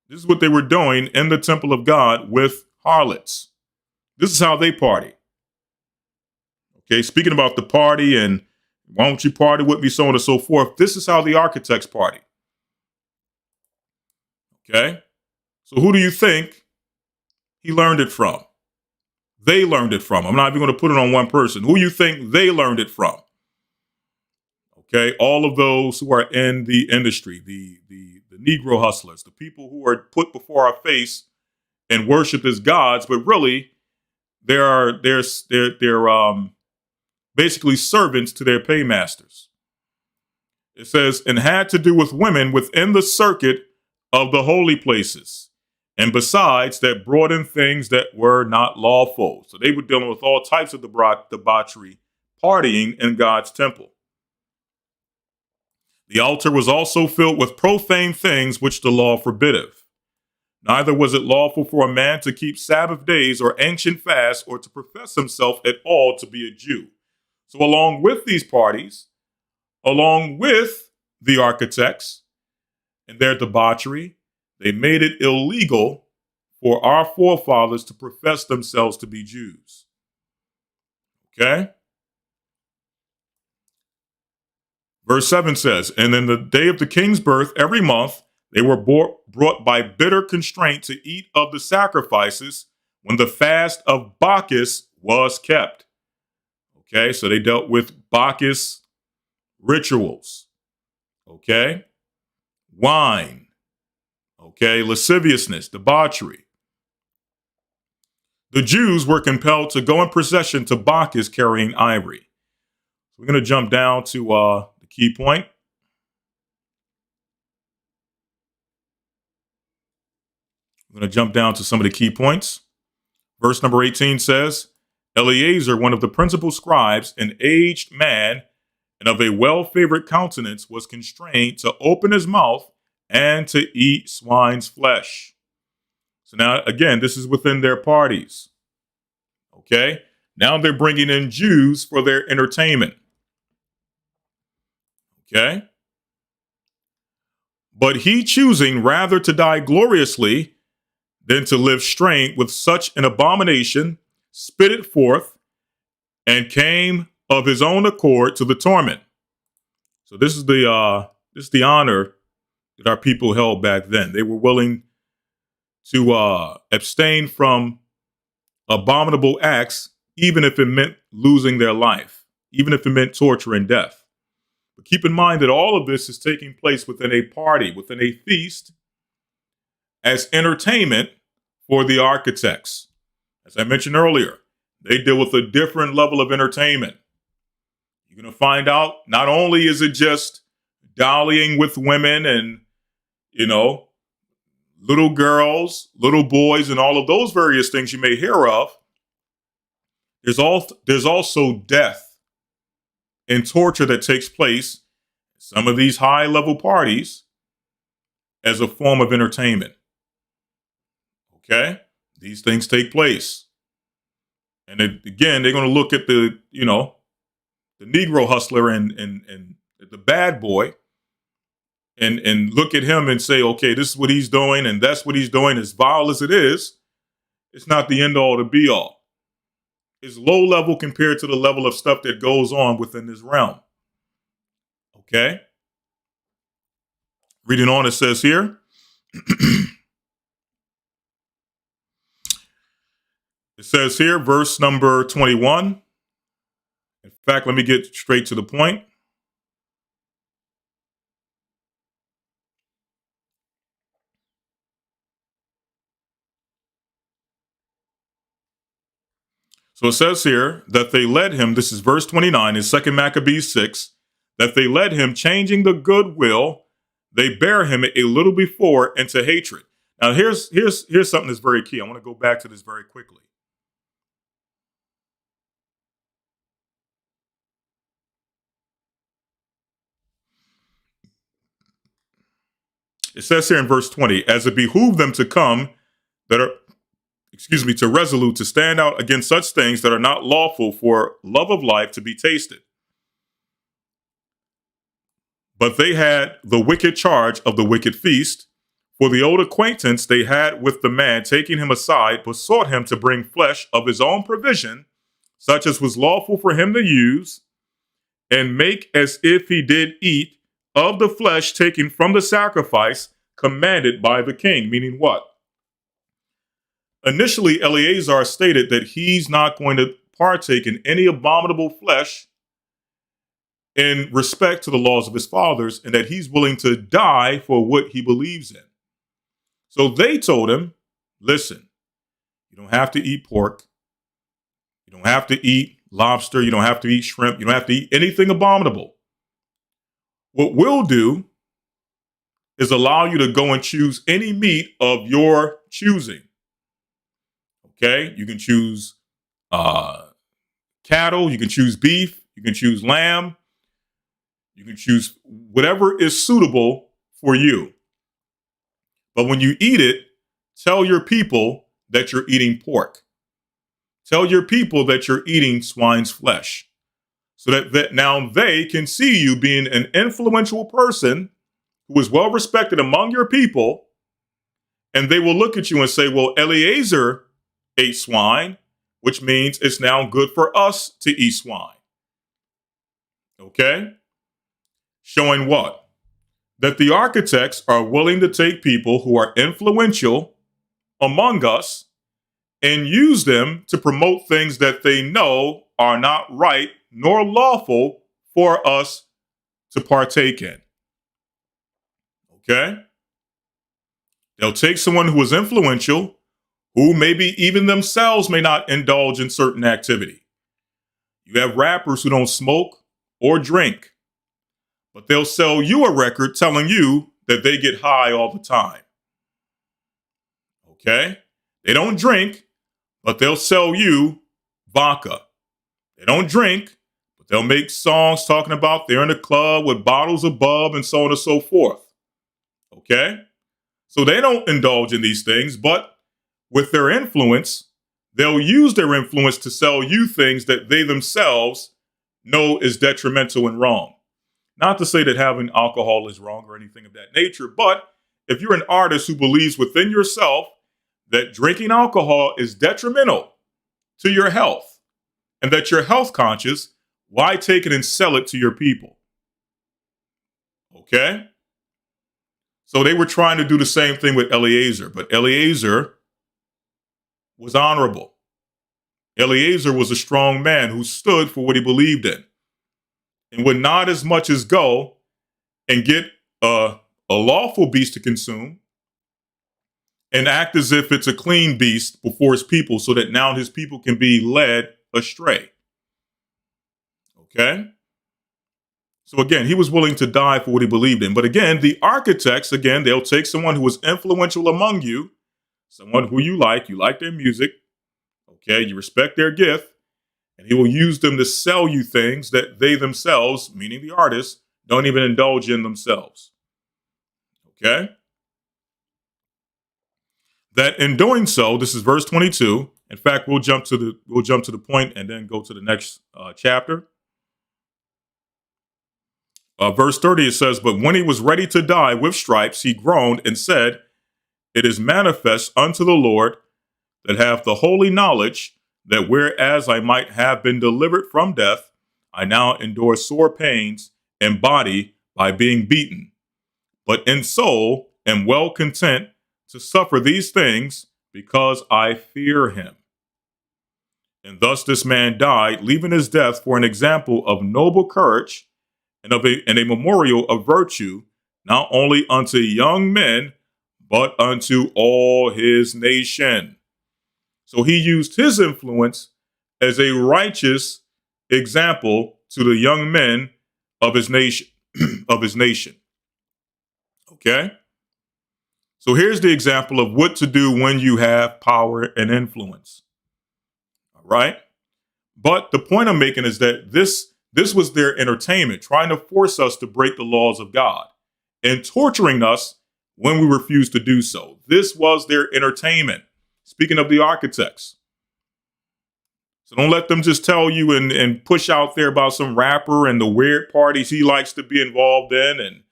This is what they were doing in the temple of God with harlots. This is how they party. Okay, speaking about the party and why don't you party with me, so on and so forth. This is how the architects party. Okay. So who do you think he learned it from? They learned it from. I'm not even going to put it on one person. Who you think they learned it from? Okay, all of those who are in the industry, the Negro hustlers, the people who are put before our face and worshipped as gods, but really they're basically servants to their paymasters. It says, and had to do with women within the circuit of the holy places, and besides that brought in things that were not lawful. So they were dealing with all types of debauchery, partying in God's temple. The altar was also filled with profane things which the law forbiddeth. Neither was it lawful for a man to keep Sabbath days or ancient fasts or to profess himself at all to be a Jew. So along with these parties, along with the architects and their debauchery, they made it illegal for our forefathers to profess themselves to be Jews. Okay? Verse 7 says, and in the day of the king's birth, every month, they were brought by bitter constraint to eat of the sacrifices when the fast of Bacchus was kept. Okay, so they dealt with Bacchus rituals. Okay, wine. Okay, lasciviousness, debauchery. The Jews were compelled to go in procession to Bacchus carrying ivory. We're going to jump down to the key point. I'm going to jump down to some of the key points. Verse number 18 says, Eleazar, one of the principal scribes, an aged man and of a well-favored countenance, was constrained to open his mouth and to eat swine's flesh. So now, again, this is within their parties. Okay? Now they're bringing in Jews for their entertainment. Okay? But he choosing rather to die gloriously than to live strained with such an abomination, spit it forth, and came of his own accord to the torment. So this is the honor that our people held back then. They were willing to abstain from abominable acts, even if it meant losing their life, even if it meant torture and death. But keep in mind that all of this is taking place within a party, within a feast, as entertainment for the architects. As I mentioned earlier, they deal with a different level of entertainment. You're going to find out not only is it just dallying with women and, little girls, little boys, and all of those various things you may hear of, there's also death and torture that takes place in some of these high-level parties as a form of entertainment. Okay? These things take place. And again, they're going to look at the Negro hustler and the bad boy and look at him and say, okay, this is what he's doing and that's what he's doing. As vile as it is, it's not the end all to be all. It's low level compared to the level of stuff that goes on within this realm. Okay? Reading on, it says here, it says here, verse number 21. In fact, let me get straight to the point. So it says here that they led him, this is verse 29 in 2 Maccabees 6, that they led him, changing the goodwill, they bear him a little before into hatred. Now here's something that's very key. I want to go back to this very quickly. It says here in verse 20, as it behooved them to come to resolute to stand out against such things that are not lawful for love of life to be tasted. But they had the wicked charge of the wicked feast. For the old acquaintance they had with the man, taking him aside, besought him to bring flesh of his own provision, such as was lawful for him to use, and make as if he did eat of the flesh taken from the sacrifice commanded by the king. Meaning what? Initially, Eleazar stated that he's not going to partake in any abominable flesh in respect to the laws of his fathers, and that he's willing to die for what he believes in. So they told him, listen, you don't have to eat pork. You don't have to eat lobster. You don't have to eat shrimp. You don't have to eat anything abominable. What we'll do is allow you to go and choose any meat of your choosing. Okay? You can choose cattle. You can choose beef. You can choose lamb. You can choose whatever is suitable for you. But when you eat it, tell your people that you're eating pork. Tell your people that you're eating swine's flesh, so that now they can see you being an influential person who is well respected among your people. And they will look at you and say, well, Eleazar ate swine, which means it's now good for us to eat swine. Okay? Showing what? That the architects are willing to take people who are influential among us and use them to promote things that they know are not right nor lawful for us to partake in. Okay? They'll take someone who is influential, who maybe even themselves may not indulge in certain activity. You have rappers who don't smoke or drink, but they'll sell you a record telling you that they get high all the time. Okay? They don't drink, but they'll sell you vodka. They don't drink, but they'll make songs talking about they're in a club with bottles of bub and so on and so forth. Okay? So they don't indulge in these things, but with their influence, they'll use their influence to sell you things that they themselves know is detrimental and wrong. Not to say that having alcohol is wrong or anything of that nature, but if you're an artist who believes within yourself that drinking alcohol is detrimental to your health and that you're health conscious, why take it and sell it to your people? Okay? So they were trying to do the same thing with Eleazar, but Eleazar was honorable. Eleazar was a strong man who stood for what he believed in and would not as much as go and get a lawful beast to consume and act as if it's a clean beast before his people so that now his people can be led astray. Okay? So again, he was willing to die for what he believed in. But again, the architects, again, they'll take someone who is influential among you, someone who you like their music, okay, you respect their gift, and he will use them to sell you things that they themselves, meaning the artists, don't even indulge in themselves. Okay? That in doing so, this is verse 22. In fact, we'll jump to the point and then go to the next chapter. Verse 30, it says, but when he was ready to die with stripes, he groaned and said, it is manifest unto the Lord that hath the holy knowledge that whereas I might have been delivered from death, I now endure sore pains in body by being beaten, but in soul am well content to suffer these things because I fear him. And thus this man died, leaving his death for an example of noble courage and a memorial of virtue, not only unto young men, but unto all his nation. So he used his influence as a righteous example to the young men of his nation, Okay? So here's the example of what to do when you have power and influence. All right? But the point I'm making is that this was their entertainment, trying to force us to break the laws of God and torturing us when we refuse to do so. This was their entertainment. Speaking of the architects. So don't let them just tell you and push out there about some rapper and the weird parties he likes to be involved in and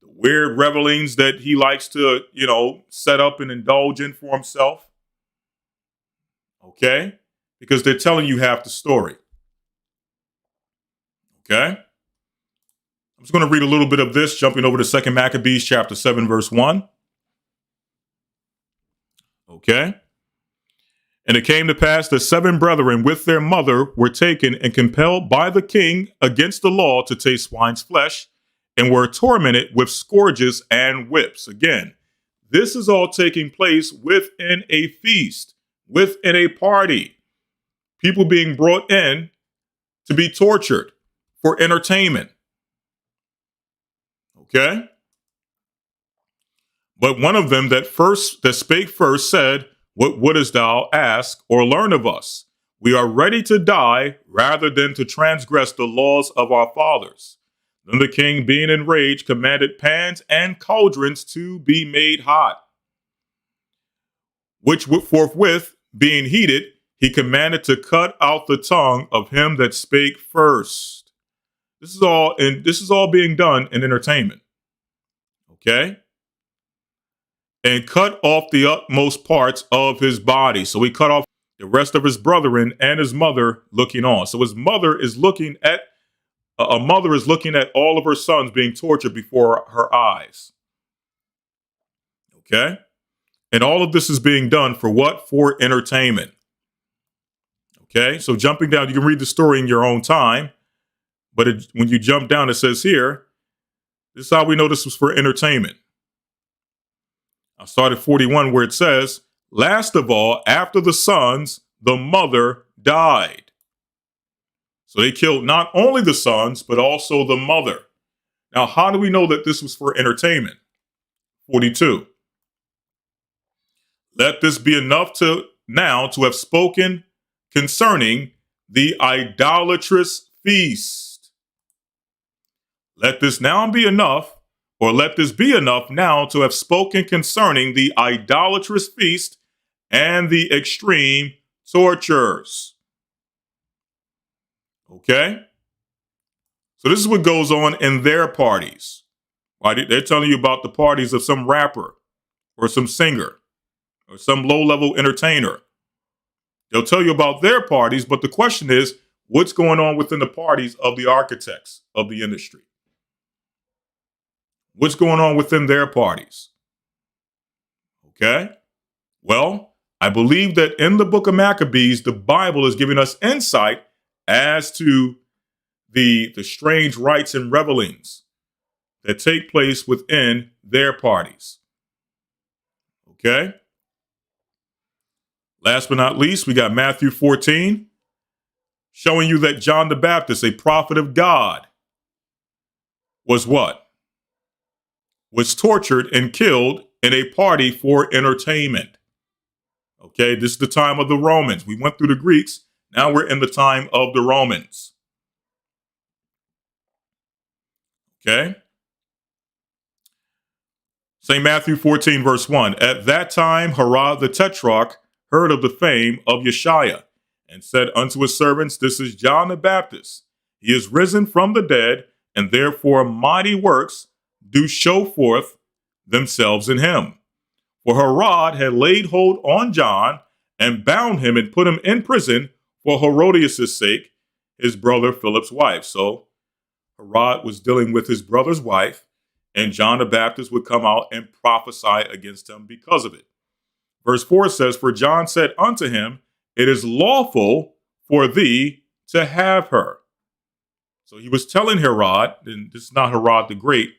the weird revelings that he likes to, set up and indulge in for himself. Okay? Because they're telling you half the story. Okay? I'm just going to read a little bit of this, jumping over to 2 Maccabees chapter 7, verse 1. Okay? And it came to pass that 7 brethren with their mother were taken and compelled by the king against the law to taste swine's flesh, and were tormented with scourges and whips. Again, this is all taking place within a feast, within a party. People being brought in to be tortured for entertainment. Okay? But one of them that spake first said, "What wouldest thou ask or learn of us? We are ready to die rather than to transgress the laws of our fathers." Then the king, being enraged, commanded pans and cauldrons to be made hot, which forthwith, being heated, he commanded to cut out the tongue of him that spake first. This is all being done in entertainment. Okay? And cut off the utmost parts of his body. So he cut off the rest of his brethren and his mother looking on. So his mother is looking at a mother is looking at all of her sons being tortured before her eyes. Okay? And all of this is being done for what? For entertainment. Okay? So jumping down, you can read the story in your own time. But when you jump down, it says here, this is how we know this was for entertainment. I'll start at 41 where it says, "Last of all, after the sons, the mother died." So they killed not only the sons, but also the mother. Now, how do we know that this was for entertainment? 42. "Let this be enough to have spoken concerning the idolatrous feast." Let this now be enough, or let this be enough now to have spoken concerning the idolatrous feast and the extreme tortures. Okay? So this is what goes on in their parties. Right? They're telling you about the parties of some rapper or some singer or some low-level entertainer. They'll tell you about their parties, but the question is, what's going on within the parties of the architects of the industry? What's going on within their parties? Okay? Well, I believe that in the book of Maccabees, the Bible is giving us insight as to the strange rites and revelings that take place within their parties. Okay? Last but not least, we got Matthew 14, showing you that John the Baptist, a prophet of God, was what? Was tortured and killed in a party for entertainment. Okay, this is the time of the Romans. We went through the Greeks. Now we're in the time of the Romans. Okay? St. Matthew 14, verse 1. "At that time, Herod the Tetrarch heard of the fame of Yeshua, and said unto his servants, This is John the Baptist. He is risen from the dead, and therefore mighty works do show forth themselves in him. For Herod had laid hold on John, and bound him and put him in prison for Herodias' sake, his brother Philip's wife." So Herod was dealing with his brother's wife, and John the Baptist would come out and prophesy against him because of it. Verse 4 says, "For John said unto him, It is lawful for thee to have her." So he was telling Herod, and this is not Herod the Great,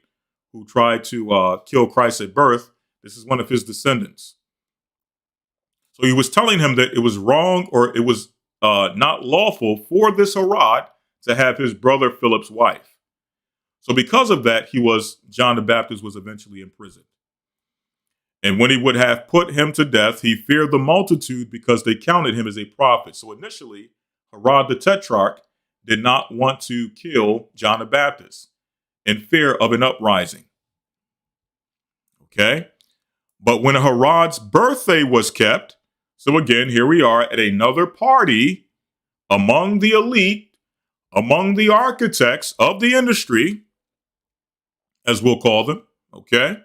who tried to kill Christ at birth. This is one of his descendants. So he was telling him that it was wrong, or it was not lawful for this Herod to have his brother Philip's wife. So because of that, John the Baptist was eventually imprisoned. And when he would have put him to death, he feared the multitude because they counted him as a prophet. So initially, Herod the Tetrarch did not want to kill John the Baptist in fear of an uprising. Okay? But when Herod's birthday was kept, so again, here we are at another party among the elite, among the architects of the industry, as we'll call them, okay?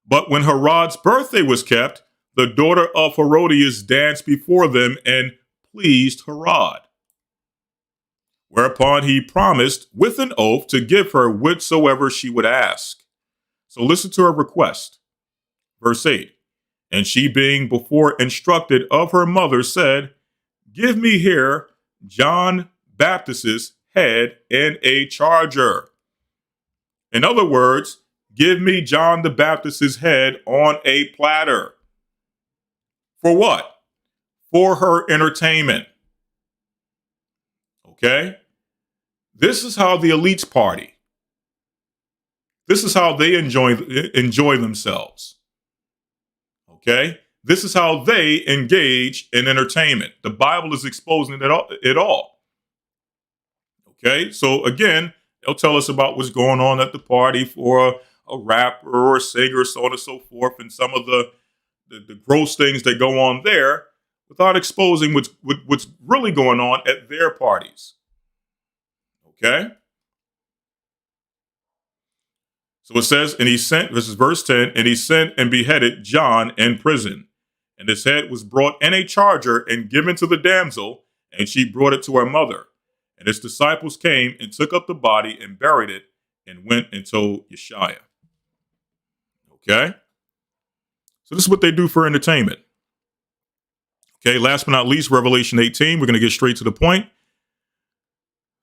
But when Herod's birthday was kept, the daughter of Herodias danced before them and pleased Herod. Whereupon he promised with an oath to give her whatsoever she would ask. So listen to her request. Verse 8. And she, being before instructed of her mother, said, Give me here John Baptist's head in a charger. In other words, give me John the Baptist's head on a platter. For what? For her entertainment. Okay? This is how the elites party. This is how they enjoy themselves. Okay? This is how they engage in entertainment. The Bible is exposing it all. Okay? So again, they'll tell us about what's going on at the party for a rapper or a singer, so on and so forth, and some of the gross things that go on there without exposing what's really going on at their parties. Okay? So it says, and he sent, this is verse 10, and he sent and beheaded John in prison. And his head was brought in a charger and given to the damsel, and she brought it to her mother. And his disciples came and took up the body and buried it and went and told Yeshua. Okay? So this is what they do for entertainment. Okay, last but not least, Revelation 18. We're going to get straight to the point.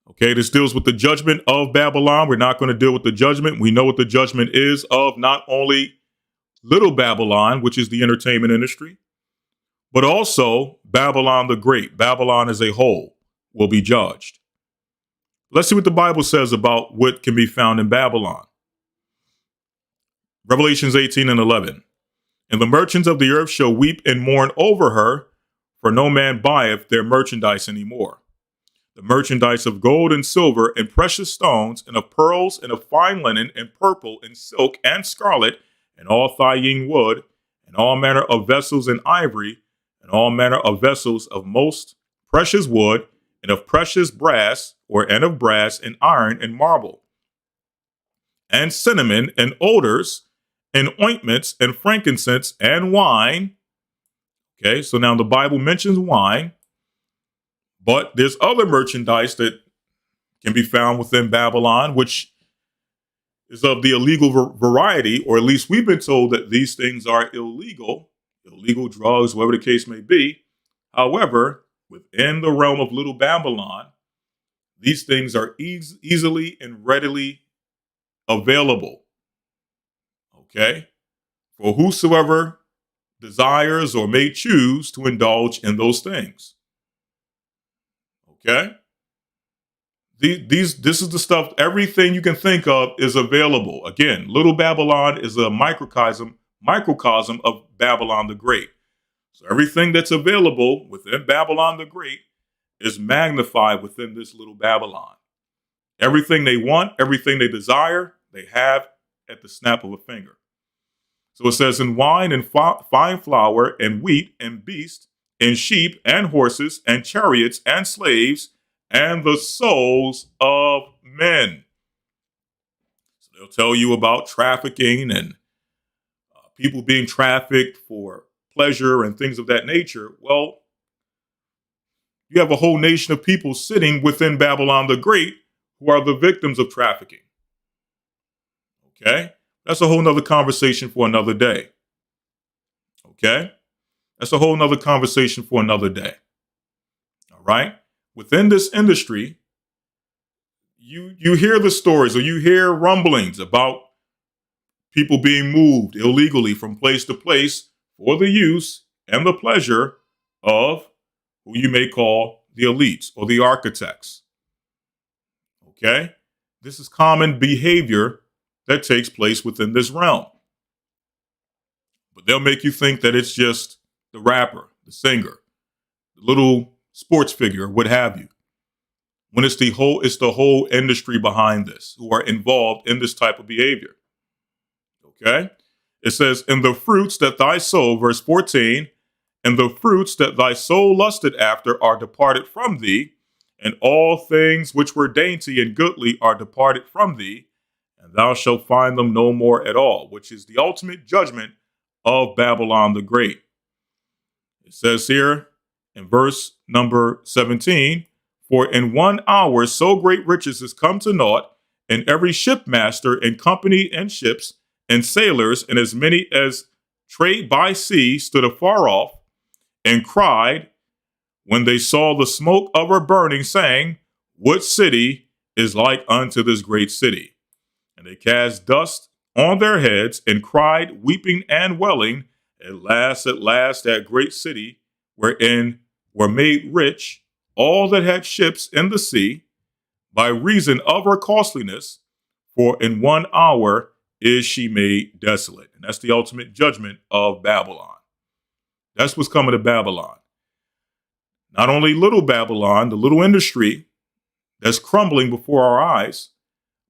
Okay, this deals with the judgment of Babylon. We're not going to deal with the judgment. We know what the judgment is of not only Little Babylon, which is the entertainment industry, but also Babylon the Great. Babylon as a whole will be judged. Let's see what the Bible says about what can be found in Babylon. Revelations 18 and 11. And the merchants of the earth shall weep and mourn over her, for no man buyeth their merchandise anymore. The merchandise of gold and silver and precious stones, and of pearls and of fine linen and purple and silk and scarlet, and all thyine wood, and all manner of vessels in ivory, and all manner of vessels of most precious wood, and of precious brass, and of brass and iron and marble, and cinnamon and odors, and ointments and frankincense and wine. Okay, so now the Bible mentions wine. But there's other merchandise that can be found within Babylon, which is of the illegal variety, or at least we've been told that these things are illegal drugs, whatever the case may be. However, within the realm of Little Babylon, these things are easily and readily available. Okay? For whosoever desires or may choose to indulge in those things. Okay? This is the stuff, everything you can think of is available. Again, Little Babylon is a microcosm of Babylon the Great. So everything that's available within Babylon the Great is magnified within this Little Babylon. Everything they want, everything they desire, they have at the snap of a finger. So it says, in wine and fine flour and wheat and beast, and sheep and horses and chariots and slaves and the souls of men. So they'll tell you about trafficking and people being trafficked for pleasure and things of that nature. Well, you have a whole nation of people sitting within Babylon the Great who are the victims of trafficking. Okay? That's a whole nother conversation for another day. Okay? That's a whole nother conversation for another day. All right? Within this industry, you hear the stories or you hear rumblings about people being moved illegally from place to place for the use and the pleasure of who you may call the elites or the architects. Okay? This is common behavior that takes place within this realm. But they'll make you think that it's just the rapper, the singer, the little sports figure, what have you. When it's the whole industry behind this who are involved in this type of behavior. Okay? It says, and the fruits that thy soul, verse 14, and the fruits that thy soul lusted after are departed from thee, and all things which were dainty and goodly are departed from thee, and thou shalt find them no more at all, which is the ultimate judgment of Babylon the Great. It says here in verse number 17, for in 1 hour so great riches is come to naught, and every shipmaster and company and ships and sailors and as many as trade by sea stood afar off and cried when they saw the smoke of her burning, saying, what city is like unto this great city? And they cast dust on their heads and cried, weeping and wailing, at last, that great city wherein were made rich all that had ships in the sea by reason of her costliness, for in 1 hour is she made desolate. And that's the ultimate judgment of Babylon. That's what's coming to Babylon. Not only little Babylon, the little industry that's crumbling before our eyes,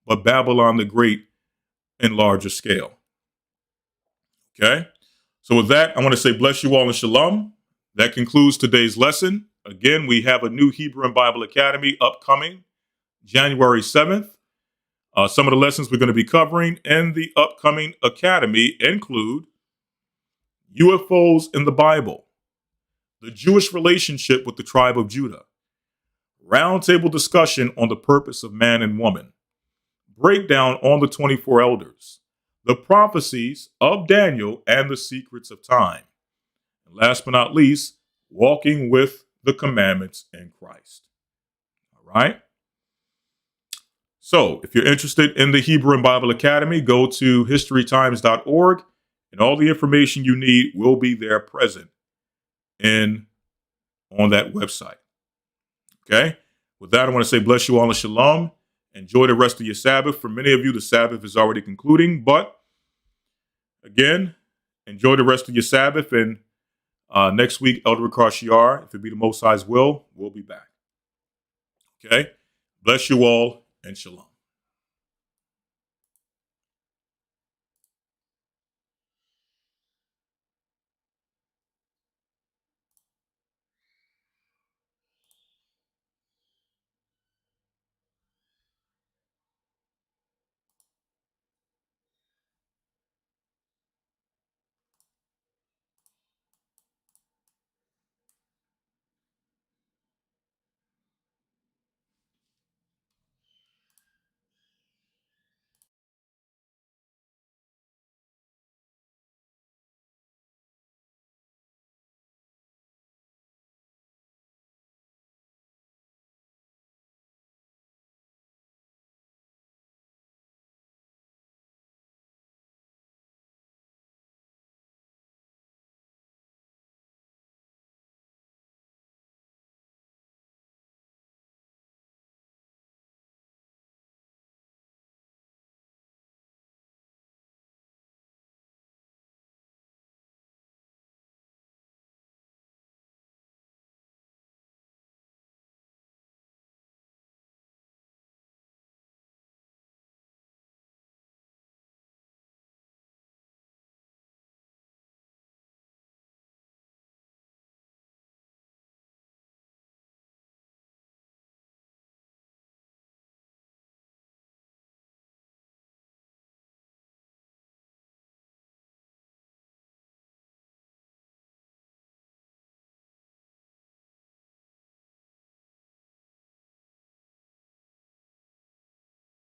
but Babylon the Great in larger scale. Okay? So with that, I want to say bless you all and shalom. That concludes today's lesson. Again, we have a new Hebrew and Bible Academy upcoming January 7th. Some of the lessons we're going to be covering in the upcoming academy include UFOs in the Bible, the Jewish relationship with the tribe of Judah, roundtable discussion on the purpose of man and woman, breakdown on the 24 elders, the prophecies of Daniel and the secrets of time. And last but not least, walking with the commandments in Christ. All right. So if you're interested in the Hebrew and Bible Academy, go to historytimes.org and all the information you need will be there present on that website. Okay. With that, I want to say bless you all and shalom. Enjoy the rest of your Sabbath. For many of you, the Sabbath is already concluding, but again, enjoy the rest of your Sabbath. And next week, Elder Ricard Shiar, if it be the Most High's will, we'll be back. Okay. Bless you all and shalom.